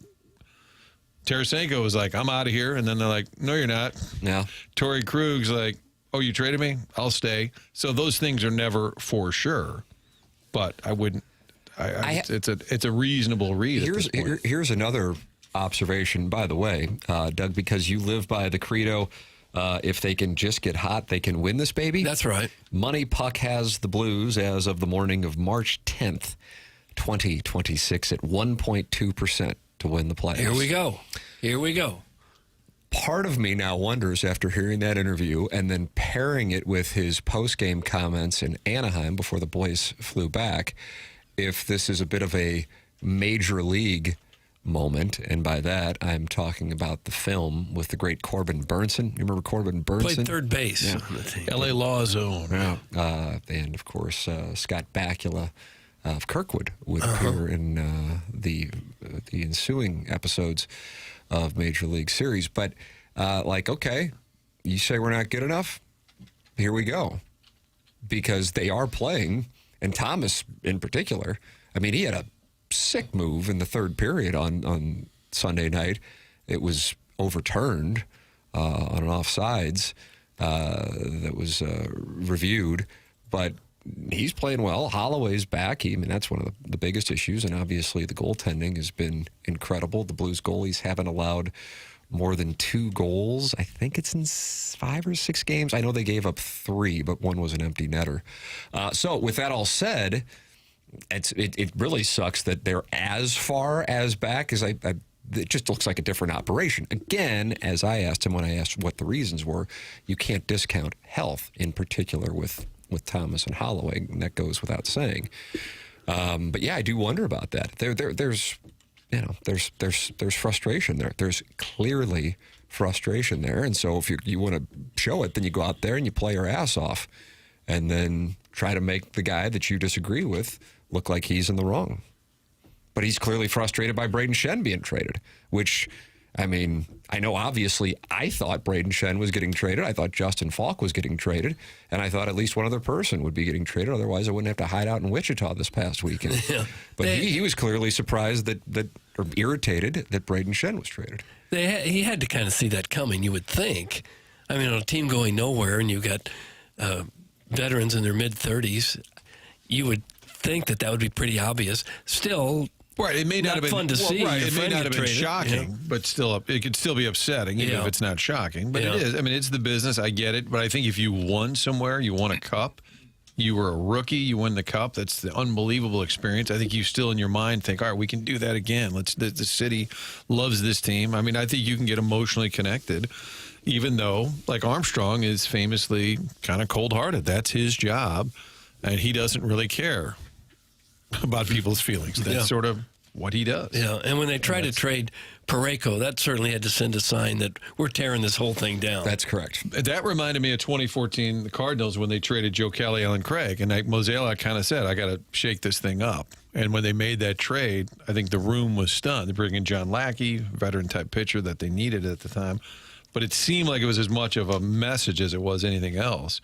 Tarasenko was like, I'm out of here. And then they're like, no, you're not. Yeah. Torrey Krug's like, oh, you traded me? I'll stay. So those things are never for sure. But I wouldn't. It's a reasonable read. Here's another observation, by the way, Doug, because you live by the credo, if they can just get hot, they can win this baby. That's right. Money Puck has the Blues as of the morning of March 10th, 2026 at 1.2% to win the playoffs. Here we go. Part of me now wonders, after hearing that interview and then pairing it with his post-game comments in Anaheim before the boys flew back, if this is a bit of a major league moment. And by that, I'm talking about the film with the great Corbin Burnson. You remember Corbin Burnson? Played third base. Yeah. L.A. Law Zone. Yeah. And, of course, Scott Bakula of Kirkwood would appear in the ensuing episodes of Major League Series. But, okay, you say we're not good enough? Here we go. Because they are playing, and Thomas in particular, I mean, he had a sick move in the third period on Sunday night. It was overturned on an offsides that was reviewed, but he's playing well. Holloway's back. That's one of the biggest issues, and obviously the goaltending has been incredible. The Blues goalies haven't allowed more than 2 goals. I think it's in 5 or 6 games. I know they gave up 3, but one was an empty netter. So with that all said, it really sucks that they're as far as back as it just looks like a different operation. Again, as I asked him when I asked what the reasons were, you can't discount health, in particular with Thomas and Holloway, and that goes without saying. But yeah, I do wonder about that. There's frustration there. There's clearly frustration there. And so if you want to show it, then you go out there and you play your ass off and then try to make the guy that you disagree with look like he's in the wrong. But he's clearly frustrated by Braden Shen being traded, which, I know obviously I thought Braden Shen was getting traded. I thought Justin Falk was getting traded. And I thought at least one other person would be getting traded. Otherwise, I wouldn't have to hide out in Wichita this past weekend. Yeah. But he was clearly surprised or irritated that Braden Shen was traded. He had to kind of see that coming, you would think. On a team going nowhere and you've got veterans in their mid-30s, you would think that would be pretty obvious. Still, right, it may not have been fun to see. Right, it may not have been shocking, yeah. But still, it could still be upsetting, even if it's not shocking. But it is. It's the business. I get it. But I think if you won somewhere, you won a cup, you were a rookie, you won the cup. That's the unbelievable experience. I think you still in your mind think, all right, we can do that again. The city loves this team. I think you can get emotionally connected. even though, like Armstrong is famously kind of cold-hearted. That's his job, and he doesn't really care about people's feelings. That's sort of what he does. Yeah, and when they tried to trade Parayko, that certainly had to send a sign that we're tearing this whole thing down. That's correct. That reminded me of 2014, the Cardinals, when they traded Joe Kelly, Allen Craig. And Mozeliak kind of said, I got to shake this thing up. And when they made that trade, I think the room was stunned. They bring in John Lackey, veteran-type pitcher that they needed at the time. But it seemed like it was as much of a message as it was anything else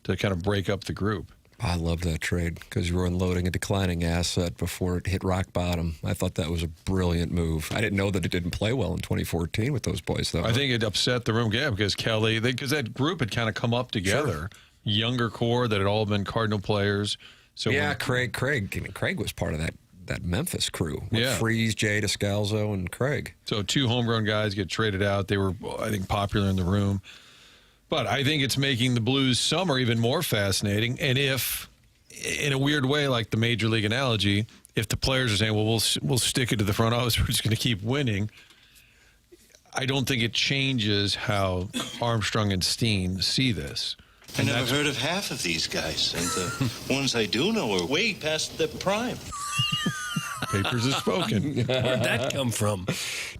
to kind of break up the group. I love that trade because you were unloading a declining asset before it hit rock bottom. I thought that was a brilliant move. I didn't know that it didn't play well in 2014 with those boys, though. I think it upset the room, because Kelly, because that group had kind of come up together, younger core that had all been Cardinal players. So Craig was part of that Memphis crew with Freeze, Jay Descalzo, and Craig. So 2 homegrown guys get traded out. They were, I think, popular in the room. But I think it's making the Blues summer even more fascinating. And if, in a weird way, like the Major League analogy, if the players are saying, well, we'll stick it to the front office, we're just going to keep winning, I don't think it changes how Armstrong and Steen see this. I never heard of half of these guys, and the ones I do know are way past their prime. Papers have spoken. Where'd that come from?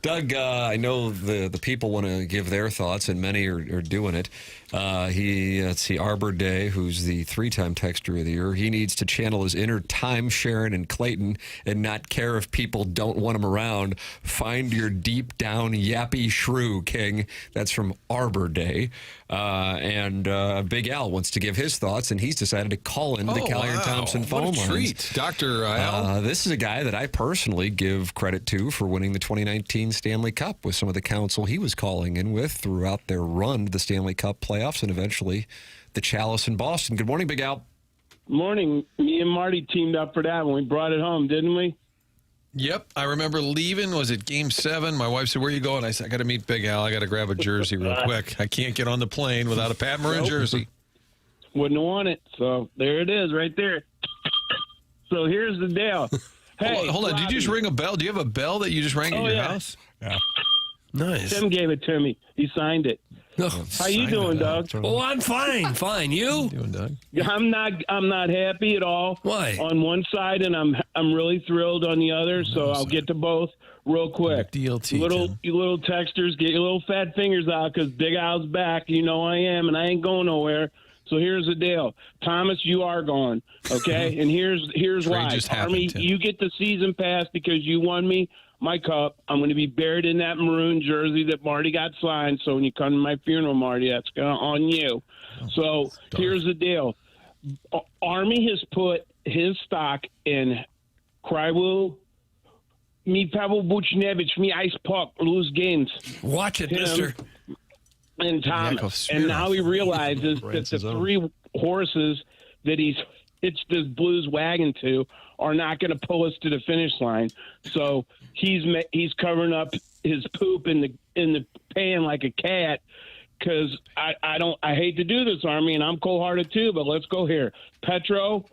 Doug, I know the people want to give their thoughts, and many are doing it. Let's see, Arbor Day, who's the 3-time Texter of the Year, he needs to channel his inner Time Sharon and Clayton and not care if people don't want him around. Find your deep down yappy shrew, King. That's from Arbor Day. And Big Al wants to give his thoughts, and he's decided to call into the Callier Thompson phone lines. What a treat. Dr. Al. This is a guy that I personally give credit to for winning the 2019 Stanley Cup with some of the counsel he was calling in with throughout their run to the Stanley Cup playoffs and eventually the Chalice in Boston. Good morning, Big Al. Morning. Me and Marty teamed up for that when we brought it home, didn't we? Yep. I remember leaving. Was it Game 7? My wife said, where are you going? I said, I got to meet Big Al. I got to grab a jersey real quick. I can't get on the plane without a Pat Maroon jersey. Wouldn't have won it. So there it is right there. So here's the deal. Hey, hold on. Did you just ring a bell? Do you have a bell that you just rang at your house? Yeah. Nice. Tim gave it to me. He signed it. How you doing, Doug? Oh, I'm fine. Fine. You? Doing, Doug? I'm not happy at all. Why? On one side, and I'm really thrilled on the other. So I'll get to both real quick. DLT. You little texters, get your little fat fingers out because Big Al's back. You know I am, and I ain't going nowhere. So here's the deal, Thomas. You are gone, okay? And here's why. Army, you get the season pass because you won me my cup. I'm going to be buried in that maroon jersey that Marty got signed. So when you come to my funeral, Marty, that's on you. So here's the deal. Army has put his stock in Krywell, me Pavel Buchnevich, me Ice Puck, lose games. Watch it, mister. And Thomas. And now he realizes that the 3 horses that he's hitched this Blues wagon to are not going to pull us to the finish line. So he's covering up his poop in the pan like a cat. Because I hate to do this, Army, and I'm cold-hearted too. But let's go here. Petro,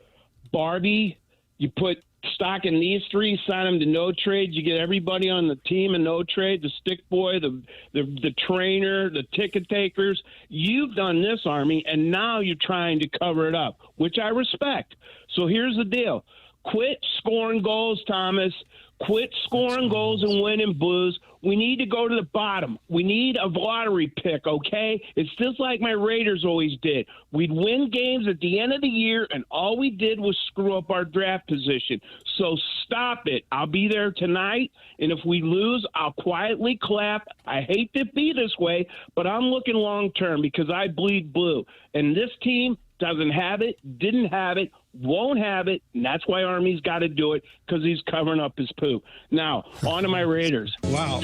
Barbie, you put stock in these 3, sign them to no trade. You get everybody on the team in no trade, the stick boy, the trainer, the ticket takers. You've done this, Army, and now you're trying to cover it up, which I respect. So here's the deal. Quit scoring goals, Thomas. Quit scoring goals and winning, Blues. We need to go to the bottom. We need a lottery pick, okay? It's just like my Raiders always did. We'd win games at the end of the year, and all we did was screw up our draft position. So stop it. I'll be there tonight, and if we lose, I'll quietly clap. I hate to be this way, but I'm looking long-term because I bleed blue. And this team doesn't have it, didn't have it, won't have it, and that's why Army's got to do it because he's covering up his poop. Now, on to my Raiders. Wow.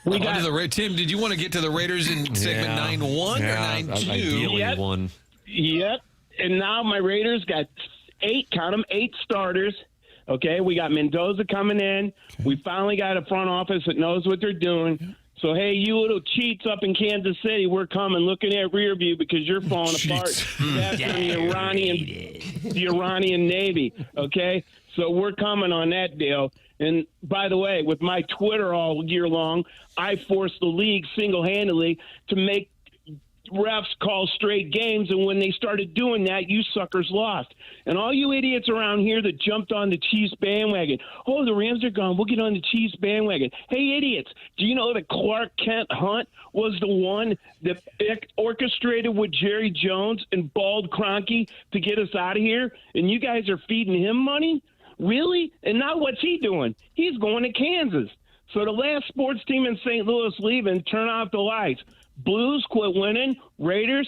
We got to the Tim, did you want to get to the Raiders in segment 9-1 or 9-2? Ideally one. Yep. And now my Raiders got 8 starters. Okay, we got Mendoza coming in. Okay. We finally got a front office that knows what they're doing. So, hey, you little cheats up in Kansas City, we're coming, looking at rear view because you're falling apart faster than the Iranian Navy, okay? So we're coming on that deal. And by the way, with my Twitter all year long, I forced the league single-handedly to make refs call straight games, and when they started doing that, you suckers lost. And all you idiots around here that jumped on the Chiefs bandwagon, oh, the Rams are gone, we'll get on the Chiefs bandwagon. Hey, idiots, do you know that Clark Kent Hunt was the one that orchestrated with Jerry Jones and Bald Kroenke to get us out of here? And you guys are feeding him money? Really? And now what's he doing? He's going to Kansas. So the last sports team in St. Louis leaving, turn off the lights. Blues quit winning. Raiders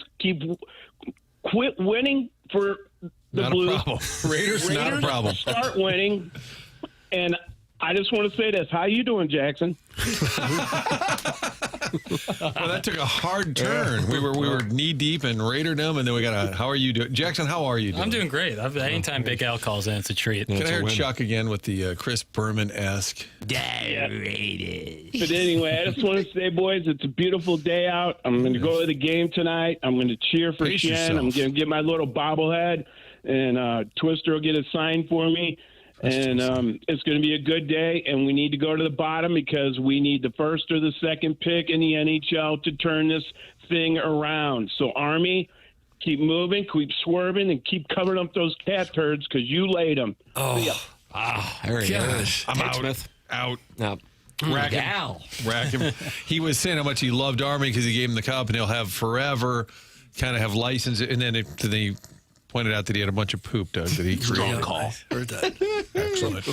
quit winning for the not Blues. A problem. Raiders, not a problem. Start winning. And I just want to say this. How you doing, Jackson? Well, that took a hard turn. We were knee deep in Raiderdom, and then we got how are you doing? Jackson, how are you doing? I'm doing great. Anytime Big Al calls in, it's a treat. Can I hear Chuck again with the Chris Berman-esque? But anyway, I just want to say, boys, it's a beautiful day out. I'm going to go to the game tonight. I'm going to cheer for Pace Shen. yourself. I'm going to get my little bobblehead, and Twister will get a sign for me. And it's going to be a good day, and we need to go to the bottom because we need the first or the second pick in the NHL to turn this thing around. So, Army, keep moving, keep swerving, and keep covering up those cat turds because you laid them. There he is. I'm out. Smith. Out. No. Rack him. He was saying how much he loved Army because he gave him the cup, and he'll have forever, kind of have license. And then they pointed out that he had a bunch of poop, Doug, that he created. Call. Heard that. Excellent.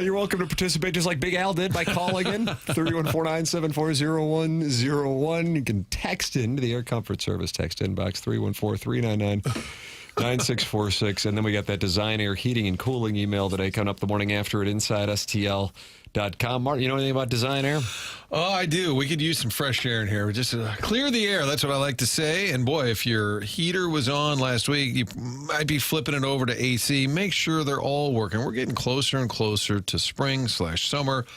You're welcome to participate just like Big Al did by calling in 314-974-0101. You can text into the Air Comfort Service text inbox 314-399-9646. And then we got that Design Air Heating and Cooling email today coming up the morning after at InsideSTL.com. Martin, you know anything about Design Air? Oh, I do. We could use some fresh air in here. Just clear the air. That's what I like to say. And boy, if your heater was on last week, you might be flipping it over to AC. Make sure they're all working. We're getting closer and closer to spring/summer.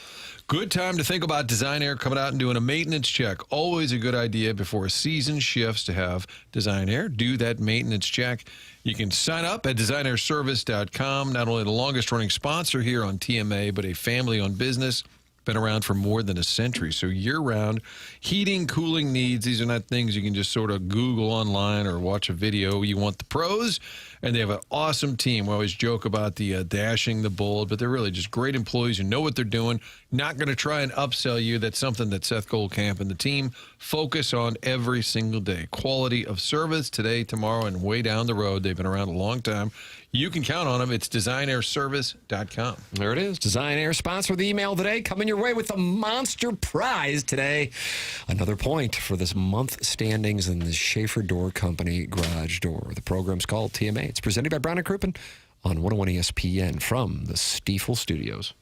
Good time to think about Design Air coming out and doing a maintenance check. Always a good idea before a season shifts to have Design Air do that maintenance check. You can sign up at designairservice.com. Not only the longest running sponsor here on TMA, but a family-owned business. Been around for more than a century. So year-round heating, cooling needs. These are not things you can just sort of Google online or watch a video. You want the pros, and they have an awesome team. We always joke about the dashing, the bold, but they're really just great employees who know what they're doing. Not going to try and upsell you. That's something that Seth Goldcamp and the team focus on every single day. Quality of service today, tomorrow, and way down the road. They've been around a long time. You can count on them. It's designairservice.com. There it is. Design Air sponsor of the email today. Coming your way with the monster prize today. Another point for this month standings in the Schaefer Door Company garage door. The program's called TMA. It's presented by Brown & Crouppen on 101 ESPN from the Stiefel Studios.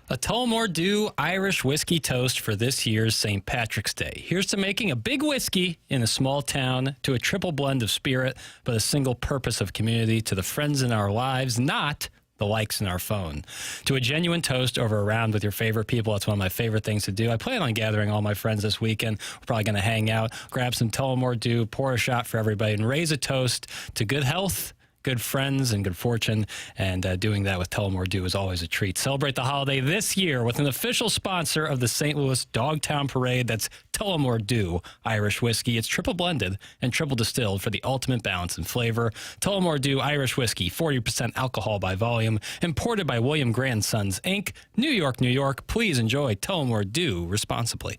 A Tullamore Dew Irish whiskey toast for this year's St. Patrick's Day. Here's to making a big whiskey in a small town, to a triple blend of spirit, but a single purpose of community, to the friends in our lives, not the likes in our phone. To a genuine toast over a round with your favorite people. That's one of my favorite things to do. I plan on gathering all my friends this weekend. We're probably going to hang out, grab some Tullamore Dew, pour a shot for everybody, and raise a toast to good health, good friends, and good fortune. And doing that with Tullamore Dew is always a treat. Celebrate the holiday this year with an official sponsor of the St. Louis Dogtown Parade. That's Tullamore Dew Irish Whiskey. It's triple blended and triple distilled for the ultimate balance and flavor. Tullamore Dew Irish Whiskey, 40% alcohol by volume. Imported by William Grand Sons, Inc., New York, New York. Please enjoy Tullamore Dew responsibly.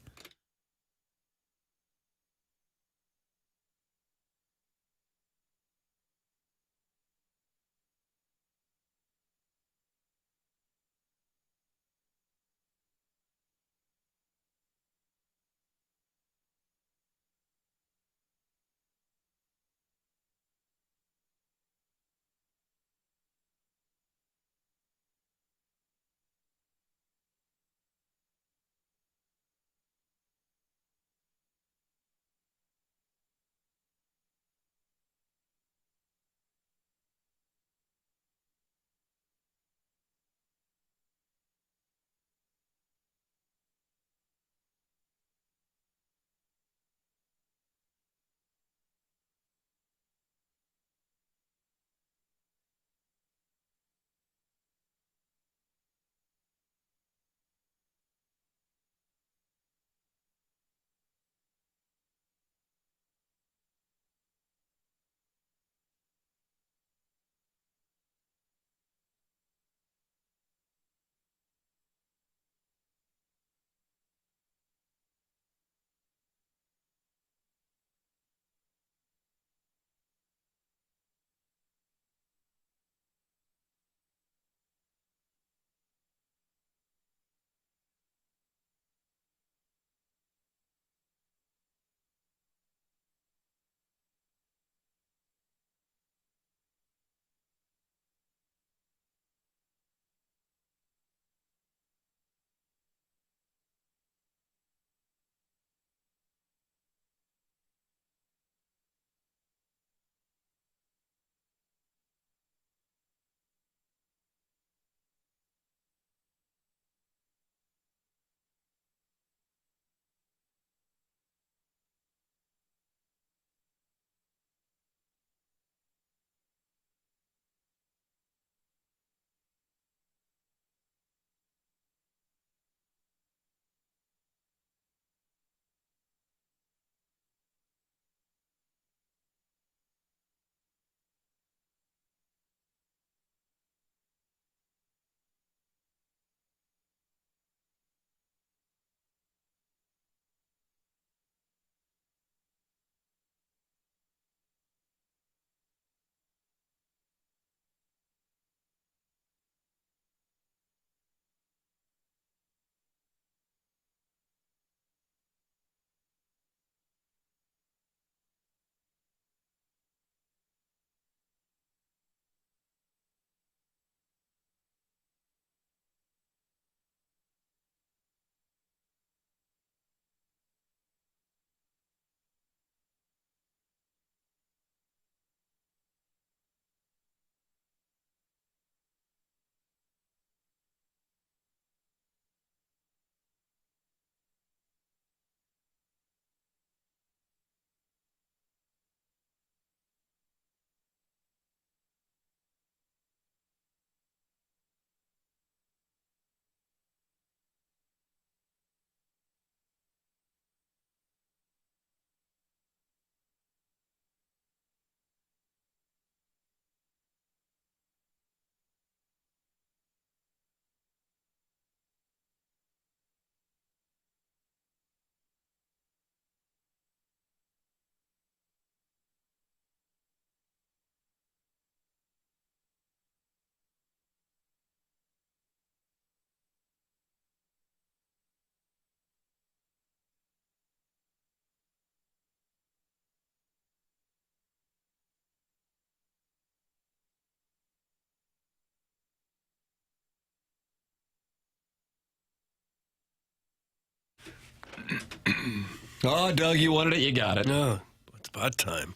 Oh, Doug, you wanted it. You got it. No, it's about time.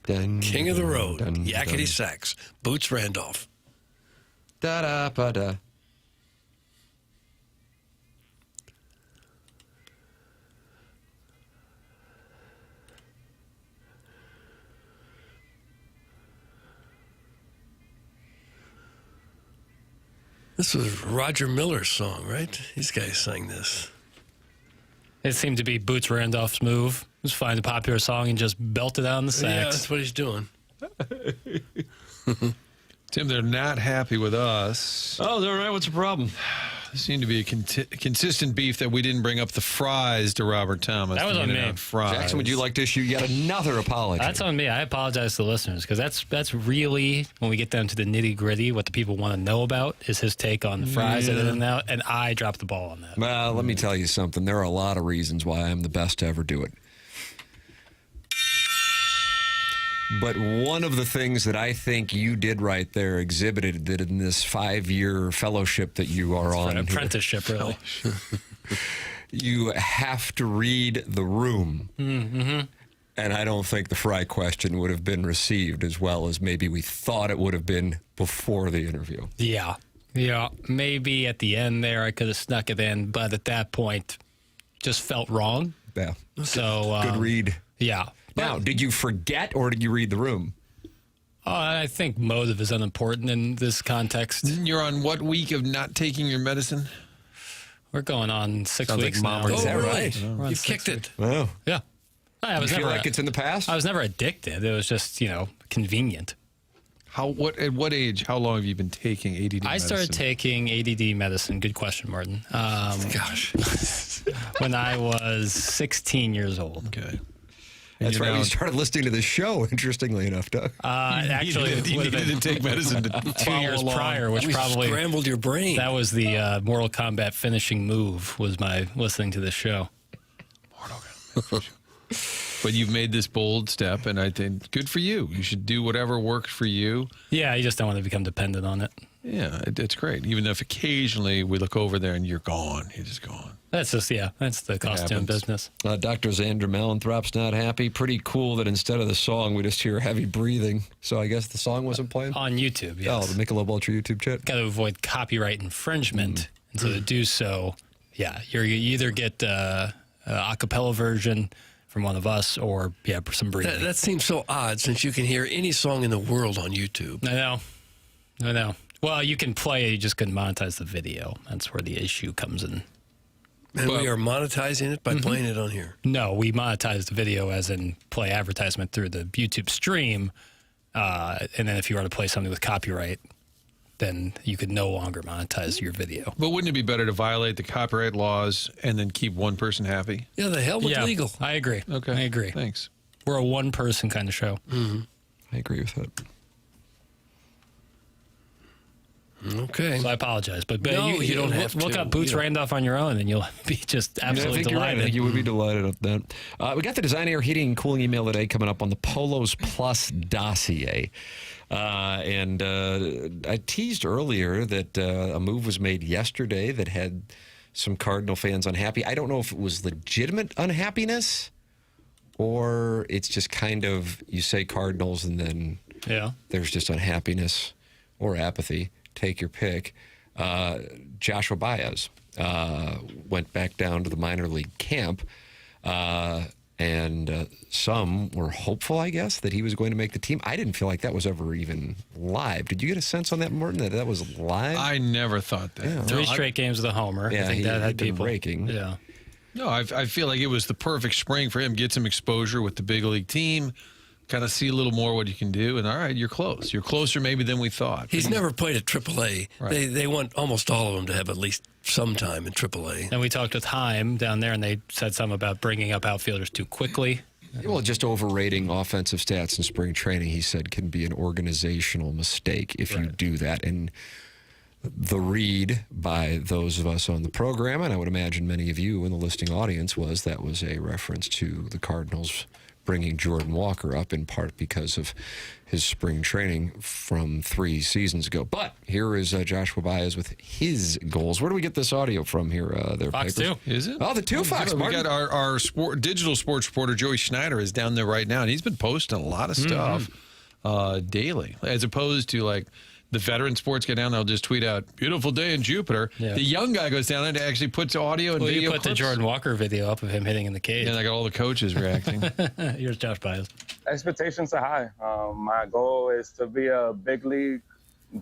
Dun, King of the road, dun, yakety dun. sax, Boots Randolph. Da-da-ba-da. This was Roger Miller's song, right? These guys sang this. It seemed to be Boots Randolph's move. Just find a popular song and just belt it out on the sax. Yeah, that's what he's doing. Tim, they're not happy with us. Oh, they're all right. What's the problem? There seemed to be a consistent beef that we didn't bring up the fries to Robert Thomas. That was on me. Fries. Jackson, would you like to issue yet another apology? That's on me. I apologize to the listeners because that's really, when we get down to the nitty gritty, what the people want to know about is his take on the fries and I dropped the ball on that. Well, let me tell you something. There are a lot of reasons why I'm the best to ever do it. But one of the things that I think you did right there, exhibited that in this 5-year fellowship that you are on. An apprenticeship, really. You have to read the room. Mm-hmm. And I don't think the fry question would have been received as well as maybe we thought it would have been before the interview. Yeah. Maybe at the end there I could have snuck it in, but at that point, just felt wrong. Yeah. So good read. Yeah. Now, did you forget or did you read the room? I think motive is unimportant in this context. You're on what week of not taking your medicine? We're going on 6 Sounds weeks like now. Is that right? You kicked it. Wow. Yeah. I was You feel never. like it's in the past? I was never addicted. It was just convenient. At what age? How long have you been taking ADD medicine? I started taking ADD medicine. Good question, Martin. Gosh. When I was 16 years old. Okay. That's right. We started listening to the show, interestingly enough, Doug. Actually, you didn't take medicine to 2 years prior, which probably scrambled your brain. That was the Mortal Kombat finishing move. Was my listening to this show. But you've made this bold step, and I think good for you. You should do whatever works for you. Yeah, you just don't want to become dependent on it. Yeah, it's great. Even if occasionally we look over there and you're gone, you're just gone. That's the costume business. Dr. Xander Malenthrop's not happy. Pretty cool that instead of the song, we just hear heavy breathing. So I guess the song wasn't playing? On YouTube, yes. Oh, the Michelob Ultra YouTube chat? Got to avoid copyright infringement. And so to do so, you either get a cappella version from one of us or, some breathing. That seems so odd since you can hear any song in the world on YouTube. I know. Well, you can play it, you just couldn't monetize the video. That's where the issue comes in. And we are monetizing it by playing it on here. No, we monetize the video as in play advertisement through the YouTube stream. And then if you were to play something with copyright, then you could no longer monetize your video. But wouldn't it be better to violate the copyright laws and then keep one person happy? Yeah, the hell with legal. I agree. Okay. I agree. Thanks. We're a one-person kind of show. Mm-hmm. I agree with that. Okay. So I apologize. But No, you don't have to. Look up Boots Randolph on your own, and you'll be just absolutely I think you're right. delighted. I think you would be delighted at that. We got the Design Air Heating and Cooling email today coming up on the Polos Plus dossier. And I teased earlier that a move was made yesterday that had some Cardinal fans unhappy. I don't know if it was legitimate unhappiness or it's just kind of you say Cardinals and then there's just unhappiness or apathy. Take your pick. Joshua Baez went back down to the minor league camp. And some were hopeful, I guess, that he was going to make the team. I didn't feel like that was ever even live. Did you get a sense on that, Morton, that was live? I never thought that. Yeah. 3 straight games with a homer. Yeah, I think that had people breaking. Yeah. No, I feel like it was the perfect spring for him. Get some exposure with the big league team. Kind of see a little more what you can do. And all right, you're close. You're closer maybe than we thought. He's never played at AAA. Right. They want almost all of them to have at least some time in AAA. And we talked with Heim down there, and they said something about bringing up outfielders too quickly. Well, just overrating offensive stats in spring training, he said, can be an organizational mistake if you do that. And the read by those of us on the program, and I would imagine many of you in the listening audience, was a reference to the Cardinals bringing Jordan Walker up, in part because of his spring training from 3 seasons ago. But here is Joshua Baez with his goals. Where do we get this audio from here? Fox Papers? 2. Is it? Oh, the 2 Fox. We got our digital sports reporter, Joey Schneider, is down there right now, and he's been posting a lot of stuff daily, as opposed to like the veteran sports get down, they'll just tweet out, beautiful day in Jupiter. Yeah. The young guy goes down and actually puts audio and video you put clips. the Jordan Walker video up of him hitting in the cage. And I got all the coaches reacting. Here's Josh Baez. Expectations are high. My goal is to be a big league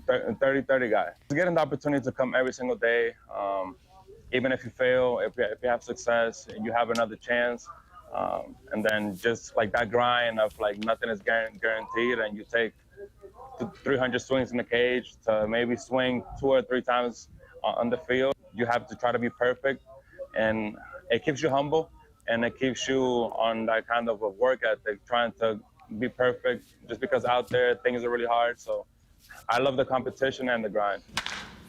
30-30 guy. Getting the opportunity to come every single day, even if you fail, if you have success, you have another chance. And then just like that grind of like nothing is guaranteed, and you take 300 swings in the cage to maybe swing 2 or 3 times on the field. You have to try to be perfect, and it keeps you humble, and it keeps you on that kind of a work ethic, trying to be perfect, just because out there things are really hard. So I love the competition and the grind.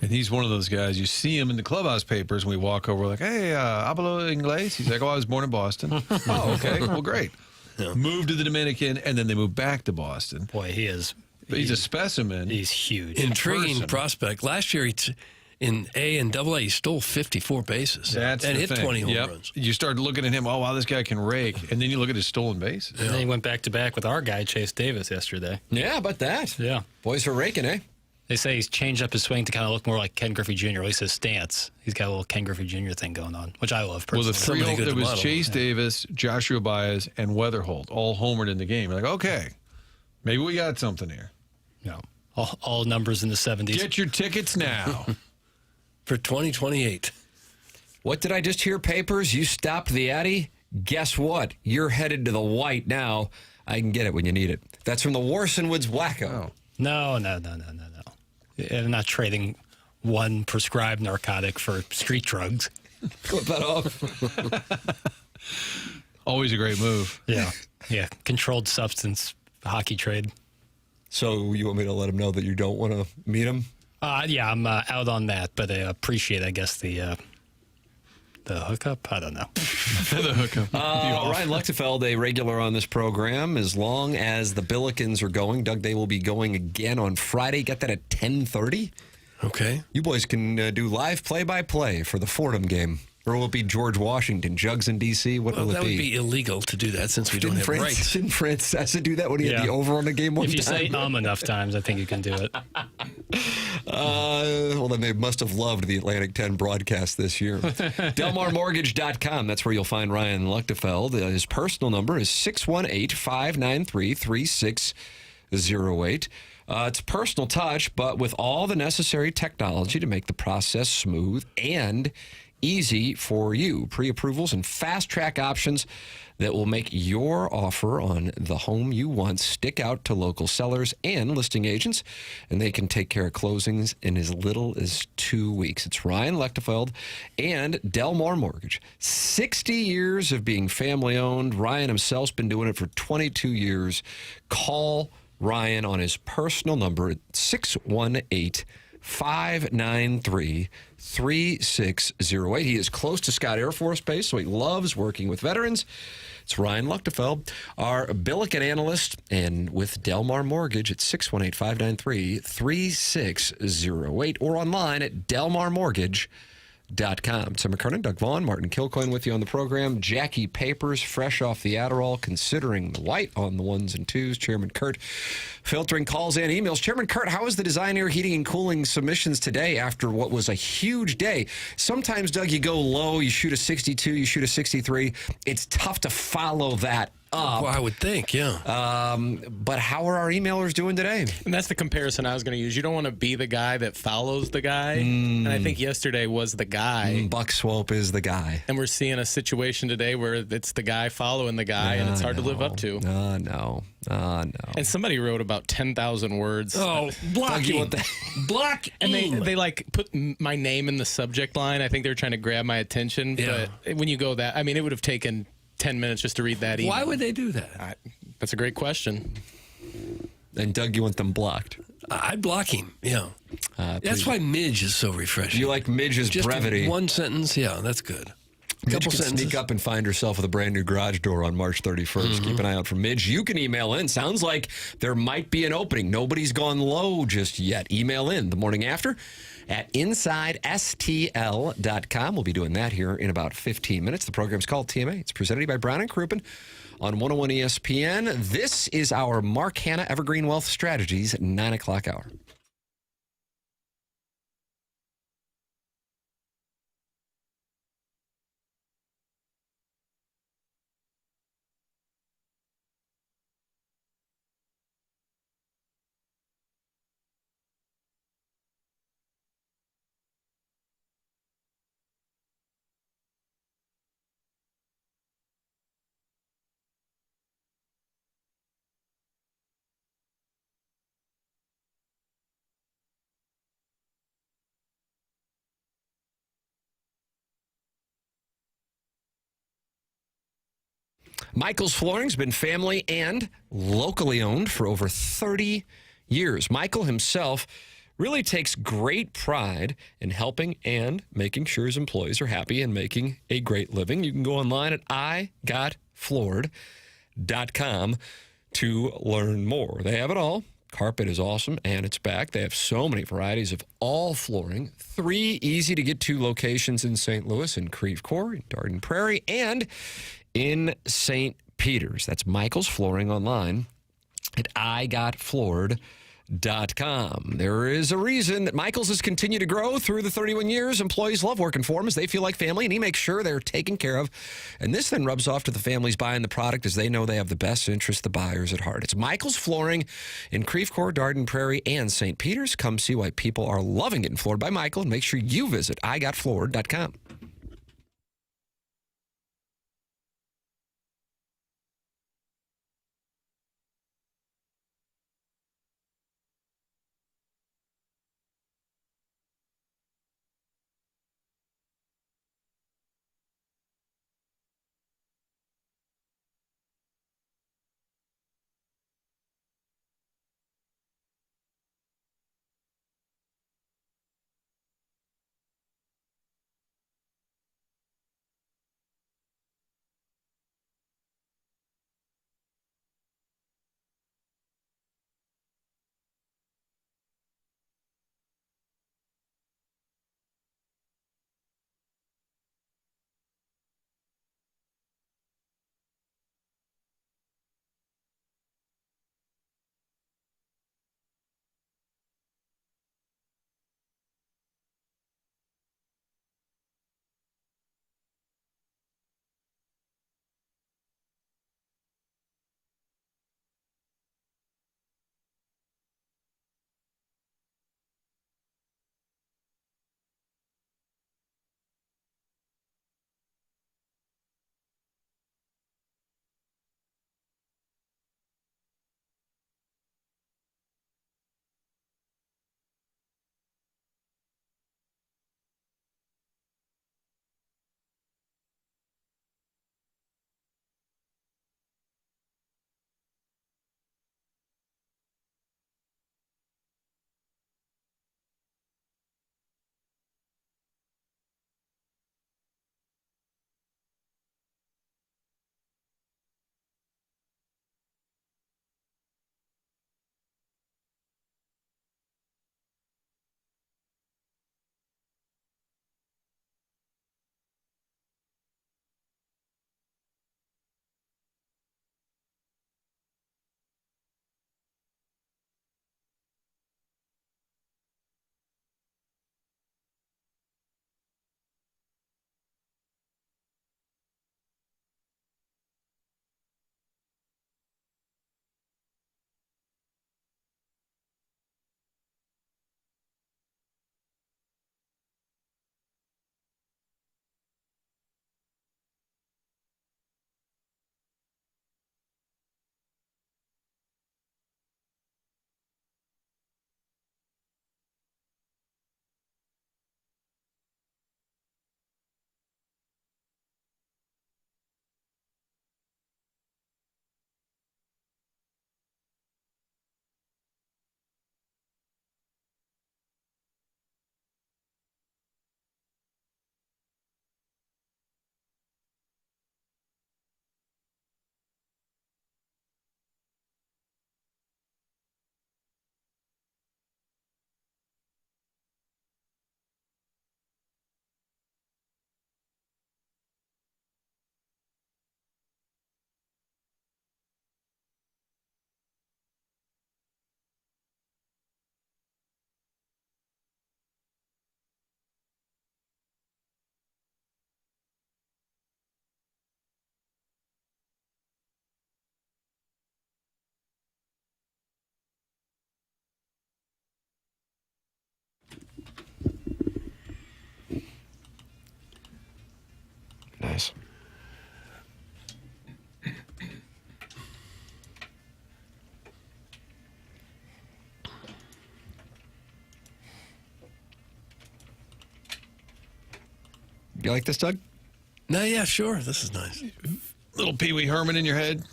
And he's one of those guys, you see him in the clubhouse papers, and we walk over, we're like, hey, hablo inglés? He's like, oh, I was born in Boston. Oh, okay, well, great. Yeah. Moved to the Dominican, and then they moved back to Boston. Boy, he is. But he's a specimen. He's huge. Intriguing prospect. Last year, in A and AA, he stole 54 bases. That's and the hit thing. 20 home runs. You start looking at him, oh, wow, this guy can rake. And then you look at his stolen bases. And then he went back-to-back with our guy, Chase Davis, yesterday. Yeah, how about that? Yeah. Boys are raking, eh? They say he's changed up his swing to kind of look more like Ken Griffey Jr., at least his stance. He's got a little Ken Griffey Jr. thing going on, which I love personally. Well, the three, there was Chase Davis, Joshua Baez, and Weatherholt, all homered in the game. You're like, okay, maybe we got something here. Yeah. All numbers in the 70s. Get your tickets now. For 2028. What did I just hear, Papers? You stopped the Addy? Guess what? You're headed to the white now. I can get it when you need it. That's from the Warson Woods Wacko. Oh. No. I'm not trading one prescribed narcotic for street drugs. Clip that off. Always a great move. Yeah. Controlled substance hockey trade. So you want me to let him know that you don't want to meet him? Yeah, I'm out on that, but I appreciate, I guess, the hookup. I don't know. The hookup. Ryan Luchtefeld, a regular on this program, as long as the Billikens are going. Doug, they will be going again on Friday. Get that at 10:30. Okay. You boys can do live play-by-play for the Fordham game. Or will it be George Washington? Jugs in D.C.? What will it be? That would be illegal to do that since we don't have rights. Didn't Francesa do that when he had the over on the game one time? If you say enough times, I think you can do it. Well, then they must have loved the Atlantic 10 broadcast this year. DelmarMortgage.com. That's where you'll find Ryan Luchtefeld. His personal number is 618-593-3608. It's personal touch, but with all the necessary technology to make the process smooth and easy for you. Pre-approvals and fast-track options that will make your offer on the home you want stick out to local sellers and listing agents, and they can take care of closings in as little as 2 weeks. It's Ryan Luchtefeld and Delmar Mortgage. 60 years of being family-owned. Ryan himself's been doing it for 22 years. Call Ryan on his personal number at 618-593-3608. He is close to Scott Air Force Base, so he loves working with veterans. It's Ryan Luchtefeld, our Billiken analyst, and with Delmar Mortgage at 618-593-3608 or online at delmarmortgage.com. So McKernan, Doug Vaughn, Martin Kilcoyne with you on the program. Jackie Papers, fresh off the Adderall, considering the white on the ones and twos. Chairman Kurt filtering calls and emails. Chairman Kurt, how is the Design Air Heating and Cooling submissions today after what was a huge day? Sometimes, Doug, you go low, you shoot a 62, you shoot a 63. It's tough to follow that up. Well, I would think, yeah. But how are our emailers doing today? And that's the comparison I was going to use. You don't want to be the guy that follows the guy. And I think yesterday was the guy. Buck Swope is the guy. And we're seeing a situation today where it's the guy following the guy, and it's hard to live up to. No. And somebody wrote about 10,000 words. Oh, blocking. Block. And they like put my name in the subject line. I think they were trying to grab my attention. Yeah. But when you go that, I mean, it would have taken 10 minutes just to read that email. Why would they do that? That's a great question. And Doug, you want them blocked? I'd block him, yeah. That's why Midge is so refreshing. You like Midge's just brevity. One sentence, yeah, that's good. Midge Couple can sentences. sneak up and find herself with a brand new garage door on March 31st. Keep an eye out for Midge. You can email in. Sounds like there might be an opening. Nobody's gone low just yet. Email in the morning after at InsideSTL.com. We'll be doing that here in about 15 minutes. The program's called TMA. It's presented by Brown and Crouppen on 101 ESPN. This is our Mark Hanna Evergreen Wealth Strategies 9 o'clock hour. Michael's Flooring's been family and locally owned for over 30 years. Michael himself really takes great pride in helping and making sure his employees are happy and making a great living. You can go online at igotfloored.com to learn more. They have it all. Carpet is awesome, and it's back. They have so many varieties of all flooring. 3 easy-to-get-to locations in St. Louis, in Creve Coeur, in Garden Prairie, and in St. Peter's. That's Michael's Flooring online at igotfloored.com. There is a reason that Michael's has continued to grow through the 31 years. Employees love working for him as they feel like family, and he makes sure they're taken care of. And this then rubs off to the families buying the product as they know they have the best interest of the buyers at heart. It's Michael's Flooring in Creve Coeur, Garden Prairie, and St. Peter's. Come see why people are loving getting floored by Michael, and make sure you visit igotfloored.com. You like this, Doug? No, yeah, sure. This is nice. Little Pee Wee Herman in your head.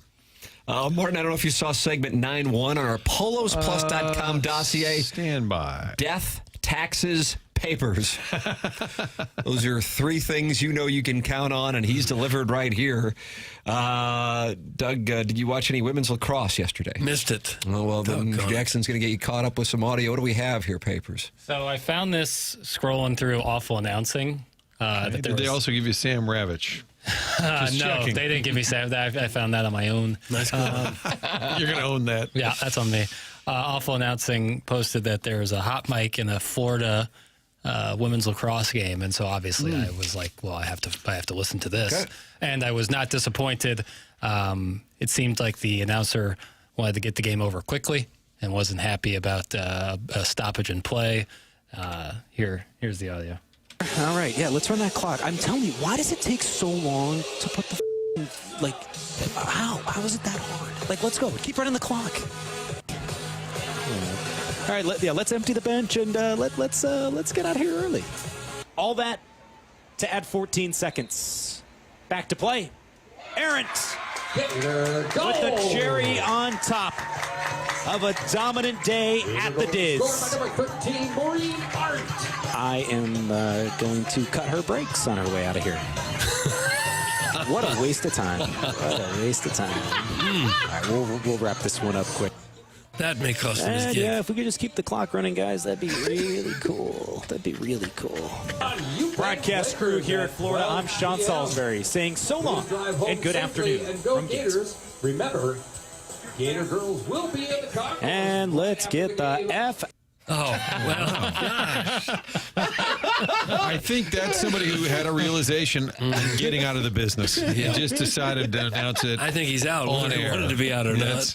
Martin, I don't know if you saw segment 9-1 on our polosplus.com dossier. Stand by. Death, taxes, papers. Those are three things you know you can count on, and he's delivered right here. Doug, did you watch any women's lacrosse yesterday? Missed it. Oh, well, then Jackson's going to get you caught up with some audio. What do we have here, papers? So I found this scrolling through awful announcing. Did they also give you Sam Ravitch? No, checking. they didn't give me Sam. I found that on my own. Nice. You're going to own that. Yeah, that's on me. Awful Announcing posted that there was a hot mic in a Florida women's lacrosse game, and so obviously I was like, well, I have to listen to this. Okay. And I was not disappointed. It seemed like the announcer wanted to get the game over quickly and wasn't happy about a stoppage in play. Here's the audio. All right, yeah, let's run that clock. I'm telling you, why does it take so long to put the how is it that hard? Like, let's go. Keep running the clock. All right, let's empty the bench and let's get out of here early. All that to add 14 seconds. Back to play. Arendt with the cherry on top of a dominant day at the Diz. I am going to cut her brakes on her way out of here. What a waste of time. What a waste of time. All right, we'll wrap this one up quick. That may cost him his gig. Yeah, if we could just keep the clock running, guys, that'd be really cool. That'd be really cool. Broadcast crew here at Florida, I'm Sean Salisbury saying so long and good afternoon from Gators. Remember, Gator girls will be in the car. And let's get the F. Oh, well, gosh. I think that's somebody who had a realization on getting out of the business. He just decided to announce it. I think he's out. On air. Wanted to be out or not.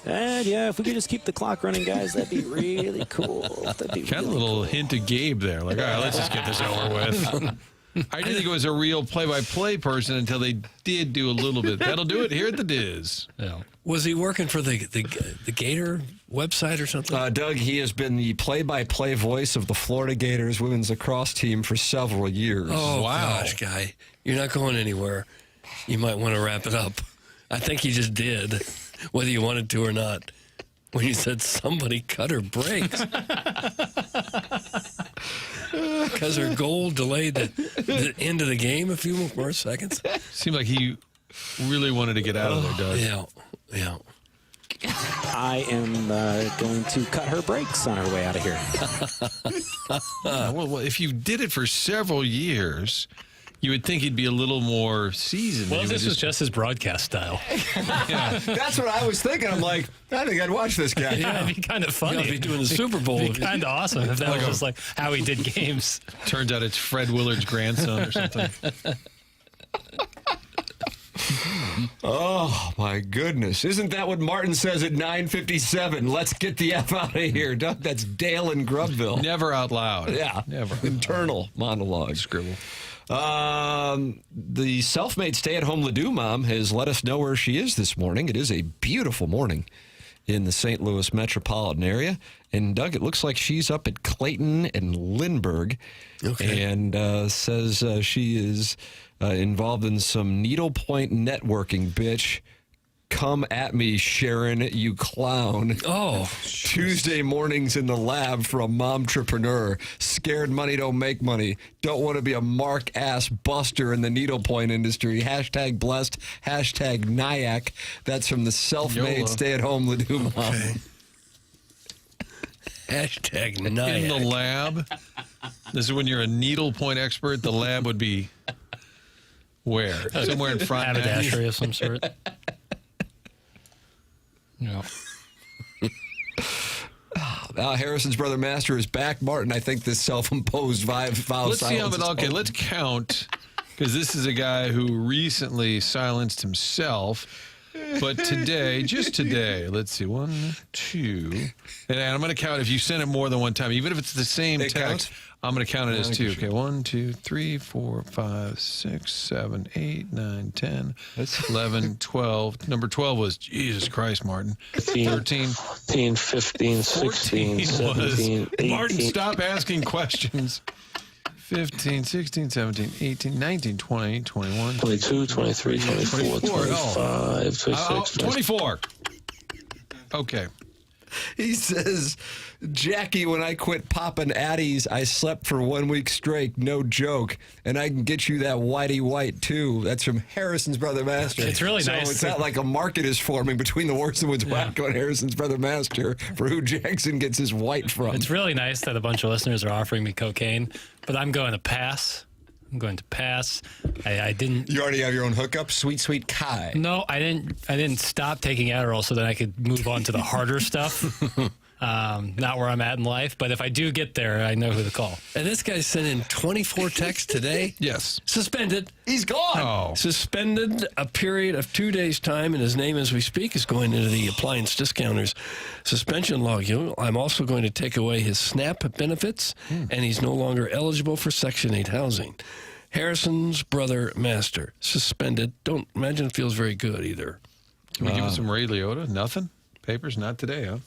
And yeah, if we could just keep the clock running, guys, that'd be really cool. That'd be Kind of a really little cool. hint of Gabe there. Like, all right, let's just get this over with. I didn't think it was a real play-by-play person until they did do a little bit. That'll do it here at the Diz. Yeah. Was he working for the Gator website or something? Doug, he has been the play-by-play voice of the Florida Gators women's lacrosse team for several years. Oh, gosh, guy. You're not going anywhere. You might want to wrap it up. I think you just did, whether you wanted to or not, when you said somebody cut her brakes. Because her goal delayed the end of the game a few more seconds. Seemed like he really wanted to get out of there, Doug. Yeah. I am going to cut her brakes on her way out of here. Well, if you did it for several years, you would think he'd be a little more seasoned. Well, this was just his broadcast style. Yeah. That's what I was thinking. I'm like, I think I'd watch this guy. Yeah, it'd be kind of funny. He'll be doing the Super Bowl. It'd be kind of awesome if that was just like how he did games. Turns out it's Fred Willard's grandson or something. Oh, my goodness. Isn't that what Martin says at 9:57? Let's get the F out of here. Doug, that's Dale in Grubville. Never out loud. Yeah. Never. Internal monologue. Scribble. The self-made stay-at-home Ledoux mom has let us know where she is this morning. It is a beautiful morning in the St. Louis metropolitan area. And, Doug, it looks like she's up at Clayton and Lindbergh. Okay. And says she is involved in some needlepoint networking, bitch. Come at me, Sharon, you clown. Oh. Tuesday mornings in the lab for a momtrepreneur. Scared money don't make money. Don't want to be a mark-ass buster in the needlepoint industry. Hashtag blessed. Hashtag Nyack. That's from the self-made YOLO. stay-at-home Ledoux mom. Okay. Hashtag Nyack. In the lab. This is when you're a needlepoint expert. The lab would be where? Somewhere in front. Haberdashery of some sort. No. Harrison's brother Master is back. Martin, I think this self-imposed vow Let's see how silence it. is Okay, over. let's count, because this is a guy who recently silenced himself. But today, just today, let's see, 1, 2, and I'm going to count if you send it more than one time, even if it's the same It text. counts? I'm going to count it as 2. Okay, 1, 2, 3, 4, 5, 6, 7, 8, 9, 10, 11, 12. Number 12 was Jesus Christ, Martin. 13, 15, 15, 16, 14 was 17, 18. Martin, stop asking questions. 15, 16, 17, 18, 19, 20, 21, 22, 23, 24, 25, 26, 24. Okay. He says, Jackie, when I quit popping Addies, I slept for 1 week straight. No joke. And I can get you that whitey white, too. That's from Harrison's Brother Master. It's really nice. So it's not like a market is forming between the Warson Woods Wacko and Harrison's Brother Master for who Jackson gets his white from. It's really nice that a bunch of listeners are offering me cocaine, but I'm going to pass. I didn't. You already have your own hookup, sweet Kai. No, I didn't stop taking Adderall so that I could move on to the harder stuff. Not where I'm at in life, but if I do get there, I know who to call. And this guy sent in 24 texts today. Yes. Suspended. He's gone. Oh. Suspended a period of 2 days' time, and his name as we speak is going into the appliance discounters suspension log. I'm also going to take away his SNAP benefits, and he's no longer eligible for Section 8 housing. Harrison's Brother Master, suspended. Don't imagine it feels very good either. Can we give him some Ray Liotta? Nothing? Papers? Not today, huh?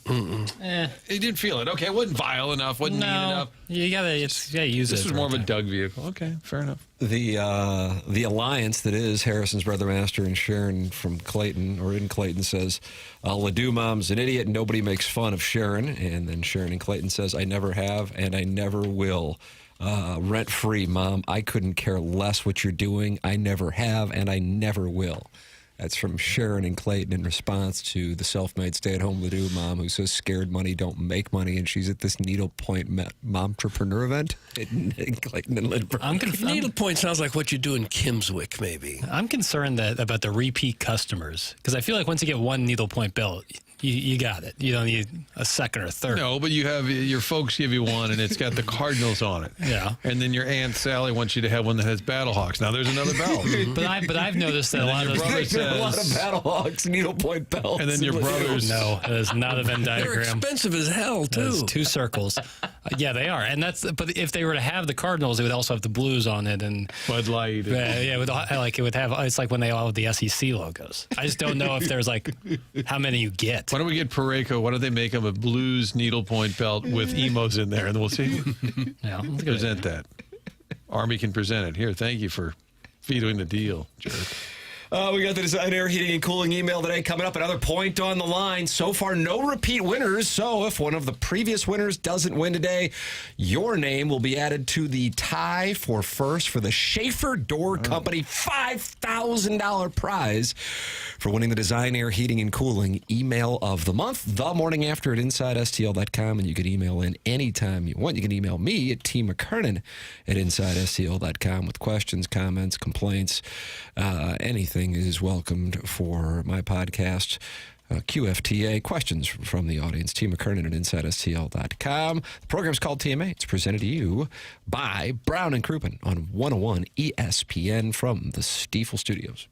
He didn't feel it. Okay, it wasn't vile enough, wasn't neat enough. You gotta use it. This was more of a Doug vehicle. Okay, fair enough. The alliance that is Harrison's Brother Master and Sharon from Clayton, or in Clayton, says, Ledoux mom's an idiot and nobody makes fun of Sharon. And then Sharon in Clayton says, I never have and I never will. Rent-free, Mom. I couldn't care less what you're doing. I never have, and I never will. That's from Sharon and Clayton in response to the self-made stay-at-home Ledoux mom who says scared money don't make money, and she's at this Needlepoint Momtrepreneur event in Clayton and Lindbergh. Needlepoint sounds like what you do in Kimswick, maybe. I'm concerned about the repeat customers, because I feel like once you get one Needlepoint belt, you got it. You don't need a second or third. No, but you have your folks give you one, and it's got the Cardinals on it. Yeah. And then your Aunt Sally wants you to have one that has Battlehawks. Now there's another belt. but I've noticed that a lot of those a lot of Battlehawks Needlepoint belts. And then your brothers. No, it is not a Venn diagram. They're expensive as hell too. There's two circles. Yeah, they are. And but if they were to have the Cardinals, it would also have the Blues on it and Bud Light. It would have. It's like when they all have the SEC logos. I just don't know if there's how many you get. Why don't we get Pareko? Why don't they make him a Blues needlepoint belt with emos in there, and then we'll see. Yeah, present that. Army can present it. Here, thank you for vetoing the deal, jerk. We got the Design Air Heating and Cooling email today coming up. Another point on the line. So far, no repeat winners. So if one of the previous winners doesn't win today, your name will be added to the tie for first for the Schaefer Door Company $5,000 prize for winning the Design Air Heating and Cooling email of the month. The morning after at InsideSTL.com, and you can email in anytime you want. You can email me at McKernan at InsideSTL.com with questions, comments, complaints, anything is welcomed for my podcast, QFTA, questions from the audience. McKernan at InsideSTL.com. The program's called TMA. It's presented to you by Brown and Crouppen on 101 ESPN from the Stiefel Studios.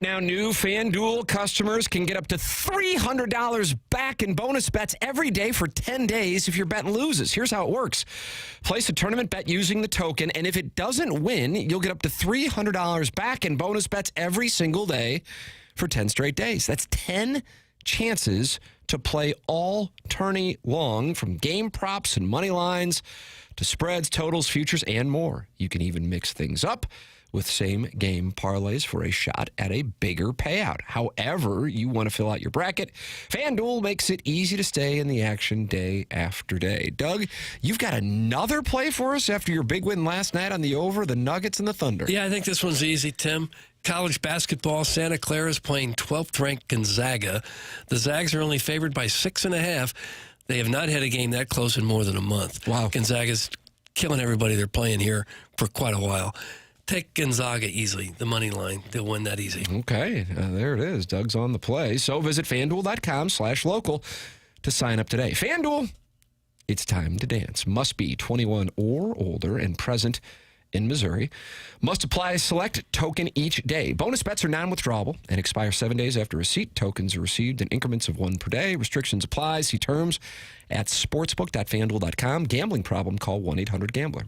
Now, new FanDuel customers can get up to $300 back in bonus bets every day for 10 days if your bet loses. Here's how it works. Place a tournament bet using the token, and if it doesn't win, you'll get up to $300 back in bonus bets every single day for 10 straight days. That's 10 chances to play all tourney long, from game props and money lines to spreads, totals, futures, and more. You can even mix things up with same-game parlays for a shot at a bigger payout. However you want to fill out your bracket, FanDuel makes it easy to stay in the action day after day. Doug, you've got another play for us after your big win last night on the over, the Nuggets and the Thunder. Yeah, I think this one's easy, Tim. College basketball, Santa Clara is playing 12th-ranked Gonzaga. The Zags are only favored by 6.5. They have not had a game that close in more than a month. Wow. Gonzaga's killing everybody they're playing here for quite a while. take Gonzaga easily, the money line. They'll win that easy. Okay, there it is. Doug's on the play. So visit FanDuel.com/local to sign up today. FanDuel, it's time to dance. Must be 21 or older and present in Missouri. Must apply a select token each day. Bonus bets are non-withdrawable and expire 7 days after receipt. Tokens are received in increments of 1 per day. Restrictions apply. See terms at sportsbook.fanduel.com. Gambling problem, call 1-800-GAMBLER.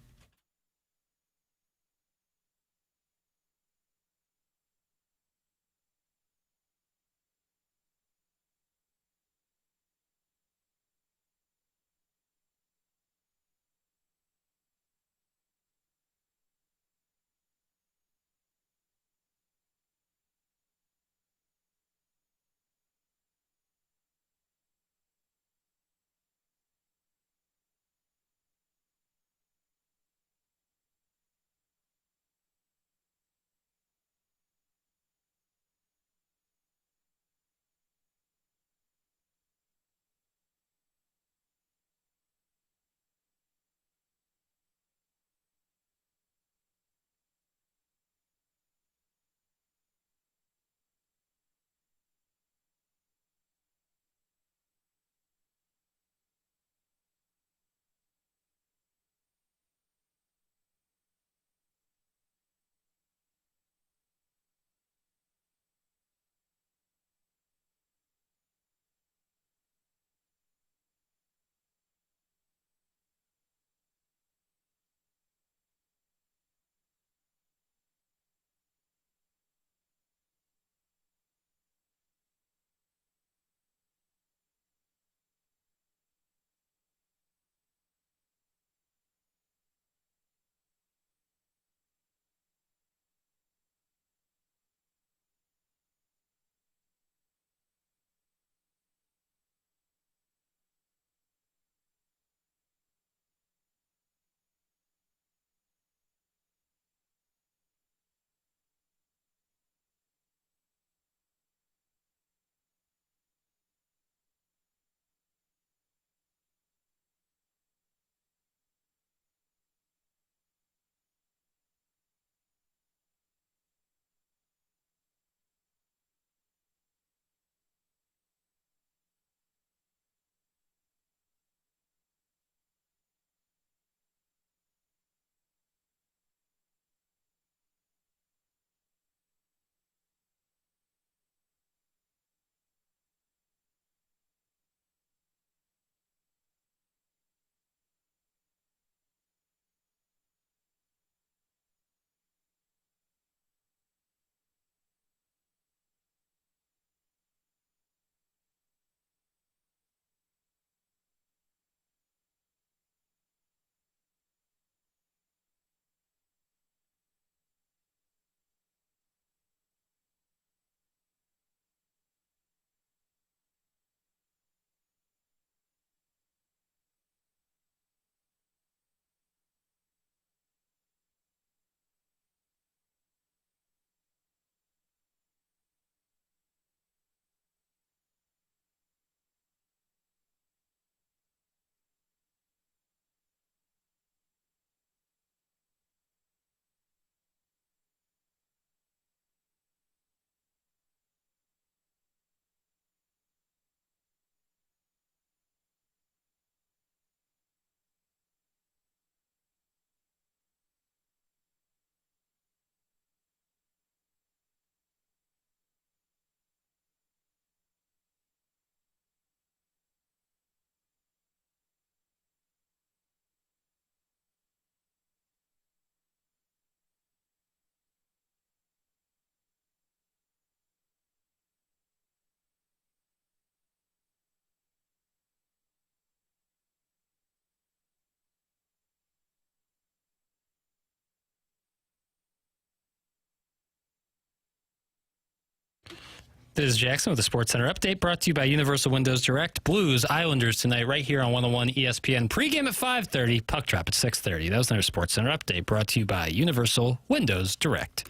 This is Jackson with the Sports Center update brought to you by Universal Windows Direct. Blues Islanders tonight right here on 101 ESPN. Pregame at 5:30, puck drop at 6:30. That was another Sports Center update brought to you by Universal Windows Direct.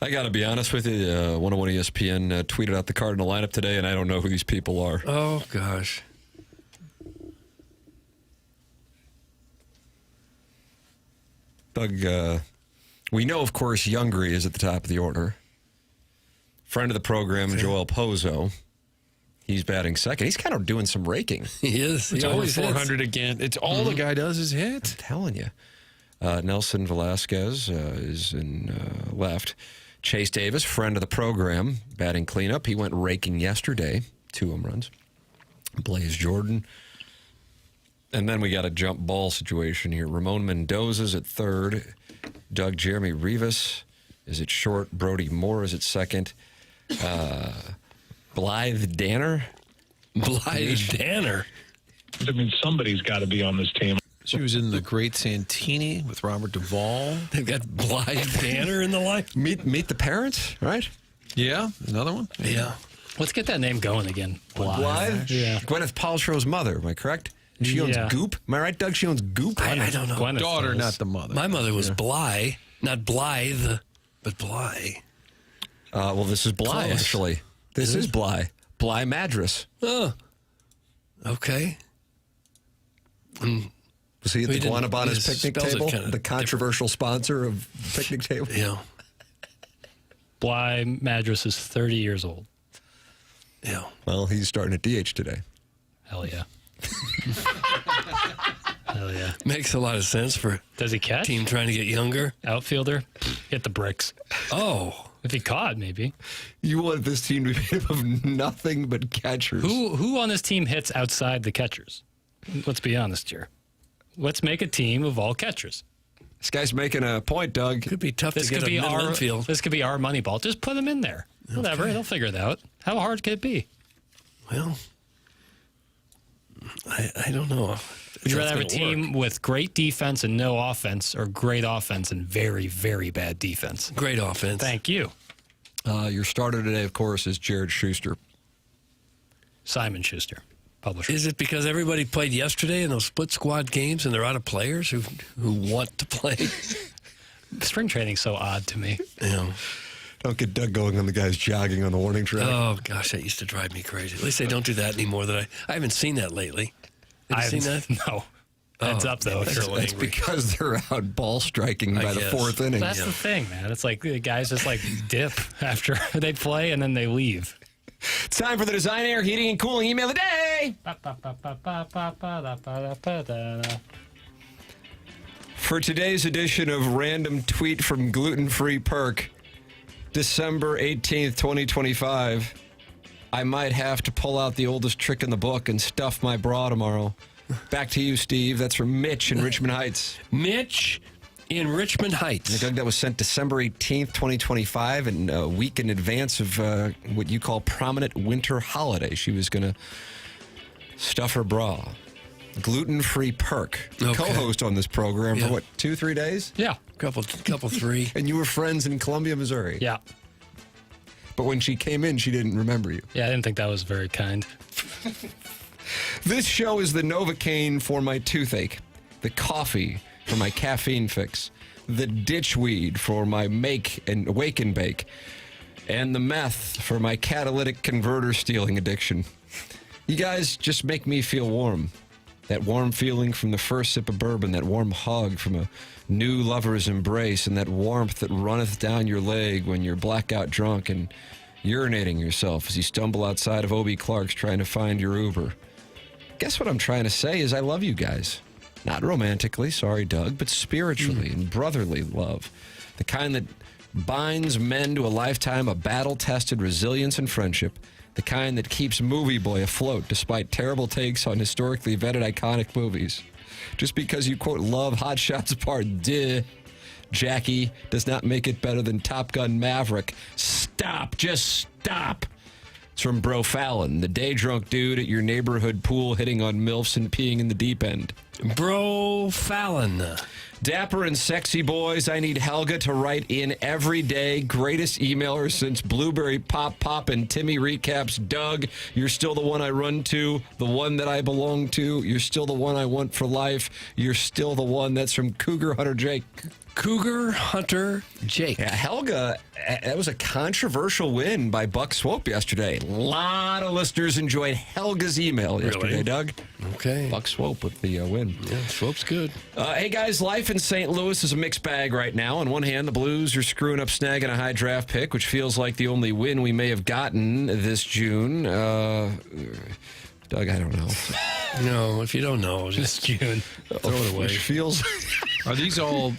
I got to be honest with you. 101 ESPN tweeted out the Cardinal lineup today, and I don't know who these people are. Oh, gosh. Doug, we know, of course, Youngry is at the top of the order. Friend of the program, Joel Pozo. He's batting second. He's kind of doing some raking. He is. He always 400 again. It's all the guy does is hit. I'm telling you. Nelson Velasquez is in left. Chase Davis, friend of the program, batting cleanup. He went raking yesterday. 2 home runs. Blaze Jordan. And then we got a jump ball situation here. Ramon Mendoza's at third. Doug Jeremy Rivas is at short. Brody Moore is at second. Blythe Danner. Blythe Danner. I mean, somebody's got to be on this team. She was in The Great Santini with Robert Duvall. They've got Blythe Danner in the line. Meet the Parents, right? Yeah, another one. Yeah. Let's get that name going again. Blythe? Yeah. Gwyneth Paltrow's mother, am I correct? And she owns Goop. Am I right, Doug? She owns Goop? I don't know. Gwyneth Daughter, does. not the mother. My mother was Bly, not Blythe, but Bly. Well, this is Bly, Close. actually. This is Bly. Bly Madras. Oh. Okay. Was he at We the didn't- Guanabanas he picnic spells it table? kinda The controversial sponsor of picnic table? Yeah. Bly Madras is 30 years old. Yeah. Well, he's starting at DH today. Hell yeah. Hell yeah. Makes a lot of sense for Does he a catch? team trying to get younger. Outfielder? Hit the bricks. Oh. If he caught, maybe. You want this team to be made up of nothing but catchers. Who on this team hits outside the catchers? Let's be honest here. Let's make a team of all catchers. This guy's making a point, Doug. Could be tough This to get could a be middle our infield. This could be our money ball. Just put them in there. Whatever. They'll figure it out. How hard could it be? Well, I don't know. Would you rather have a team with great defense and no offense, or great offense and very, very bad defense? Great offense. Thank you. Your starter today, of course, is Jared Schuster. Simon Schuster, publisher. Is it because everybody played yesterday in those split squad games and they're out of players who want to play? Spring training's so odd to me. Yeah. Don't get Doug going on the guys jogging on the warning track. Oh, gosh, that used to drive me crazy. At least they don't do that anymore. I haven't seen that lately. Have you seen that? No. Heads up, though. That's because they're out ball striking by the fourth inning. That's the thing, man. It's like the guys just like dip after they play and then they leave. It's time for the Design Air Heating and Cooling Email of the Day. For today's edition of Random Tweet from Gluten Free Perk, December 18th, 2025, I might have to pull out the oldest trick in the book and stuff my bra tomorrow. Back to you, Steve. That's from Mitch in Richmond Heights. Mitch in Richmond Heights. Doug, that was sent December 18th, 2025, and a week in advance of what you call prominent winter holiday. She was going to stuff her bra. Gluten-free Perk. Okay. Co-host on this program for what, 2-3 days? Yeah. Couple 3. And you were friends in Columbia, Missouri. Yeah. But when she came in, she didn't remember you. Yeah, I didn't think that was very kind. This show is the Novocaine for my toothache, the coffee for my caffeine fix, the ditchweed for my wake and bake, and the meth for my catalytic converter stealing addiction. You guys just make me feel warm. That warm feeling from the first sip of bourbon, that warm hug from a new lover's embrace, and that warmth that runneth down your leg when you're blackout drunk and urinating yourself as you stumble outside of O.B. Clark's trying to find your Uber. Guess what I'm trying to say is I love you guys. Not romantically, sorry, Doug, but spiritually and brotherly love. The kind that binds men to a lifetime of battle-tested resilience and friendship. The kind that keeps Movie Boy afloat despite terrible takes on historically vetted iconic movies. Just because you, quote, love Hot Shots Part Jackie does not make it better than Top Gun Maverick. Stop. Just stop. It's from Bro Fallon, the day drunk dude at your neighborhood pool hitting on MILFs and peeing in the deep end. Bro Fallon. Dapper and sexy boys, I need Helga to write in every day. Greatest emailer since Blueberry Pop and Timmy recaps. Doug, you're still the one I run to, the one that I belong to. You're still the one I want for life. You're still the one. That's from Cougar Hunter Jake. Cougar Hunter Jake. Yeah, Helga, that was a controversial win by Buck Swope yesterday. A lot of listeners enjoyed Helga's email yesterday, Doug. Okay. Buck Swope with the win. Yeah, Swope's good. Hey, guys, life in St. Louis is a mixed bag right now. On one hand, the Blues are screwing up snagging a high draft pick, which feels like the only win we may have gotten this June. Doug, I don't know. No, if you don't know, just June. Throw it away. Which feels... Are these all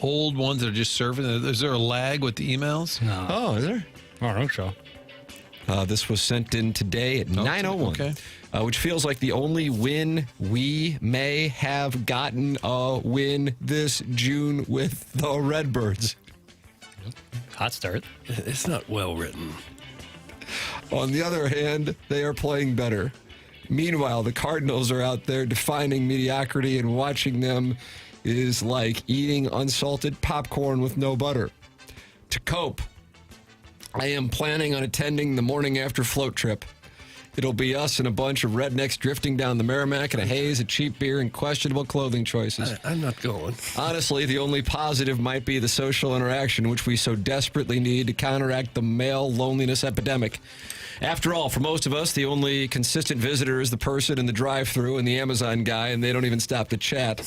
old ones that are just serving? Is there a lag with the emails? No. Oh, is there? I don't think so. This was sent in today at 9:01, okay. Which feels like the only win we may have gotten a win this June with the Redbirds. Hot start. It's not well written. On the other hand, they are playing better. Meanwhile, the Cardinals are out there defining mediocrity, and watching them is like eating unsalted popcorn with no butter. To cope, I am planning on attending the Morning After float trip. It'll be us and a bunch of rednecks drifting down the Merrimack in a haze of cheap beer and questionable clothing choices. I'm not going. Honestly, the only positive might be the social interaction, which we so desperately need to counteract the male loneliness epidemic. After all, for most of us, the only consistent visitor is the person in the drive-thru and the Amazon guy, and they don't even stop to chat.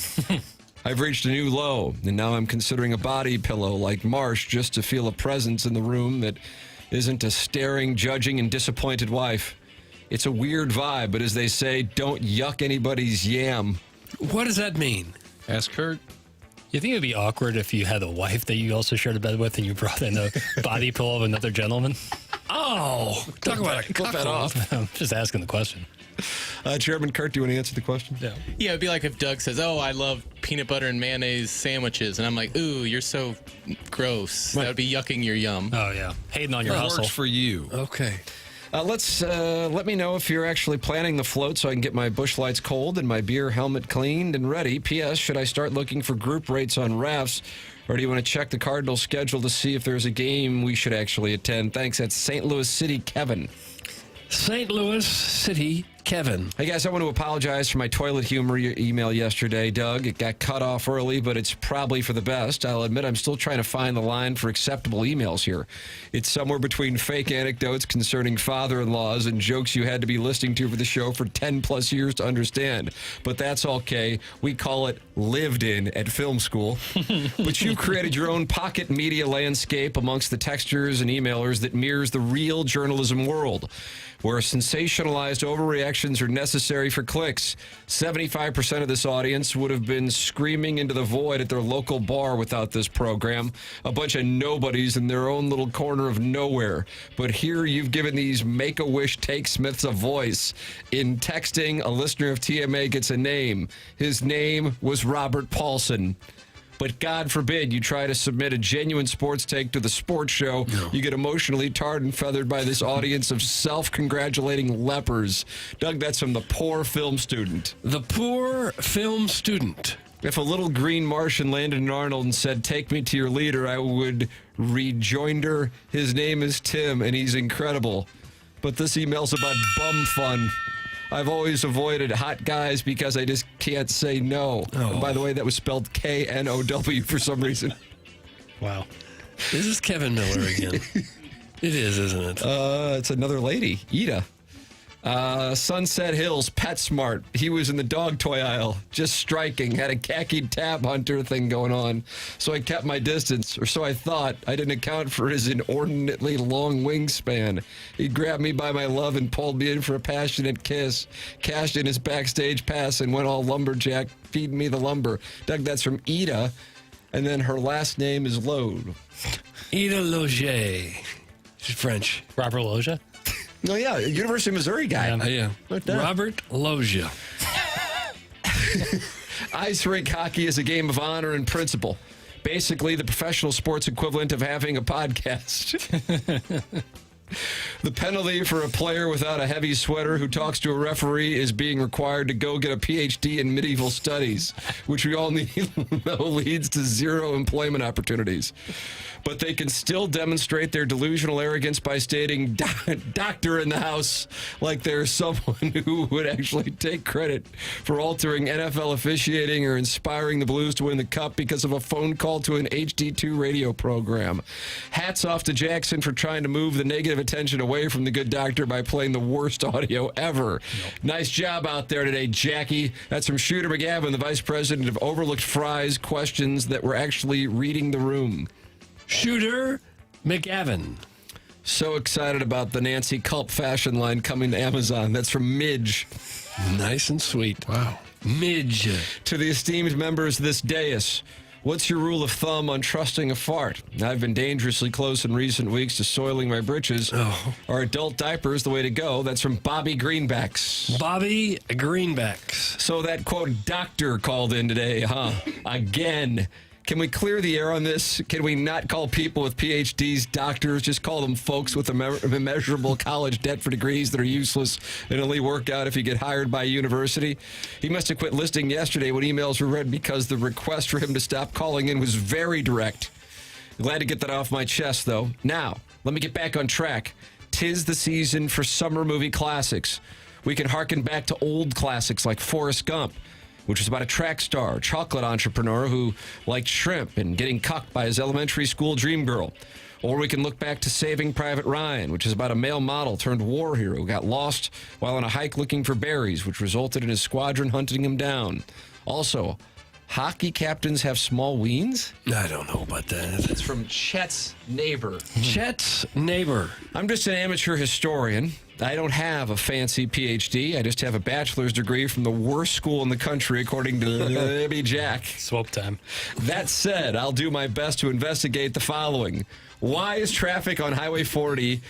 I've reached a new low, and now I'm considering a body pillow like Marsh just to feel a presence in the room that isn't a staring, judging, and disappointed wife. It's a weird vibe, but as they say, don't yuck anybody's yam. What does that mean? Ask Kurt. You think it would be awkward if you had a wife that you also shared a bed with and you brought in a body pillow of another gentleman? Oh, talk about a clip that off. I'm just asking the question. Chairman Kurt, do you want to answer the question? Yeah, it'd be like if Doug says, "Oh, I love peanut butter and mayonnaise sandwiches," and I'm like, "Ooh, you're so gross." That would be yucking your yum. Oh yeah, hating on your That hustle. works for you. Okay. Let me know if you're actually planning the float so I can get my bush lights cold and my beer helmet cleaned and ready. P.S. Should I start looking for group rates on rafts, or do you want to check the Cardinals schedule to see if there's a game we should actually attend? Thanks. That's St. Louis City, Kevin. St. Louis City, Kevin. Hey, guys, I want to apologize for my toilet humor email yesterday, Doug. It got cut off early, but it's probably for the best. I'll admit I'm still trying to find the line for acceptable emails here. It's somewhere between fake anecdotes concerning father-in-laws and jokes you had to be listening to for the show for 10-plus years to understand. But that's okay. We call it lived in at film school. But you created your own pocket media landscape amongst the texters and emailers that mirrors the real journalism world, where sensationalized overreactions are necessary for clicks. 75% of this audience would have been screaming into the void at their local bar without this program. A bunch of nobodies in their own little corner of nowhere. But here you've given these Make-A-Wish Take Smiths a voice. In texting, a listener of TMA gets a name. His name was Robert Paulson. But God forbid you try to submit a genuine sports take to the sports show. No. You get emotionally tarred and feathered by this audience of self-congratulating lepers. Doug, that's from the poor film student. The poor film student. If a little green Martian landed in Arnold and said, "Take me to your leader," I would rejoinder, "His name is Tim, and he's incredible." But this email's about bum fun. I've always avoided hot guys because I just can't say no. Oh. And by the way, that was spelled K-N-O-W for some reason. Wow. This is Kevin Miller again. It is, isn't it? It's another lady, Ida. Sunset Hills, PetSmart. He was in the dog toy aisle, just striking, had a khaki tab hunter thing going on. So I kept my distance, or so I thought. I didn't account for his inordinately long wingspan. He grabbed me by my love and pulled me in for a passionate kiss, cashed in his backstage pass, and went all lumberjack, feeding me the lumber. Doug, that's from Ida, and then her last name is Lode. Ida Loge. She's French. Robert Loggia? No, yeah, University of Missouri guy. Yeah. Robert Loggia. Ice rink hockey is a game of honor and principle. Basically, the professional sports equivalent of having a podcast. The penalty for a player without a heavy sweater who talks to a referee is being required to go get a PhD in medieval studies, which we all know leads to zero employment opportunities. But they can still demonstrate their delusional arrogance by stating doctor in the house, like there's someone who would actually take credit for altering NFL officiating or inspiring the Blues to win the Cup because of a phone call to an HD2 radio program. Hats off to Jackson for trying to move the negative attention away from the good doctor by playing the worst audio ever. Nice job out there today, Jackie. That's from Shooter McGavin, the vice president of Overlooked Fries Questions that were actually reading the room. Shooter McGavin. So excited about the Nancy Culp fashion line coming to Amazon. That's from Midge. Nice and sweet. Wow. Midge. To the esteemed members of this dais, what's your rule of thumb on trusting a fart? I've been dangerously close in recent weeks to soiling my britches. Are adult diapers the way to go? That's from Bobby Greenbacks. Bobby Greenbacks. So that, quote, doctor called in today, huh? Again. Can we clear the air on this? Can we not call people with PhDs doctors? Just call them folks with immeasurable college debt for degrees that are useless and only work out if you get hired by a university. He must have quit listening yesterday when emails were read because the request for him to stop calling in was very direct. Glad to get that off my chest, though. Now, let me get back on track. 'Tis the season for summer movie classics. We can harken back to old classics like Forrest Gump, which was about a track star, chocolate entrepreneur who liked shrimp and getting cucked by his elementary school dream girl. Or we can look back to Saving Private Ryan, which is about a male model turned war hero who got lost while on a hike looking for berries, which resulted in his squadron hunting him down. Also, hockey captains have small weens? I don't know about that. It's from Chet's neighbor. Chet's neighbor. I'm just an amateur historian. I don't have a fancy PhD. I just have a bachelor's degree from the worst school in the country, according to Libby Jack. Swope time. That said, I'll do my best to investigate the following. Why is traffic on Highway 40...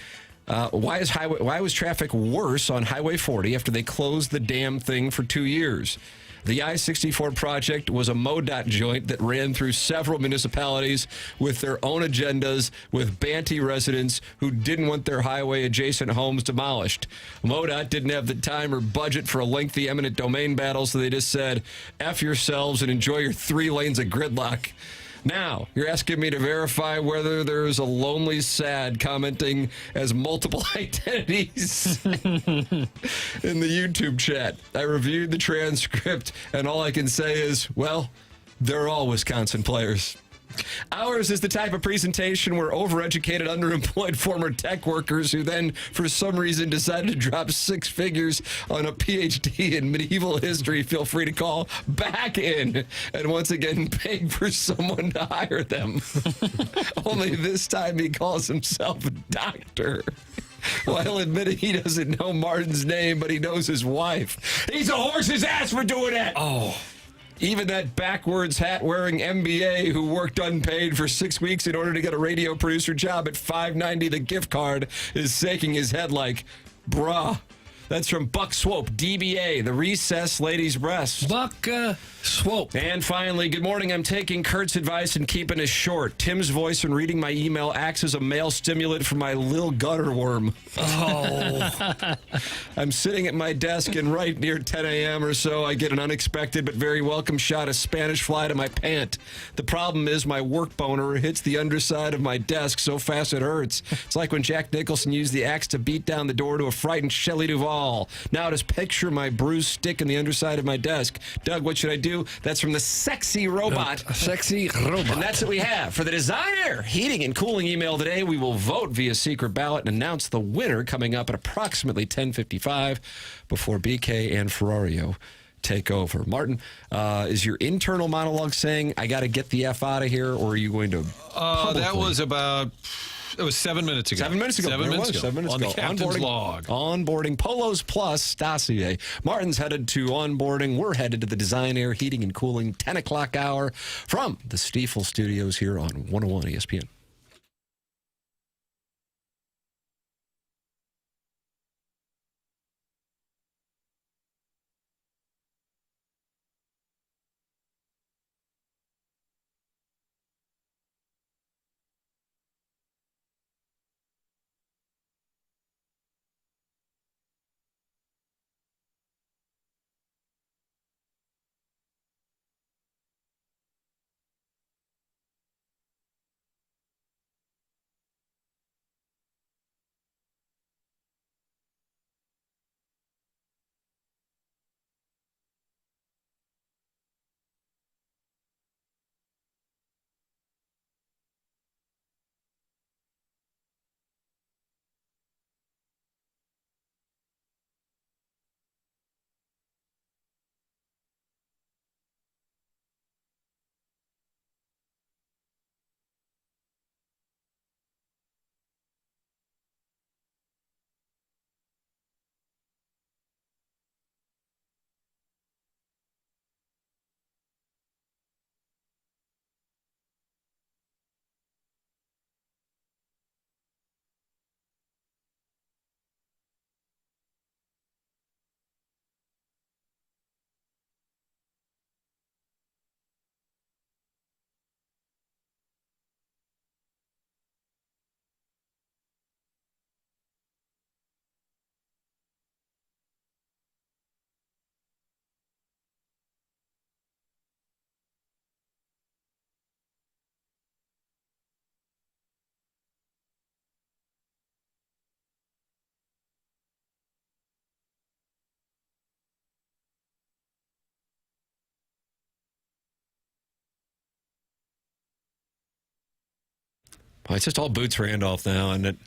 why was traffic worse on Highway 40 after they closed the damn thing for 2 years? The I-64 project was a MoDOT joint that ran through several municipalities with their own agendas with Banty residents who didn't want their highway-adjacent homes demolished. MoDOT didn't have the time or budget for a lengthy eminent domain battle, so they just said, F yourselves and enjoy your 3 lanes of gridlock. Now, you're asking me to verify whether there's a lonely sad commenting as multiple identities in the YouTube chat. I reviewed the transcript, and all I can say is, well, they're all Wisconsin players. Ours is the type of presentation where overeducated, underemployed former tech workers who then, for some reason, decided to drop 6 figures on a PhD in medieval history feel free to call back in and once again beg for someone to hire them. Only this time he calls himself a doctor. While admitting he doesn't know Martin's name, but he knows his wife. He's a horse's ass for doing that. Oh. Even that backwards hat-wearing MBA who worked unpaid for 6 weeks in order to get a radio producer job at $5.90 the gift card is shaking his head like, bruh. That's from Buck Swope, DBA, the recessed lady's breast. Buck Swope. And finally, good morning. I'm taking Kurt's advice and keeping it short. Tim's voice and reading my email acts as a male stimulant for my little gutter worm. Oh. I'm sitting at my desk, and right near 10 a.m. or so, I get an unexpected but very welcome shot of Spanish fly to my pant. The problem is my work boner hits the underside of my desk so fast it hurts. It's like when Jack Nicholson used the axe to beat down the door to a frightened Shelley Duvall. Now just picture my bruised stick in the underside of my desk. Doug, what should I do? That's from the Sexy Robot. Sexy Robot. And that's what we have. For the Design Air Heating and Cooling email today, we will vote via secret ballot and announce the winner coming up at approximately 10:55 before BK and Ferrario take over. Martin, is your internal monologue saying, I got to get the F out of here, or are you going to That was about... It was 7 minutes ago. 7 minutes ago. 7 minutes ago. 7 minutes on ago. the captain's log. Onboarding Polos Plus dossier. Martin's headed to onboarding. We're headed to the Design Air Heating and Cooling 10 o'clock hour from the Stiefel Studios here on 101 ESPN. Well, it's just all Boots Randolph now, and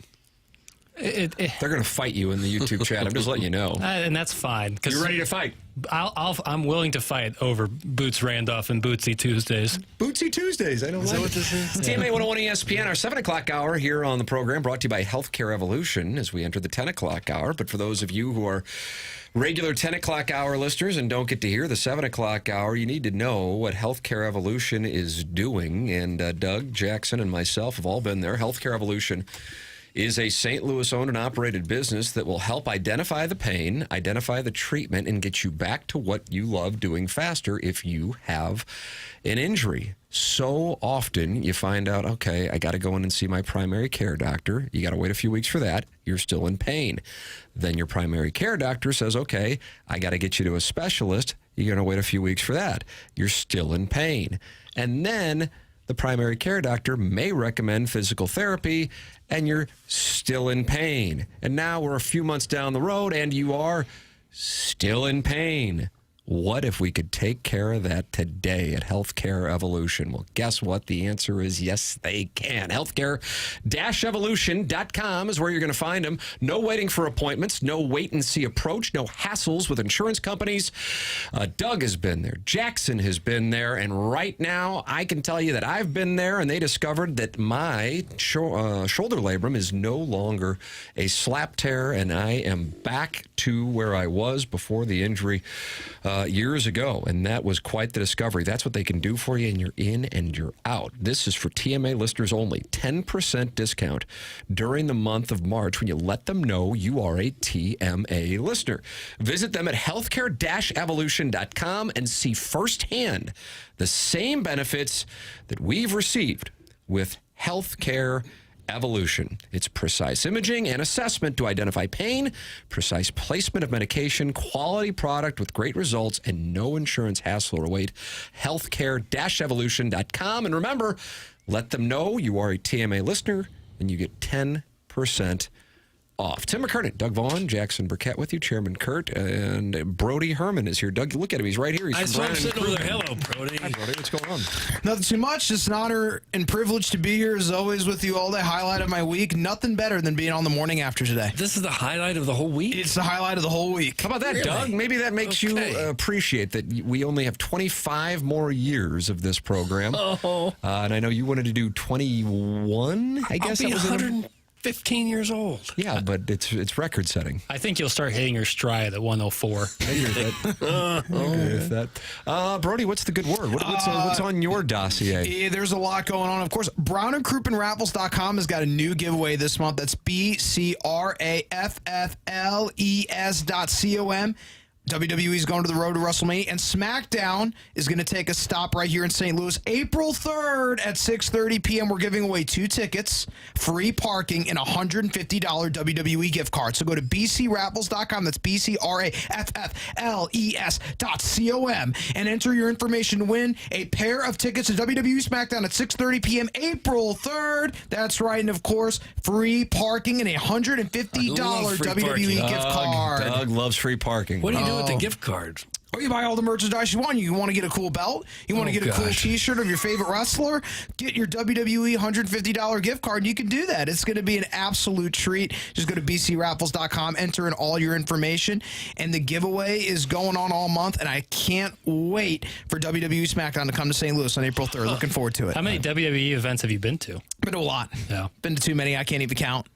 they're going to fight you in the YouTube chat. I'm just letting you know. And that's fine. You're ready to fight. I'm willing to fight over Boots Randolph and Bootsy Tuesdays. Bootsy Tuesdays. I don't know. Is that what this is? It's TMA 101 ESPN, our 7 o'clock hour here on the program, brought to you by Healthcare Evolution as we enter the 10 o'clock hour. But for those of you who are regular 10 o'clock hour listeners and don't get to hear the 7 o'clock hour, you need to know what Healthcare Evolution is doing. And Doug, Jackson, and myself have all been there. Healthcare Evolution is a St. Louis owned and operated business that will help identify the pain, identify the treatment, and get you back to what you love doing faster if you have an injury. So often you find out, okay, I got to go in and see my primary care doctor. You got to wait a few weeks for that. You're still in pain. Then your primary care doctor says, okay, I got to get you to a specialist. You're going to wait a few weeks for that. You're still in pain. And then the primary care doctor may recommend physical therapy, and you're still in pain. And now we're a few months down the road, and you are still in pain. What if we could take care of that today at Healthcare Evolution? Well, guess what? The answer is yes, they can. Healthcare-evolution.com is where you're going to find them. No waiting for appointments, no wait-and-see approach, no hassles with insurance companies. Doug has been there. Jackson has been there. And right now, I can tell you that I've been there, and they discovered that my shoulder labrum is no longer a slap tear, and I am back to where I was before the injury years ago, and that was quite the discovery. That's what they can do for you, and you're in and you're out. This is for TMA listeners only. 10% discount during the month of March when you let them know you are a TMA listener. Visit them at healthcare-evolution.com and see firsthand the same benefits that we've received with Healthcare Evolution. It's precise imaging and assessment to identify pain, precise placement of medication, quality product with great results, and no insurance hassle or wait. Healthcare-evolution.com. And remember, let them know you are a TMA listener, and you get 10% off. Tim McKernan, Doug Vaughn, Jackson Burkett with you, Chairman Kurt, and Brody Herman is here. Doug, look at him. He's right here. He's I saw him sitting over there. Hello, Brody. Hi, Brody. What's going on? Nothing too much. Just an honor and privilege to be here as always with you all day. Highlight of my week. Nothing better than being on the morning after today. This is the highlight of the whole week? It's the highlight of the whole week. How about that, really? Doug? Maybe that makes you appreciate that we only have 25 more years of this program. And I know you wanted to do 21, I guess. I'll be that was 115 years old. Yeah, but it's record setting. I think you'll start hitting your stride at 104. I agree with that. Brody, what's the good word? What's on your dossier? There's a lot going on. Of course, BrownandCroupenRaffles.com has got a new giveaway this month. That's BCRAFFLES.com. WWE's going to the road to WrestleMania, and SmackDown is going to take a stop right here in St. Louis. April 3rd at 6:30 p.m., we're giving away 2 tickets, free parking, and a $150 WWE gift card. So go to BCRaffles.com, that's BCRAFFLES.com, and enter your information to win a pair of tickets to WWE SmackDown at 6:30 p.m. April 3rd. That's right, and of course, free parking and a $150 WWE gift card. Doug loves free parking. What do you do with the gift cards? Or you buy all the merchandise you want. You want to get a cool belt? You want to get a cool T-shirt of your favorite wrestler? Get your WWE $150 gift card, and you can do that. It's going to be an absolute treat. Just go to BCRaffles.com, enter in all your information, and the giveaway is going on all month, and I can't wait for WWE SmackDown to come to St. Louis on April 3rd. Looking forward to it. How many WWE events have you been to? Been to a lot. Yeah. Been to too many. I can't even count.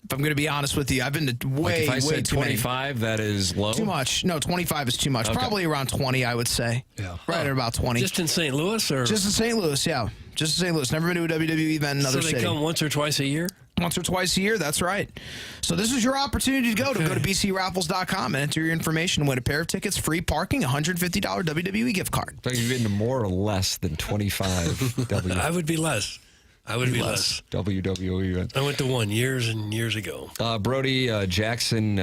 If I'm going to be honest with you, I've been to way, if I way said too 25, many. that is low? Too much. No, 25 is too much. Okay. Probably around 20, I would say. Yeah. Right at about 20. Just in St. Louis? Or Just in St. Louis, yeah. Just in St. Louis. Never been to a WWE event in another city. So they come once or twice a year? Once or twice a year, that's right. So this is your opportunity to go to BCRaffles.com and enter your information and win a pair of tickets, free parking, $150 WWE gift card. So you've been to more or less than 25 I would be less. I would be less. WWE events. I went to one years and years ago. Brody, Jackson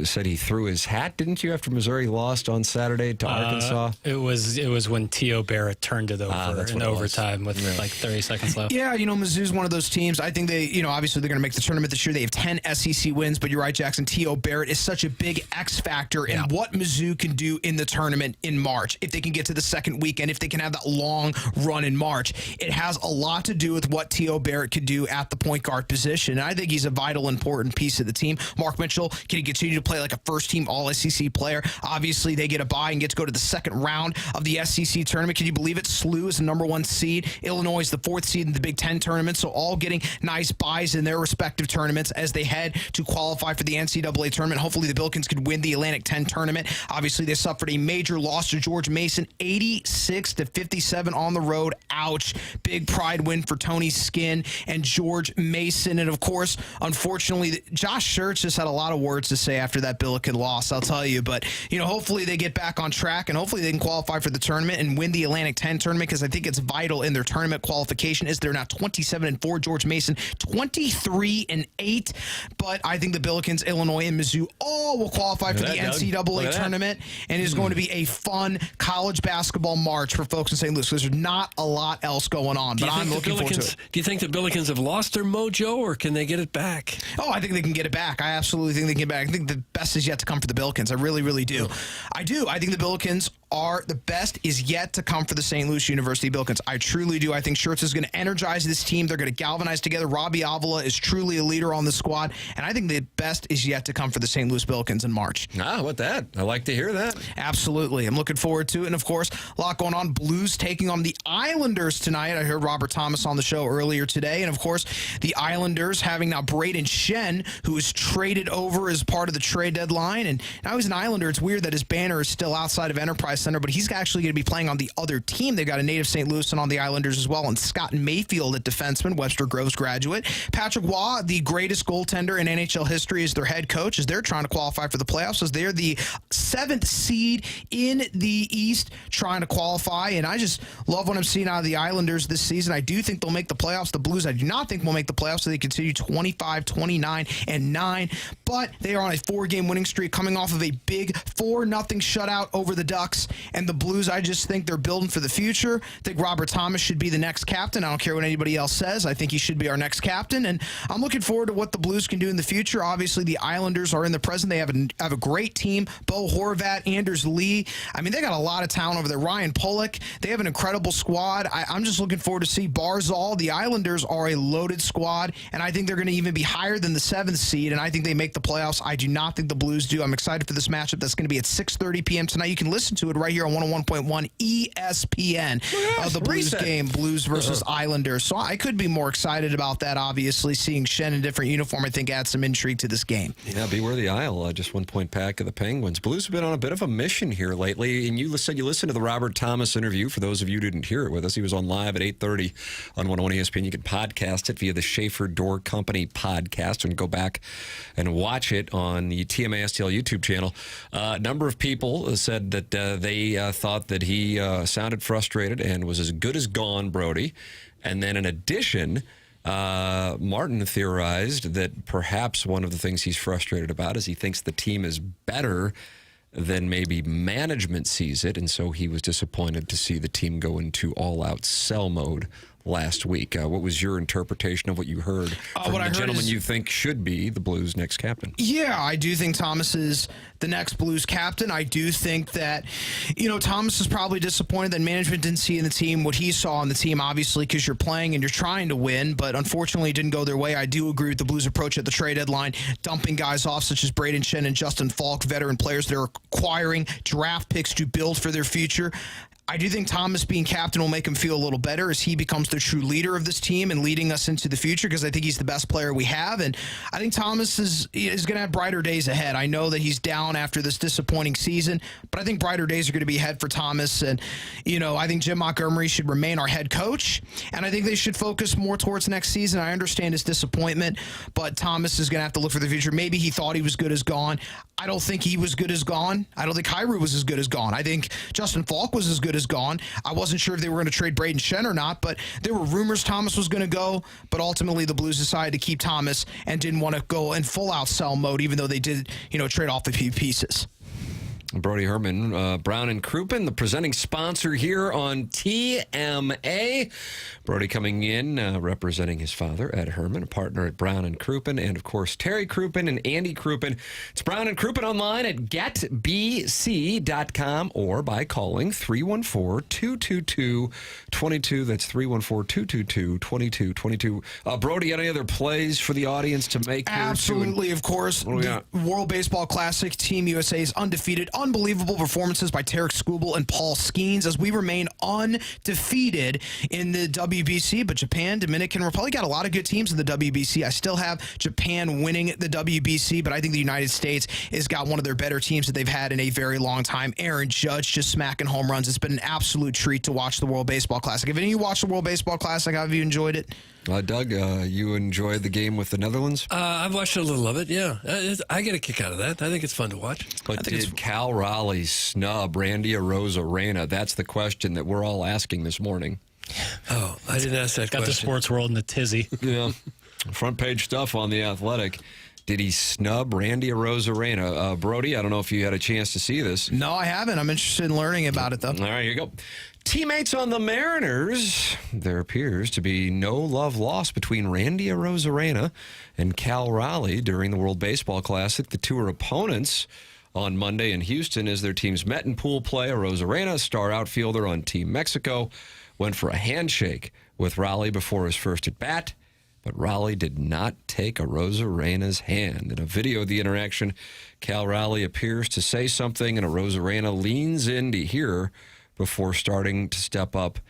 said he threw his hat, didn't you, after Missouri lost on Saturday to Arkansas? It was when T.O. Barrett turned it over in overtime with like 30 seconds left. Yeah, Mizzou's one of those teams. I think they, obviously they're going to make the tournament this year. They have 10 SEC wins, but you're right, Jackson. T.O. Barrett is such a big X factor in what Mizzou can do in the tournament in March. If they can get to the second weekend, if they can have that long run in March, it has a lot to to do with what T.O. Barrett could do at the point guard position. And I think he's a vital, important piece of the team. Mark Mitchell, can he continue to play like a first-team All-SEC player? Obviously, they get a bye and get to go to the second round of the SEC tournament. Can you believe it? SLU is the number 1 seed. Illinois is the 4th seed in the Big Ten tournament, so all getting nice buys in their respective tournaments as they head to qualify for the NCAA tournament. Hopefully, the Billikens could win the Atlantic 10 tournament. Obviously, they suffered a major loss to George Mason, 86-57 on the road. Ouch. Big pride win for Tony Skinn and George Mason. And, of course, unfortunately, Josh Schertz just had a lot of words to say after that Billiken loss, I'll tell you. But, hopefully they get back on track, and hopefully they can qualify for the tournament and win the Atlantic 10 tournament, because I think it's vital in their tournament qualification. They're now 27-4. George Mason 23-8. But I think the Billikens, Illinois, and Mizzou all will qualify for the NCAA tournament, and it's going to be a fun college basketball march for folks in St. Louis. There's not a lot else going on, but I'm looking forward to it. Do you think the Billikens have lost their mojo, or can they get it back? Oh, I think they can get it back. I absolutely think they can get it back. I think the best is yet to come for the Billikens. I really, really do. I do. I think the Billikens are the best is yet to come for the St. Louis University Billikens. I truly do. I think Schertz is going to energize this team. They're going to galvanize together. Robbie Avila is truly a leader on the squad, and I think the best is yet to come for the St. Louis Billikens in March. What that? I like to hear that. Absolutely. I'm looking forward to it. And, of course, a lot going on. Blues taking on the Islanders tonight. I heard Robert Thomas on the show earlier today. And, of course, the Islanders having now Braden Shen, who was traded over as part of the trade deadline. And now he's an Islander. It's weird that his banner is still outside of Enterprise Center, but he's actually going to be playing on the other team. They've got a native St. Louisan on the Islanders as well, and Scott Mayfield at defenseman, Webster Groves graduate. Patrick Waugh, the greatest goaltender in NHL history, is their head coach as they're trying to qualify for the playoffs, as they're the 7th seed in the East trying to qualify. And I just love what I'm seeing out of the Islanders this season. I do think they'll make the playoffs. The Blues, I do not think will make the playoffs, so they continue 25, 29, and 9. But they are on a 4-game winning streak coming off of a big 4-0 shutout over the Ducks. And the Blues, I just think they're building for the future. I think Robert Thomas should be the next captain. I don't care what anybody else says. I think he should be our next captain. And I'm looking forward to what the Blues can do in the future. Obviously, the Islanders are in the present. They have a great team. Bo Horvat, Anders Lee. I mean, they got a lot of talent over there. Ryan Pollock. They have an incredible squad. I'm just looking forward to see Barzal. The Islanders are a loaded squad, and I think they're going to even be higher than the 7th seed, and I think they make the playoffs. I do not think the Blues do. I'm excited for this matchup. That's going to be at 6:30 p.m. tonight. You can listen to it right here on 101.1 ESPN. The Blues game, Blues versus Islanders. So I could be more excited about that, obviously. Seeing Shen in a different uniform, I think, adds some intrigue to this game. Yeah, beware the Isle. Just 1 point back of the Penguins. Blues have been on a bit of a mission here lately, and you said you listened to the Robert Thomas interview. For those of you who didn't hear it with us, he was on live at 8:30 on 101 ESPN. You can podcast it via the Schaefer Door Company podcast and go back and watch it on the TMA STL YouTube channel. A number of people said that they thought that he sounded frustrated and was as good as gone, Brody. And then in addition, Martin theorized that perhaps one of the things he's frustrated about is he thinks the team is better than maybe management sees it, and so he was disappointed to see the team go into all-out sell mode last week. What was your interpretation of what you heard from the gentleman you think should be the Blues' next captain? Yeah, I do think Thomas is the next Blues captain. I do think that, Thomas is probably disappointed that management didn't see in the team what he saw in the team, obviously, because you're playing and you're trying to win, but unfortunately it didn't go their way. I do agree with the Blues' approach at the trade deadline, dumping guys off such as Braden Shen and Justin Falk, veteran players that are acquiring draft picks to build for their future. I do think Thomas being captain will make him feel a little better as he becomes the true leader of this team and leading us into the future, because I think he's the best player we have. And I think Thomas is going to have brighter days ahead. I know that he's down after this disappointing season, but I think brighter days are going to be ahead for Thomas. And, I think Jim Montgomery should remain our head coach, and I think they should focus more towards next season. I understand his disappointment, but Thomas is going to have to look for the future. Maybe he thought he was good as gone. I don't think he was good as gone. I don't think Kyrou was as good as gone. I think Justin Falk was as good as gone. I wasn't sure if they were going to trade Braden Shen or not, but there were rumors Thomas was going to go, but ultimately the Blues decided to keep Thomas and didn't want to go in full-out sell mode, even though they did, trade off a few pieces. Brody Herman, Brown and Crouppen, the presenting sponsor here on TMA. Brody coming in, representing his father, Ed Herman, a partner at Brown and Crouppen, and of course, Terry Crouppen and Andy Crouppen. It's Brown and Crouppen online at getbc.com or by calling 314-222-22. That's 314-222-2222. Brody, any other plays for the audience to make here? Absolutely, of course. The World Baseball Classic, Team USA's undefeated. Unbelievable performances by Tarek Skubal and Paul Skeens as we remain undefeated in the WBC. But Japan, Dominican Republic got a lot of good teams in the WBC. I still have Japan winning the WBC, but I think the United States has got one of their better teams that they've had in a very long time. Aaron Judge just smacking home runs. It's been an absolute treat to watch the World Baseball Classic. Have any of you watched the World Baseball Classic? Have you enjoyed it? Doug, you enjoyed the game with the Netherlands? I've watched a little of it, yeah. I get a kick out of that. I think it's fun to watch. But did Cal Raleigh snub Randy Arozarena? That's the question that we're all asking this morning. Oh, I didn't ask that question. Got the sports world in the tizzy. Yeah. Front page stuff on The Athletic. Did he snub Randy Arozarena? Brody, I don't know if you had a chance to see this. No, I haven't. I'm interested in learning about it, though. All right, here you go. Teammates on the Mariners. There appears to be no love lost between Randy Arozarena and Cal Raleigh during the World Baseball Classic. The two are opponents on Monday in Houston as their teams met in pool play. Arozarena, star outfielder on Team Mexico, went for a handshake with Raleigh before his first at-bat, but Raleigh did not take Arozarena's hand. In a video of the interaction, Cal Raleigh appears to say something, and Arozarena leans in to hear before starting to step up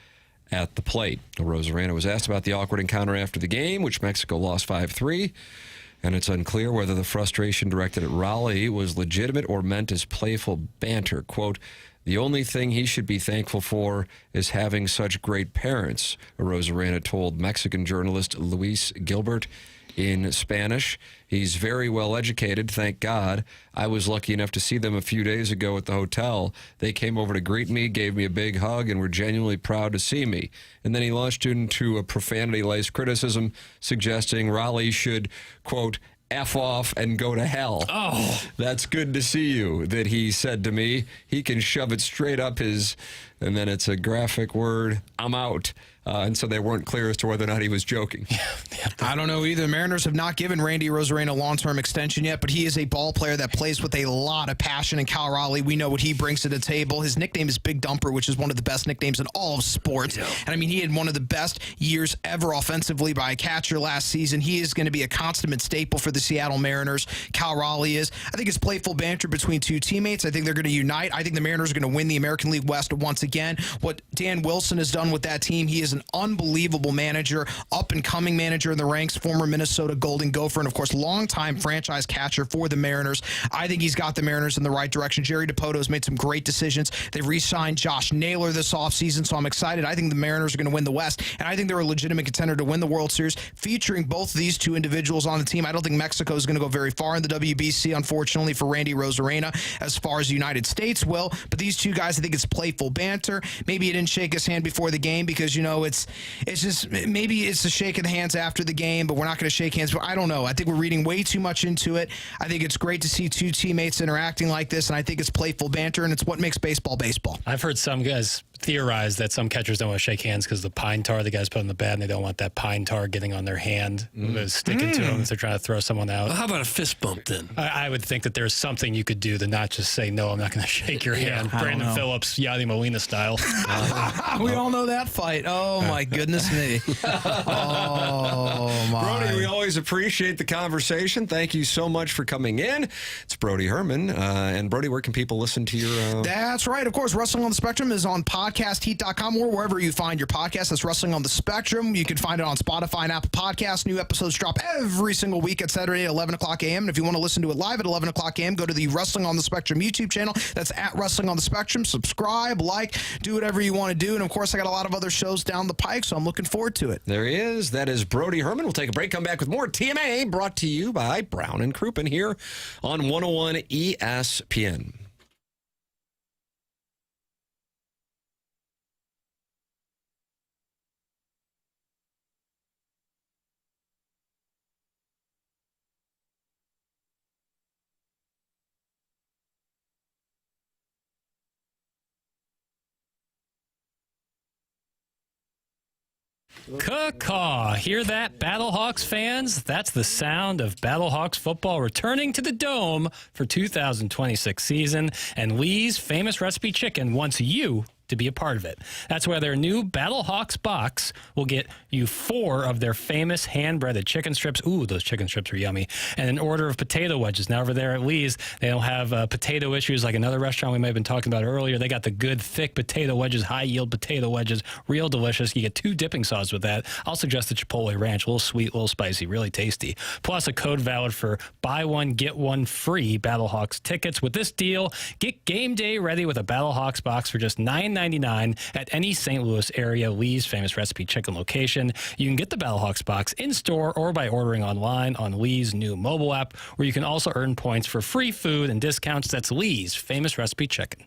at the plate. Arozarena was asked about the awkward encounter after the game, which Mexico lost 5-3, and it's unclear whether the frustration directed at Raleigh was legitimate or meant as playful banter. Quote, "The only thing he should be thankful for is having such great parents," Arozarena told Mexican journalist Luis Gilbert in Spanish. "He's very well educated, thank God. I was lucky enough to see them a few days ago at the hotel. They came over to greet me, gave me a big hug, and were genuinely proud to see me." And then he launched into a profanity-laced criticism, suggesting Raleigh should, quote, F off and go to hell. Oh. "That's good to see you," that he said to me. "He can shove it straight up his," and then it's a graphic word, "I'm out." And so they weren't clear as to whether or not he was joking. I don't know either. The Mariners have not given Randy Arozarena a long-term extension yet, but he is a ball player that plays with a lot of passion. And Cal Raleigh, we know what he brings to the table. His nickname is Big Dumper, which is one of the best nicknames in all of sports. Yeah. And I mean, he had one of the best years ever offensively by a catcher last season. He is going to be a consummate staple for the Seattle Mariners. Cal Raleigh is. I think it's playful banter between two teammates. I think they're going to unite. I think the Mariners are going to win the American League West once again. What Dan Wilson has done with that team, he is an unbelievable manager, up-and-coming manager in the ranks, former Minnesota Golden Gopher, and, of course, longtime franchise catcher for the Mariners. I think he's got the Mariners in the right direction. Jerry DiPoto has made some great decisions. They've re-signed Josh Naylor this offseason, so I'm excited. I think the Mariners are going to win the West, and I think they're a legitimate contender to win the World Series. Featuring both of these two individuals on the team, I don't think Mexico is going to go very far in the WBC, unfortunately, for Randy Arozarena, as far as the United States will. But these two guys, I think it's playful banter. Maybe he didn't shake his hand before the game because, you know, it's just, maybe it's a shake of the hands after the game, but we're not going to shake hands. But I don't know. I think we're reading way too much into it. I think it's great to see two teammates interacting like this, and I think it's playful banter, and it's what makes baseball baseball. I've heard some guys theorize that some catchers don't want to shake hands because the pine tar the guys put in the bat, and they don't want that pine tar getting on their hand, sticking to them if they're trying to throw someone out. Well, how about a fist bump then? I would think that there's something you could do to not just say, no, I'm not going to shake your hand. Brandon Phillips, Yadi Molina style. We all know that fight. Oh, my goodness me. Oh, my. Brody, we always appreciate the conversation. Thank you so much for coming in. It's Brody Herman. And Brody, where can people listen to your... That's right. Of course, Wrestling on the Spectrum is on podcastheat.com or wherever you find your podcast. That's Wrestling on the Spectrum. You can find it on Spotify and Apple Podcasts. New episodes drop every single week at Saturday at 11 o'clock a.m. And if you want to listen to it live at 11 o'clock a.m., go to the Wrestling on the Spectrum YouTube channel. That's at Wrestling on the Spectrum. Subscribe, like, do whatever you want to do. And, of course, I got a lot of other shows down the pike, so I'm looking forward to it. There he is. That is Brody Herman. We'll take a break, come back with more TMA brought to you by Brown and Crouppen here on 101 ESPN. Caw. Hear that, Battlehawks fans? That's the sound of Battlehawks football returning to the Dome for 2026 season, and Lee's Famous Recipe Chicken wants you to be a part of it. That's why their new Battlehawks box will get you 4 of their famous hand-breaded chicken strips. Ooh, those chicken strips are yummy. And an order of potato wedges. Now over there at Lee's, they don't have potato issues like another restaurant we might have been talking about earlier. They got the good, thick potato wedges, high-yield potato wedges, real delicious. You get 2 dipping sauces with that. I'll suggest the Chipotle Ranch. A little sweet, a little spicy, really tasty. Plus a code valid for buy one, get one free Battlehawks tickets. With this deal, get game day ready with a Battlehawks box for just $9.99 at any St. Louis area Lee's Famous Recipe Chicken location. You can get the Battlehawks box in-store or by ordering online on Lee's new mobile app, where you can also earn points for free food and discounts. That's Lee's Famous Recipe Chicken.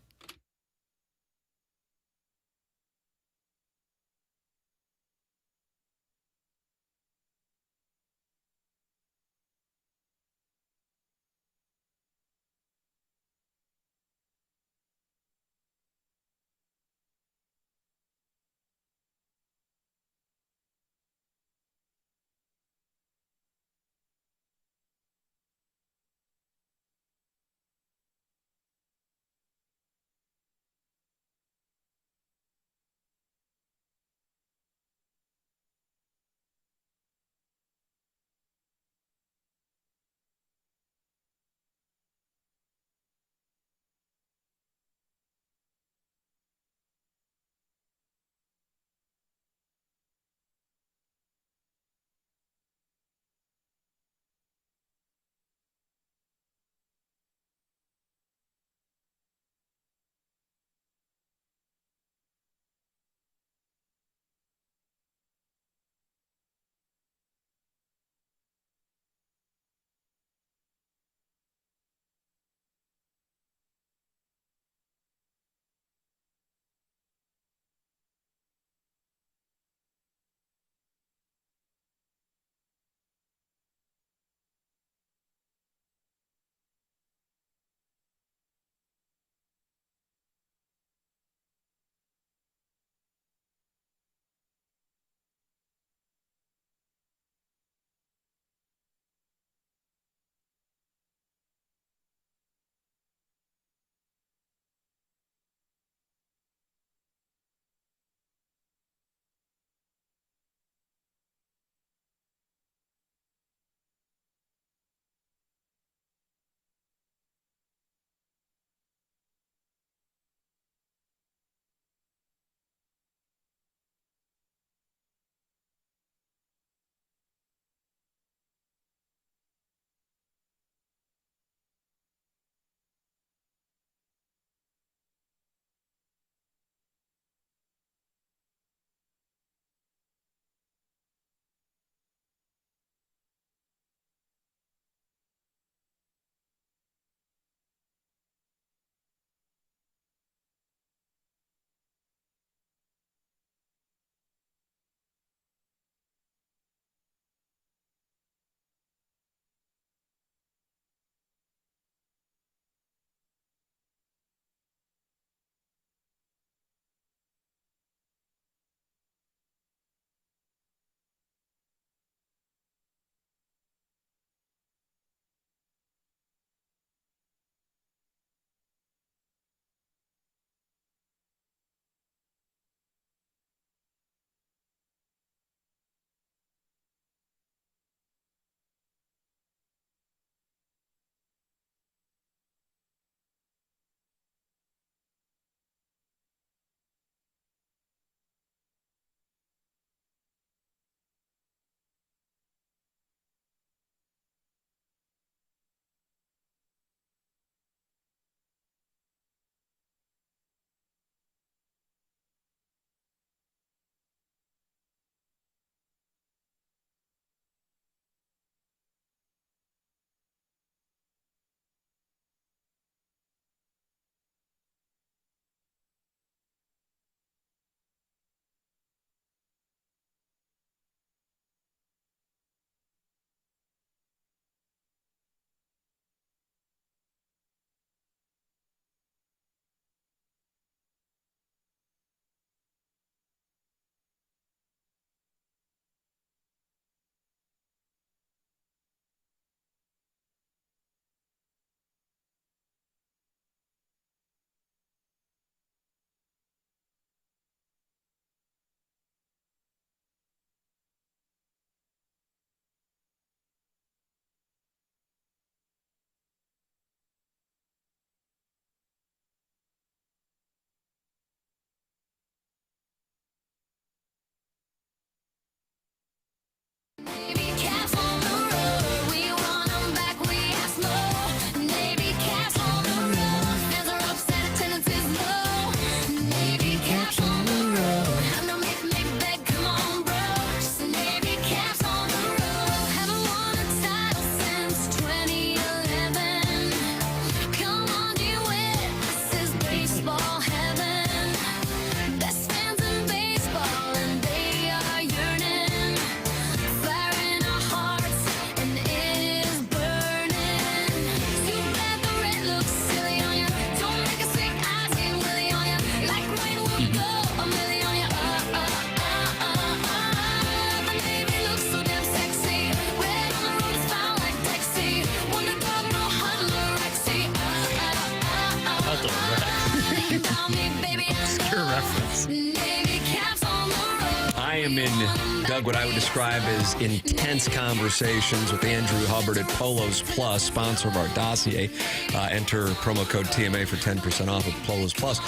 I'm in, Doug, what I would describe as intense conversations with Andrew Hubbard at Polos Plus, sponsor of our dossier. Enter promo code TMA for 10% off at Polos Plus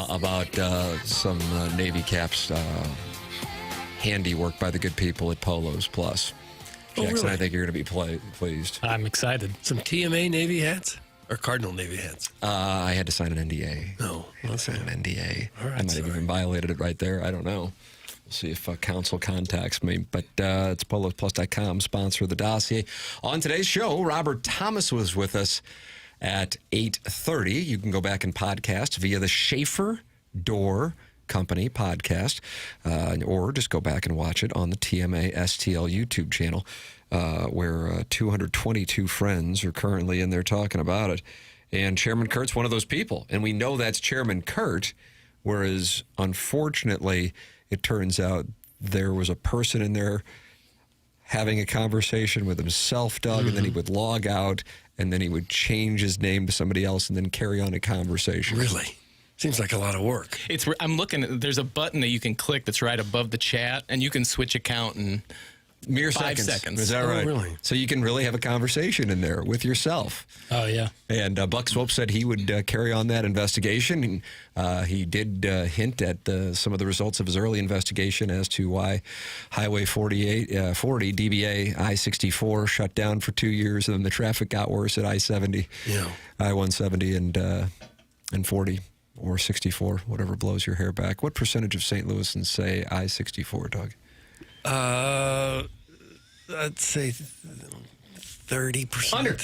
about some Navy caps handiwork by the good people at Polos Plus. Jackson, really? I think you're going to be pleased. I'm excited. Some TMA Navy hats? Or Cardinal Navy hats? I had to sign an NDA. No. I signed an NDA. All right, I might have even violated it right there. I don't know. We'll see if counsel contacts me. But it's polosplus.com, sponsor of the dossier. On today's show, Robert Thomas was with us at 8:30. You can go back and podcast via the Schaefer Door Company podcast, or just go back and watch it on the TMA STL YouTube channel, where 222 friends are currently in there talking about it. And Chairman Kurt's one of those people. And we know that's Chairman Kurt, whereas, unfortunately, it turns out there was a person in there having a conversation with himself, Doug, and then he would log out, and then he would change his name to somebody else and then carry on a conversation. Really? Seems like a lot of work. I'm looking. There's a button that you can click that's right above the chat, and you can switch account in mere 5 seconds. seconds. Is that right? Really? So you can really have a conversation in there with yourself. Oh, yeah. And Buck Swope said he would carry on that investigation. And, he did hint at some of the results of his early investigation as to why Highway 40 DBA I-64 shut down for 2 years, and then the traffic got worse at I-70, I-170, and 40. Or 64, whatever blows your hair back. What percentage of St. Louisans say I-64, Doug? I'd say 30%. Under.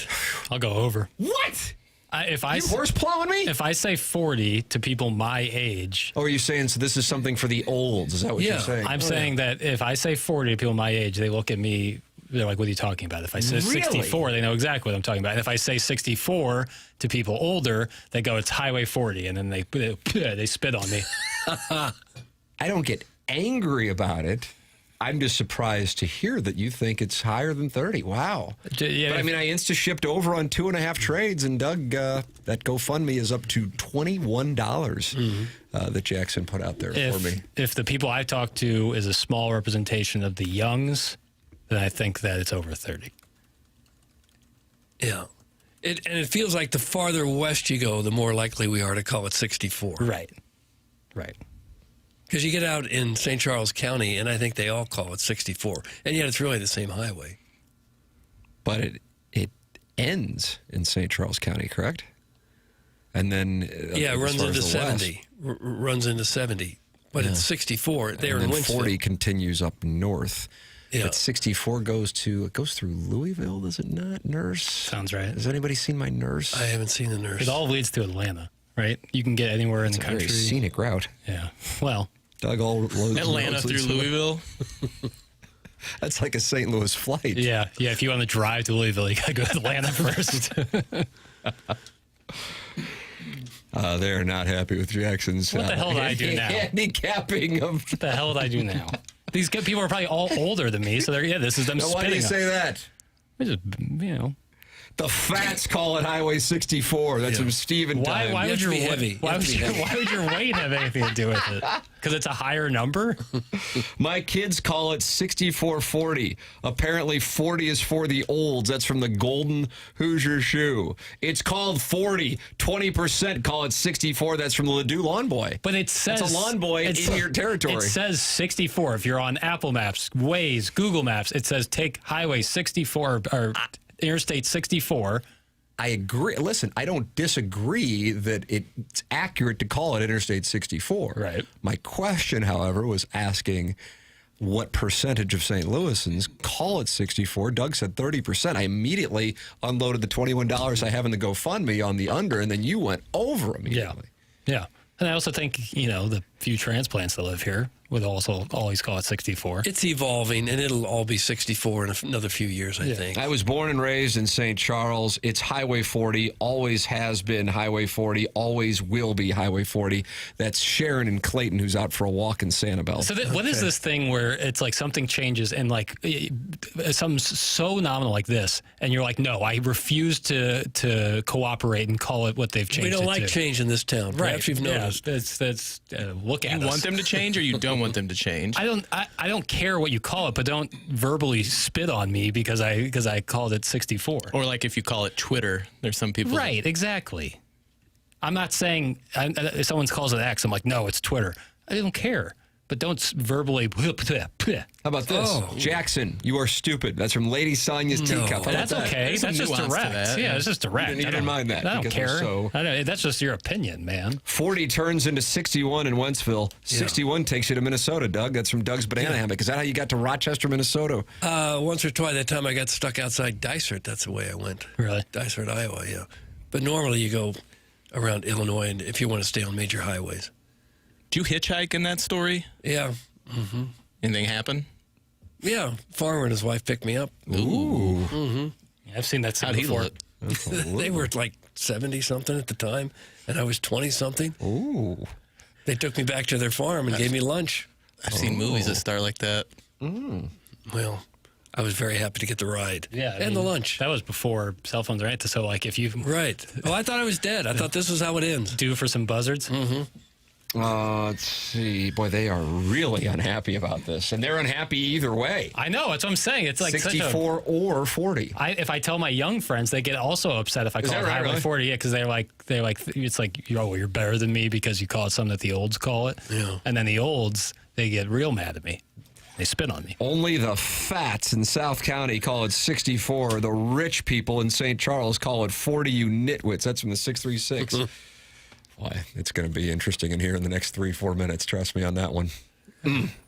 I'll go over. What? You horse plowing me? If I say 40 to people my age. Oh, are you saying so this is something for the olds? Is that what you're saying? I'm saying that if I say 40 to people my age, they look at me, they're like, what are you talking about? If I say 64, they know exactly what I'm talking about. And if I say 64 to people older, they go, it's Highway 40, and then they spit on me. I don't get angry about it. I'm just surprised to hear that you think it's higher than 30. Wow. Yeah, but I mean, I insta-shipped over on 2.5 trades, and Doug, that GoFundMe is up to $21 that Jackson put out there for me. If the people I talk to is a small representation of the youngs, then I think that it's over 30. Yeah. And it feels like the farther west you go, the more likely we are to call it 64. Right. Because you get out in St. Charles County, and I think they all call it 64. And yet it's really the same highway. But it ends in St. Charles County, correct? And then... it runs into 70. Runs into 70. But it's 64 there in Winston. 40 continues up north. Yeah. But 64 goes through Louisville, does it not? Nurse? Sounds right. Has anybody seen my Nurse? I haven't seen the Nurse. It all leads to Atlanta, right? You can get anywhere in the country. It's a very scenic route. Yeah. Well, Doug, all Atlanta through Louisville. That's like a St. Louis flight. Yeah. If you want to drive to Louisville, you got to go to Atlanta first. They're not happy with Jackson's. What the hell did I do now? Handicapping of. What the hell did I do now? These people are probably all older than me, so this is them spitting. Why do you say that? I just, The fats call it Highway 64. That's from Steven time. Why would your weight have anything to do with it? Because it's a higher number? My kids call it 6440. Apparently 40 is for the olds. That's from the Golden Hoosier Shoe. It's called 40. 20% call it 64. That's from the Ladue Lawn Boy. But it says... It's a lawn boy in your territory. It says 64. If you're on Apple Maps, Waze, Google Maps, it says take Highway 64 or Interstate 64. I agree. Listen, I don't disagree that it's accurate to call it Interstate 64. Right. My question, however, was asking what percentage of St. Louisans call it 64. Doug said 30%. I immediately unloaded the $21 I have in the GoFundMe on the under, and then you went over immediately. Yeah. And I also think, the few transplants that live here would also always call it 64. It's evolving, and it'll all be 64 in another few years, I think. I was born and raised in St. Charles. It's Highway 40, always has been Highway 40, always will be Highway 40. That's Sharon and Clayton, who's out for a walk in Sanibel. So what is this thing where it's like something changes and like something so nominal like this, and you're like, no, I refuse to cooperate and call it what they've changed We don't it like to. change in this town. Perhaps you've noticed. That's look at us. You want them to change, or you don't want them to change? I don't care what you call it, but don't verbally spit on me because I called it 64. Or like if you call it Twitter, there's some people. Right, exactly. I'm not saying if someone calls it X, I'm like, no, it's Twitter. I don't care. But don't verbally. How about this? Oh. Jackson, you are stupid. That's from Lady Sonia's teacup. That's okay. That's just direct. Yeah, it's just direct. You didn't mind that. I don't because care. So That's just your opinion, man. 40 turns into 61 in Wentzville. 61 takes you to Minnesota, Doug. That's from Doug's Banana Hammock. Is that how you got to Rochester, Minnesota? Once or twice. That time I got stuck outside Dysart. That's the way I went. Really? Dysart, Iowa, yeah. But normally you go around Illinois, and if you want to stay on major highways. Do you hitchhike in that story? Yeah. Mm-hmm. Anything happen? Yeah. Farmer and his wife picked me up. Ooh. Mm-hmm. Yeah, I've seen that scene How'd he before. look? They were like 70-something at the time, and I was 20-something. Ooh. They took me back to their farm and gave me lunch. I've seen movies that start like that. Well, I was very happy to get the ride. Yeah, and the lunch. That was before cell phones were into. So, like, if you Right. Oh, I thought I was dead. I thought this was how it ends. due for some buzzards, Let's see. Boy, they are really unhappy about this. And they're unhappy either way. I know. That's what I'm saying. It's like 64 or 40. If I tell my young friends, they get also upset if I call it Highway really? 40. Yeah, because they're like, it's like, you're better than me because you call it something that the olds call it. Yeah. And then the olds, they get real mad at me. They spit on me. Only the fats in South County call it 64. The rich people in St. Charles call it 40, you nitwits. That's from the 636. Boy, it's going to be interesting in here in the next 3-4 minutes. Trust me on that one.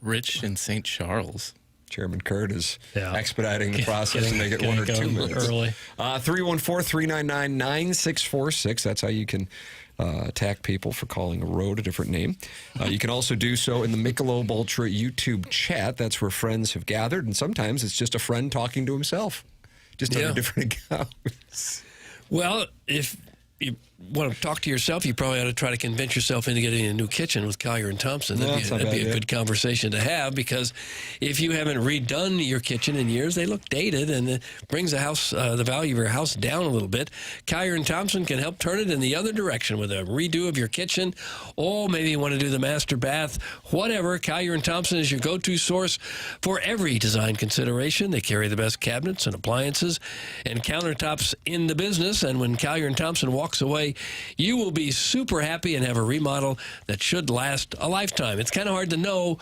Rich in St. Charles. Chairman Kurt is expediting the process to make it 1 or 2 minutes. Early. 314-399-9646. That's how you can attack people for calling a road a different name. You can also do so in the Michelob Ultra YouTube chat. That's where friends have gathered, and sometimes it's just a friend talking to himself, just on a different account. Well, if you want to talk to yourself, you probably ought to try to convince yourself into getting a new kitchen with Collier and Thompson. That'd be a good conversation to have, because if you haven't redone your kitchen in years, they look dated, and it brings the house, the value of your house down a little bit. Collier and Thompson can help turn it in the other direction with a redo of your kitchen, or maybe you want to do the master bath, whatever. Collier and Thompson is your go-to source for every design consideration. They carry the best cabinets and appliances and countertops in the business, and when Collier and Thompson walks away, you will be super happy and have a remodel that should last a lifetime. It's kind of hard to know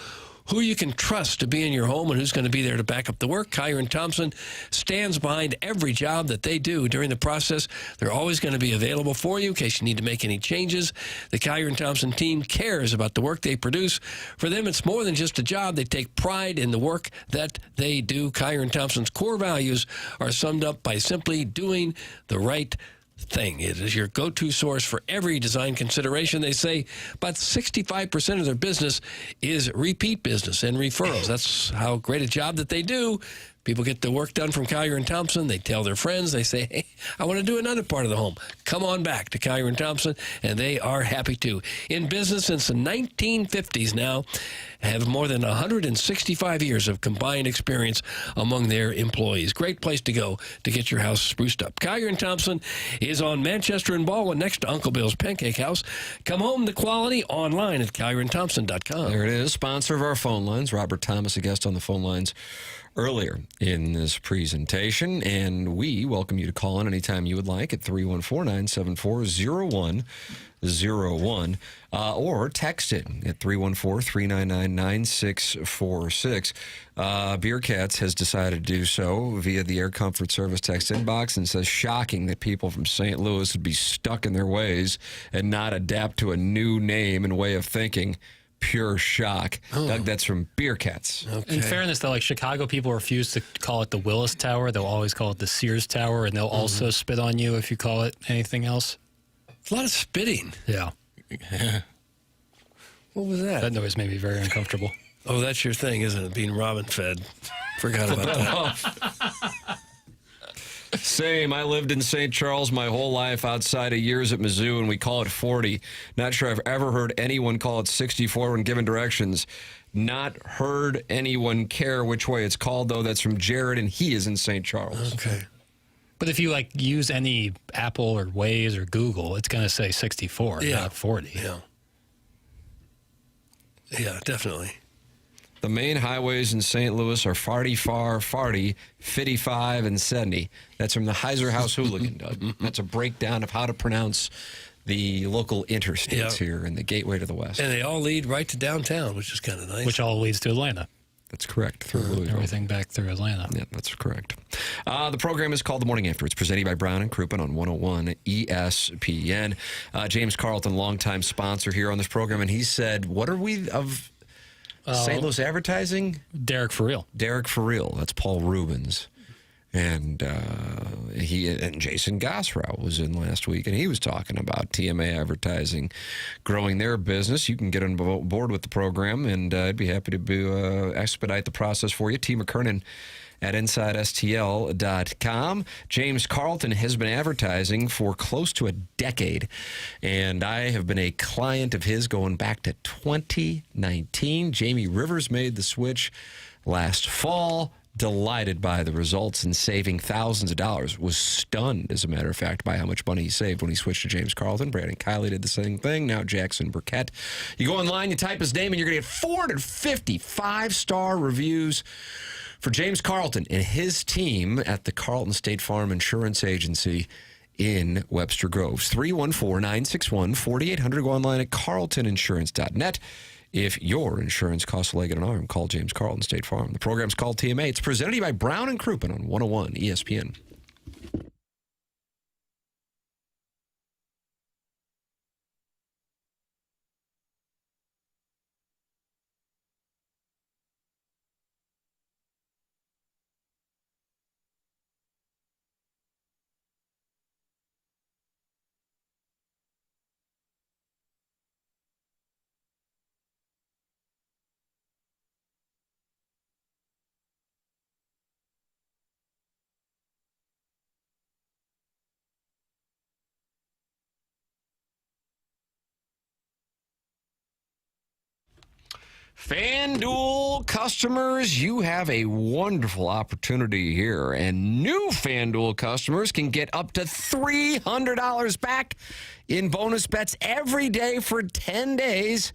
who you can trust to be in your home and who's going to be there to back up the work. Collier and Thompson stands behind every job that they do. During the process, they're always going to be available for you in case you need to make any changes. The Collier and Thompson team cares about the work they produce. For them, it's more than just a job. They take pride in the work that they do. Collier and Thompson's core values are summed up by simply doing the right thing. It is your go-to source for every design consideration. They say about 65% of their business is repeat business and referrals. That's how great a job that they do. People get the work done from Collier and Thompson. They tell their friends. They say, hey, I want to do another part of the home. Come on back to Collier and Thompson, and they are happy to. In business since the 1950s now, have more than 165 years of combined experience among their employees. Great place to go to get your house spruced up. Collier and Thompson is on Manchester and Baldwin next to Uncle Bill's Pancake House. Come home to quality online at collierandthompson.com. There it is, sponsor of our phone lines. Robert Thomas, a guest on the phone lines earlier in this presentation, and we welcome you to call in anytime you would like at 314-974-0101 or text it at 314-399-9646. Beer Cats has decided to do so via the Air Comfort Service text inbox and says, shocking that people from St. Louis would be stuck in their ways and not adapt to a new name and way of thinking. Pure shock. Doug, that's from Beer Cats. Okay. In fairness, though, like Chicago people refuse to call it the Willis Tower. They'll always call it the Sears Tower, and they'll also spit on you if you call it anything else. It's a lot of spitting. Yeah. What was that? That noise made me very uncomfortable. Oh, that's your thing, isn't it? Being robin fed. Forgot about that. Same. I lived in St. Charles my whole life outside of years at Mizzou, and we call it 40. Not sure I've ever heard anyone call it 64 when given directions. Not heard anyone care which way it's called, though. That's from Jared, and he is in St. Charles. Okay. But if you, use any Apple or Waze or Google, it's going to say 64, not 40. Yeah. Yeah, definitely. The main highways in St. Louis are Farty, 55, and 70. That's from the Heiser House Hooligan, Doug. That's a breakdown of how to pronounce the local interstates here in the gateway to the west. And they all lead right to downtown, which is kind of nice. Which all leads to Atlanta. That's correct. Through Louisville. Everything back through Atlanta. Yeah, that's correct. The program is called The Morning After. It's presented by Brown and Crouppen on 101 ESPN. James Carlton, longtime sponsor here on this program, and he said, what are we of St. Louis advertising? Derek For Real. Derek For Real. That's Paul Rubens. And he and Jason Gosrow was in last week, and he was talking about TMA Advertising growing their business. You can get on board with the program, and I'd be happy to expedite the process for you. T. McKernan at InsideSTL.com. James Carlton has been advertising for close to a decade, and I have been a client of his going back to 2019. Jamie Rivers made the switch last fall. Delighted by the results and saving thousands of dollars. Was stunned, as a matter of fact, by how much money he saved when he switched to James Carlton. Brandon Kiley did the same thing. Now Jackson Burkett. You go online, you type his name, and you're going to get 450 five-star reviews for James Carlton and his team at the Carlton State Farm Insurance Agency in Webster Groves. 314-961-4800. Go online at carltoninsurance.net. If your insurance costs a leg and an arm, call James Carlton State Farm. The program's called TMA. It's presented to you by Brown and Crouppen on 101 ESPN. FanDuel customers, you have a wonderful opportunity here. And new FanDuel customers can get up to $300 back in bonus bets every day for 10 days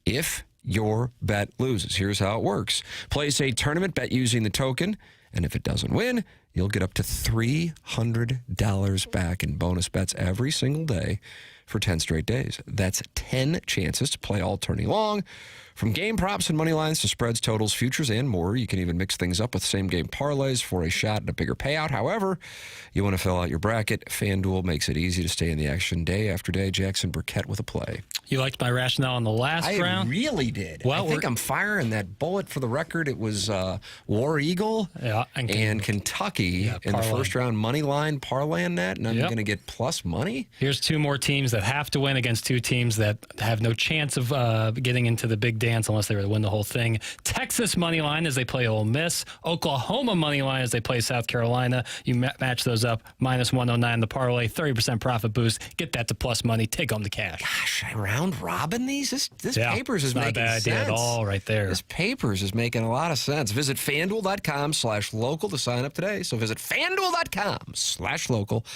if your bet loses. Here's how it works. Place a tournament bet using the token, and if it doesn't win, you'll get up to $300 back in bonus bets every single day for 10 straight days. That's 10 chances to play all tourney long. From game props and money lines to spreads, totals, futures, and more. You can even mix things up with same-game parlays for a shot at a bigger payout. However you want to fill out your bracket, FanDuel makes it easy to stay in the action day after day. Jackson Burkett with a play. You liked my rationale in the last round? I really did. Well, I think I'm firing that bullet for the record. It was War Eagle and Kentucky in the first round money line parlaying that, and I'm going to get plus money. Here's two more teams that have to win against two teams that have no chance of getting into the big dance unless they were to win the whole thing. Texas money line as they play Ole Miss. Oklahoma money line as they play South Carolina. You match those up. Minus 109 the parlay. 30% profit boost. Get that to plus money. Take home the cash. Gosh, I round robin these? This Papers is making sense. Not a bad idea at all right there. This Papers is making a lot of sense. Visit FanDuel.com/local to sign up today. So visit FanDuel.com/local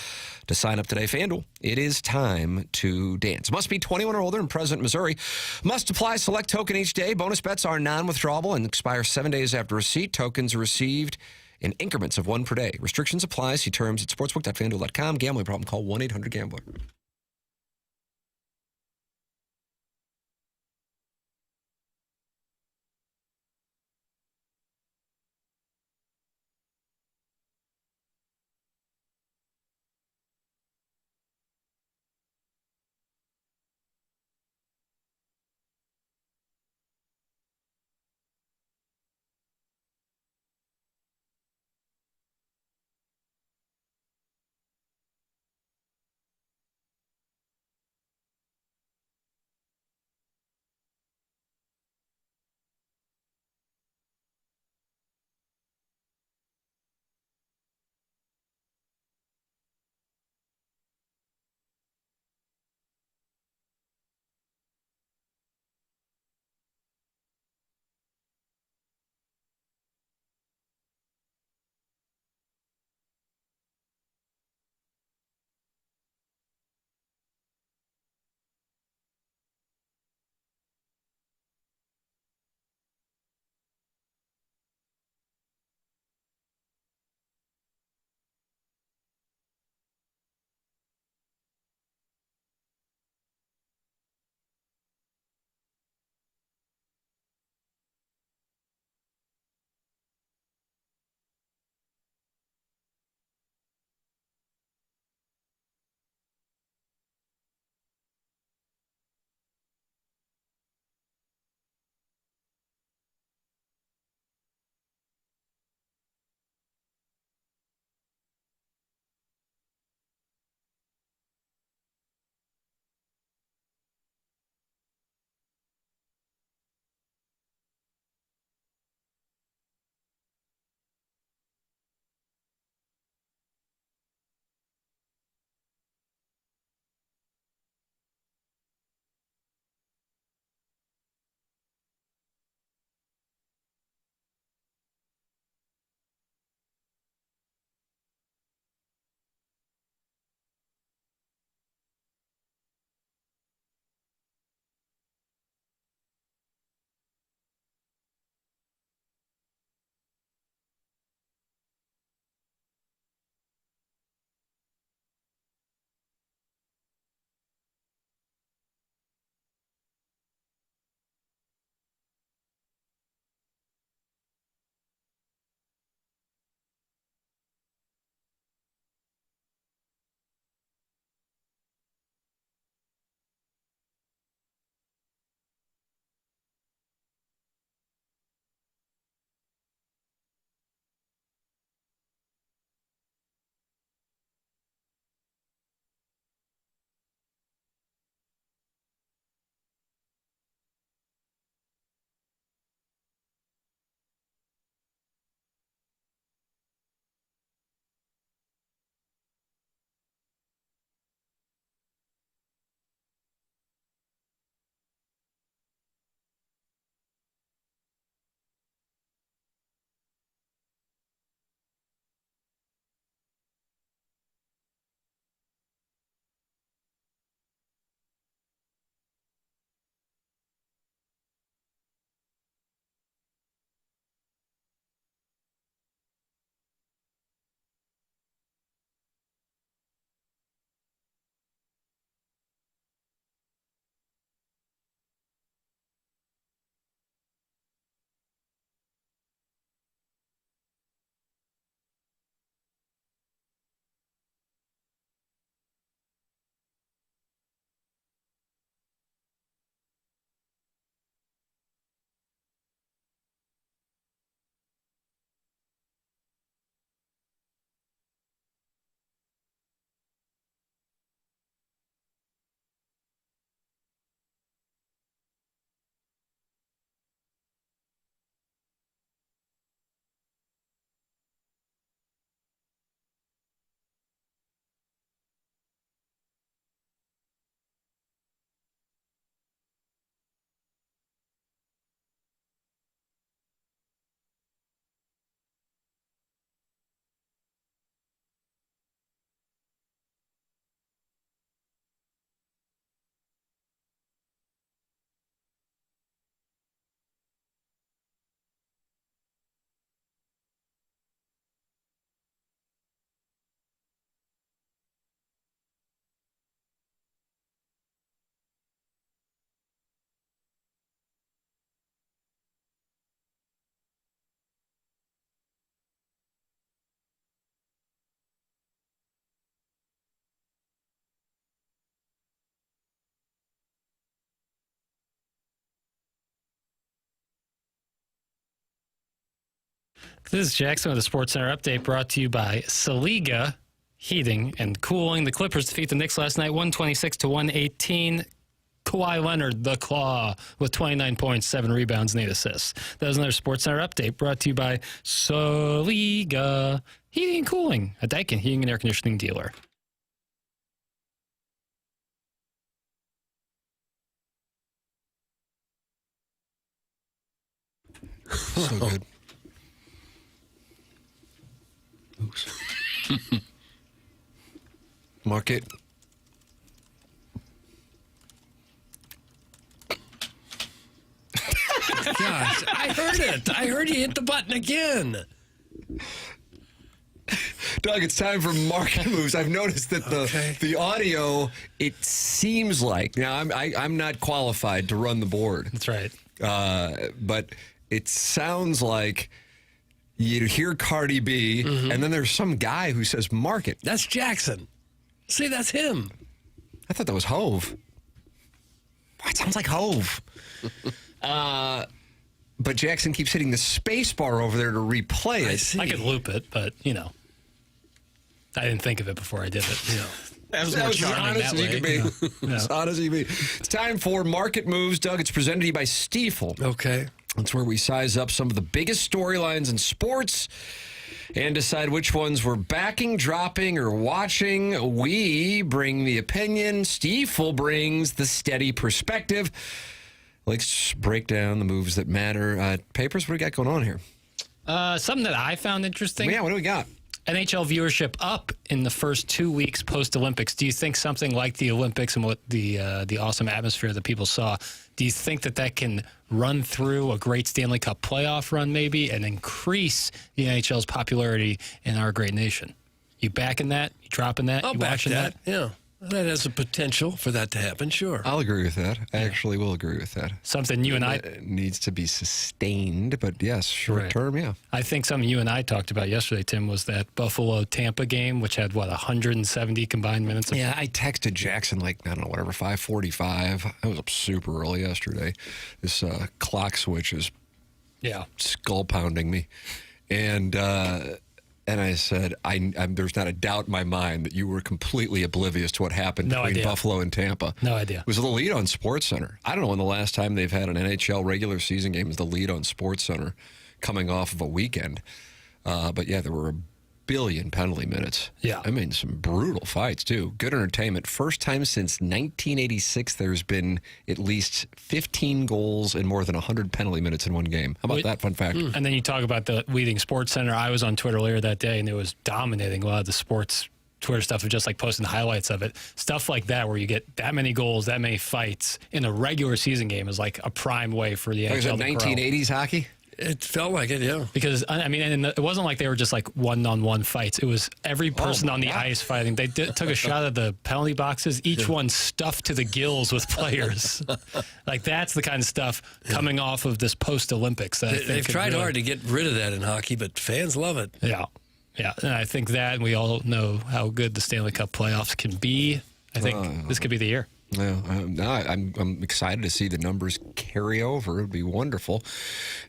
to sign up today. FanDuel, it is time to dance. Must be 21 or older and present in Missouri. Must apply select token each day. Bonus bets are non-withdrawable and expire 7 days after receipt. Tokens are received in increments of one per day. Restrictions apply. See terms at sportsbook.fanduel.com. Gambling problem? Call 1-800-GAMBLER. This is Jackson with the SportsCenter update brought to you by Saliga Heating and Cooling. The Clippers defeat the Knicks last night, 126-118. Kawhi Leonard, the Claw, with 29 points, 7 rebounds, and 8 assists. That was another SportsCenter update brought to you by Saliga Heating and Cooling, a Daikin heating and air conditioning dealer. So good. Market. Gosh, I heard it. I heard you hit the button again. Doug, it's time for market moves. I've noticed that the audio, it seems like, now I'm not qualified to run the board. That's right. But it sounds like you hear Cardi B, and then there's some guy who says market. That's Jackson. See, that's him. I thought that was Hove. It sounds like Hove. But Jackson keeps hitting the space bar over there to replay it. I could loop it, but, I didn't think of it before I did it. That was more charming that way. As honest as you can be. It's time for Market Moves, Doug. It's presented to you by Stiefel. Okay. That's where we size up some of the biggest storylines in sports and decide which ones we're backing, dropping, or watching. We bring the opinion. Stiefel brings the steady perspective. Let's break down the moves that matter. Papers, what do we got going on here? Something that I found interesting. Yeah, what do we got? NHL viewership up in the first 2 weeks post-Olympics. Do you think something like the Olympics and what the awesome atmosphere that people saw, do you think that can run through a great Stanley Cup playoff run maybe and increase the NHL's popularity in our great nation? You backing that? You dropping that? I'll you back watching that. Yeah. That has the potential for that to happen, sure. I'll agree with that. I actually will agree with that. Something you and I... It needs to be sustained, but yes, short term, yeah. I think something you and I talked about yesterday, Tim, was that Buffalo-Tampa game, which had, 170 combined minutes? Yeah, I texted Jackson 5:45. I was up super early yesterday. This clock switch is skull pounding me. And I said, there's not a doubt in my mind that you were completely oblivious to what happened between Buffalo and Tampa. No idea. It was the lead on SportsCenter. I don't know when the last time they've had an NHL regular season game is the lead on SportsCenter coming off of a weekend. But yeah, there were a billion penalty minutes. Yeah. I mean, some brutal fights, too. Good entertainment. First time since 1986 there's been at least 15 goals and more than 100 penalty minutes in one game. How about that fun fact? And then you talk about the leading SportsCenter. I was on Twitter earlier that day, and it was dominating a lot of the sports Twitter stuff of just posting the highlights of it. Stuff like that where you get that many goals, that many fights in a regular season game is like a prime way for the NHL to grow. 1980s hockey? It felt like it, yeah. Because, it wasn't like they were just one-on-one fights. It was every person on the ice fighting. They took a shot at the penalty boxes, each one stuffed to the gills with players. That's the kind of stuff coming off of this post-Olympics. They've tried hard to get rid of that in hockey, but fans love it. Yeah. Yeah, and I think that, and we all know how good the Stanley Cup playoffs can be. I think this could be the year. Yeah, I'm excited to see the numbers carry over. It would be wonderful.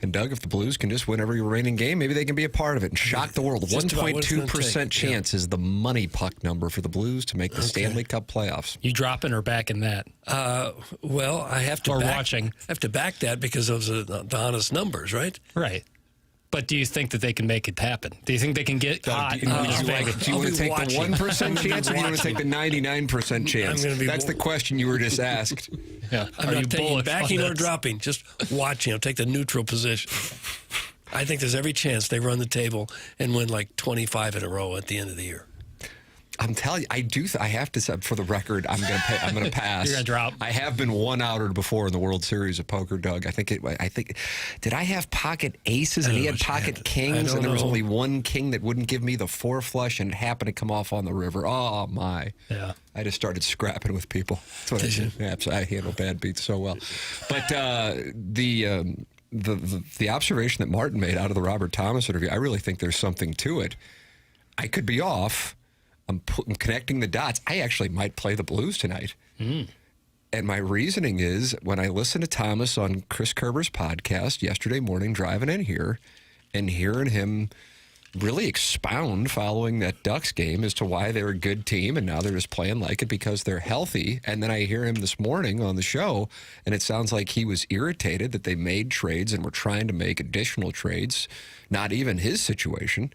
And Doug, if the Blues can just win every remaining game, maybe they can be a part of it and shock the world. 1.2% chance is the money puck number for the Blues to make the Stanley Cup playoffs. You dropping or backing that? Well, I have to watching. I have to back that because of the honest numbers, right? Right. But do you think that they can make it happen? Do you think they can get hot? Do you want to take the 1% chance or do you want to take the 99% chance? That's the question you were just asked. Yeah. I'm not taking backing or dropping, just watching. I'll take the neutral position. I think there's every chance they run the table and win 25 in a row at the end of the year. I'm telling you, I do. I have to say, for the record, I'm going to pass. You're going to drop. I have been one-outered before in the World Series of poker, Doug. I think did I have pocket aces and he had pocket kings, and there was only one king that wouldn't give me the four flush, and it happened to come off on the river. Oh my! Yeah. I just started scrapping with people. That's what I did. Yeah, I handle bad beats so well. But the observation that Martin made out of the Robert Thomas interview, I really think there's something to it. I could be off. I'm connecting the dots. I actually might play the Blues tonight. And my reasoning is when I listened to Thomas on Chris Kerber's podcast yesterday morning driving in here, and hearing him really expound following that Ducks game as to why they're a good team and now they're just playing like it because they're healthy. And then I hear him this morning on the show, and it sounds like he was irritated that they made trades and were trying to make additional trades, not even his situation,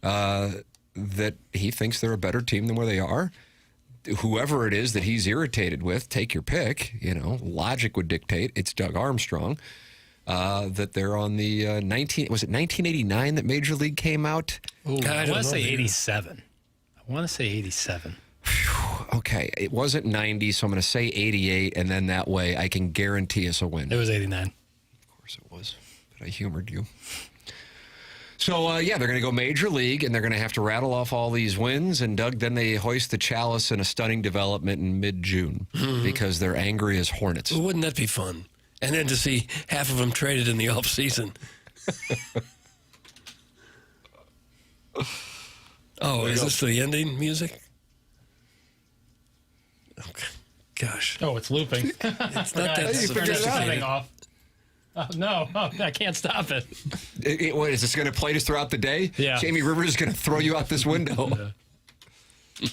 that he thinks they're a better team than where they are. Whoever it is that he's irritated with, take your pick. You know, logic would dictate it's Doug Armstrong. That they're on the 1989 that Major League came out? Ooh, I want to say 87. I want to say 87. Okay, it wasn't 90, so I'm going to say 88, and then that way I can guarantee us a win. It was 89. Of course it was, but I humored you. So, they're going to go Major League, and they're going to have to rattle off all these wins. And, Doug, then they hoist the chalice in a stunning development in mid-June because they're angry as hornets. Well, wouldn't that be fun? And then to see half of them traded in the offseason. Oh, is this the ending music? Okay. Gosh. Oh, it's looping. It's not that. You figured it out. Off. Oh, no, I can't stop it. What, is this going to play just throughout the day? Yeah. Jamie Rivers is going to throw you out this window. Yeah.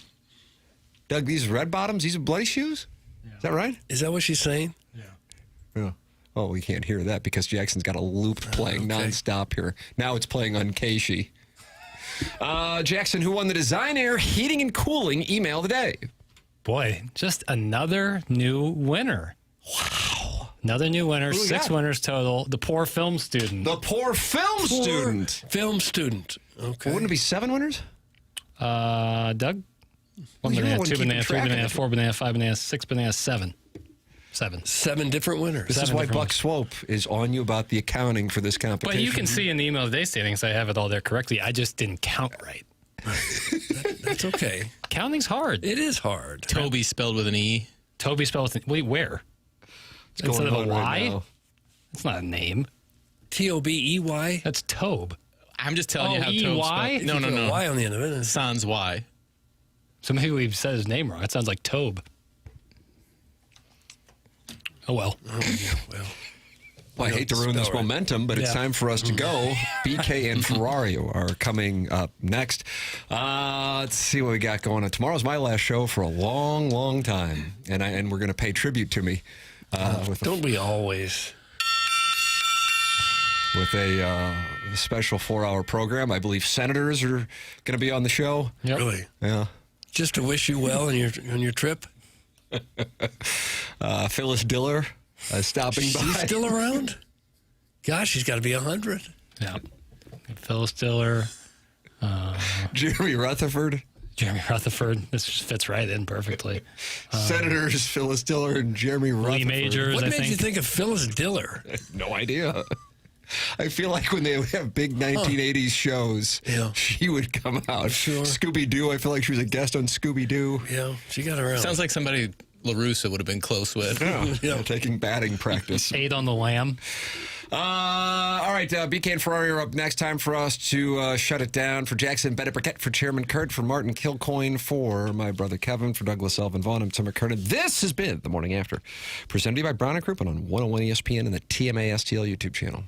Doug, these red bottoms, these are bloody shoes? Yeah. Is that right? Is that what she's saying? Yeah. Oh, we can't hear that because Jackson's got a loop playing nonstop here. Now it's playing on Casey. Jackson, who won the Design Air Heating and Cooling email today? Boy, just another new winner. Wow. Another new winner. 6 winners total. The poor film student. The poor film student. Film student. Okay. Well, wouldn't it be 7 winners? Doug? 1 banana, 2 banana, 3 banana, 4 banana, 5 banana, 6 banana, 7. 7 different winners. This is why Buck Swope is on you about the accounting for this competition. But you can see in the email today standings I have it all there correctly. I just didn't count right. That's okay. Counting's hard. It is hard. Toby spelled with an E. Toby spelled with an E. Wait, where? Instead of a Y? That's not a name. T-O-B-E-Y? That's Tobe. I'm just telling you how Tobe spelled. No. Y on the end of it. Sans Y. So maybe we've said his name wrong. It sounds like Tobe. Oh, well. Well, I hate to ruin this momentum, but it's time for us to go. BK and Ferrari are coming up next. Let's see what we got going on. Tomorrow's my last show for a long, long time, and we're going to pay tribute to me. Don't we always? With a special 4-hour program. I believe senators are going to be on the show. Yep. Really? Yeah. Just to wish you well on your trip? Phyllis Diller stopping by. She's still around? Gosh, she's got to be 100. Yeah. Phyllis Diller. Jeremy Rutherford. This fits right in perfectly. Senators Phyllis Diller and Jeremy Rutherford. Lee Majors, what made you think of Phyllis Diller? No idea. I feel like when they have big 1980s shows, she would come out. Sure. Scooby-Doo, I feel like she was a guest on Scooby-Doo. Yeah, she got around. Sounds like somebody LaRussa would have been close with. Yeah, taking batting practice. 8 on the lamb. All right, BK and Ferrari are up next. Time for us to shut it down. For Jackson Burkett, for Chairman Kurt, for Martin Kilcoyne, for my brother Kevin, for Douglas Elvin Vaughn, I'm Tim McKernan. This has been The Morning After, presented by Brown & Crouppen on 101 ESPN and the TMA STL YouTube channel.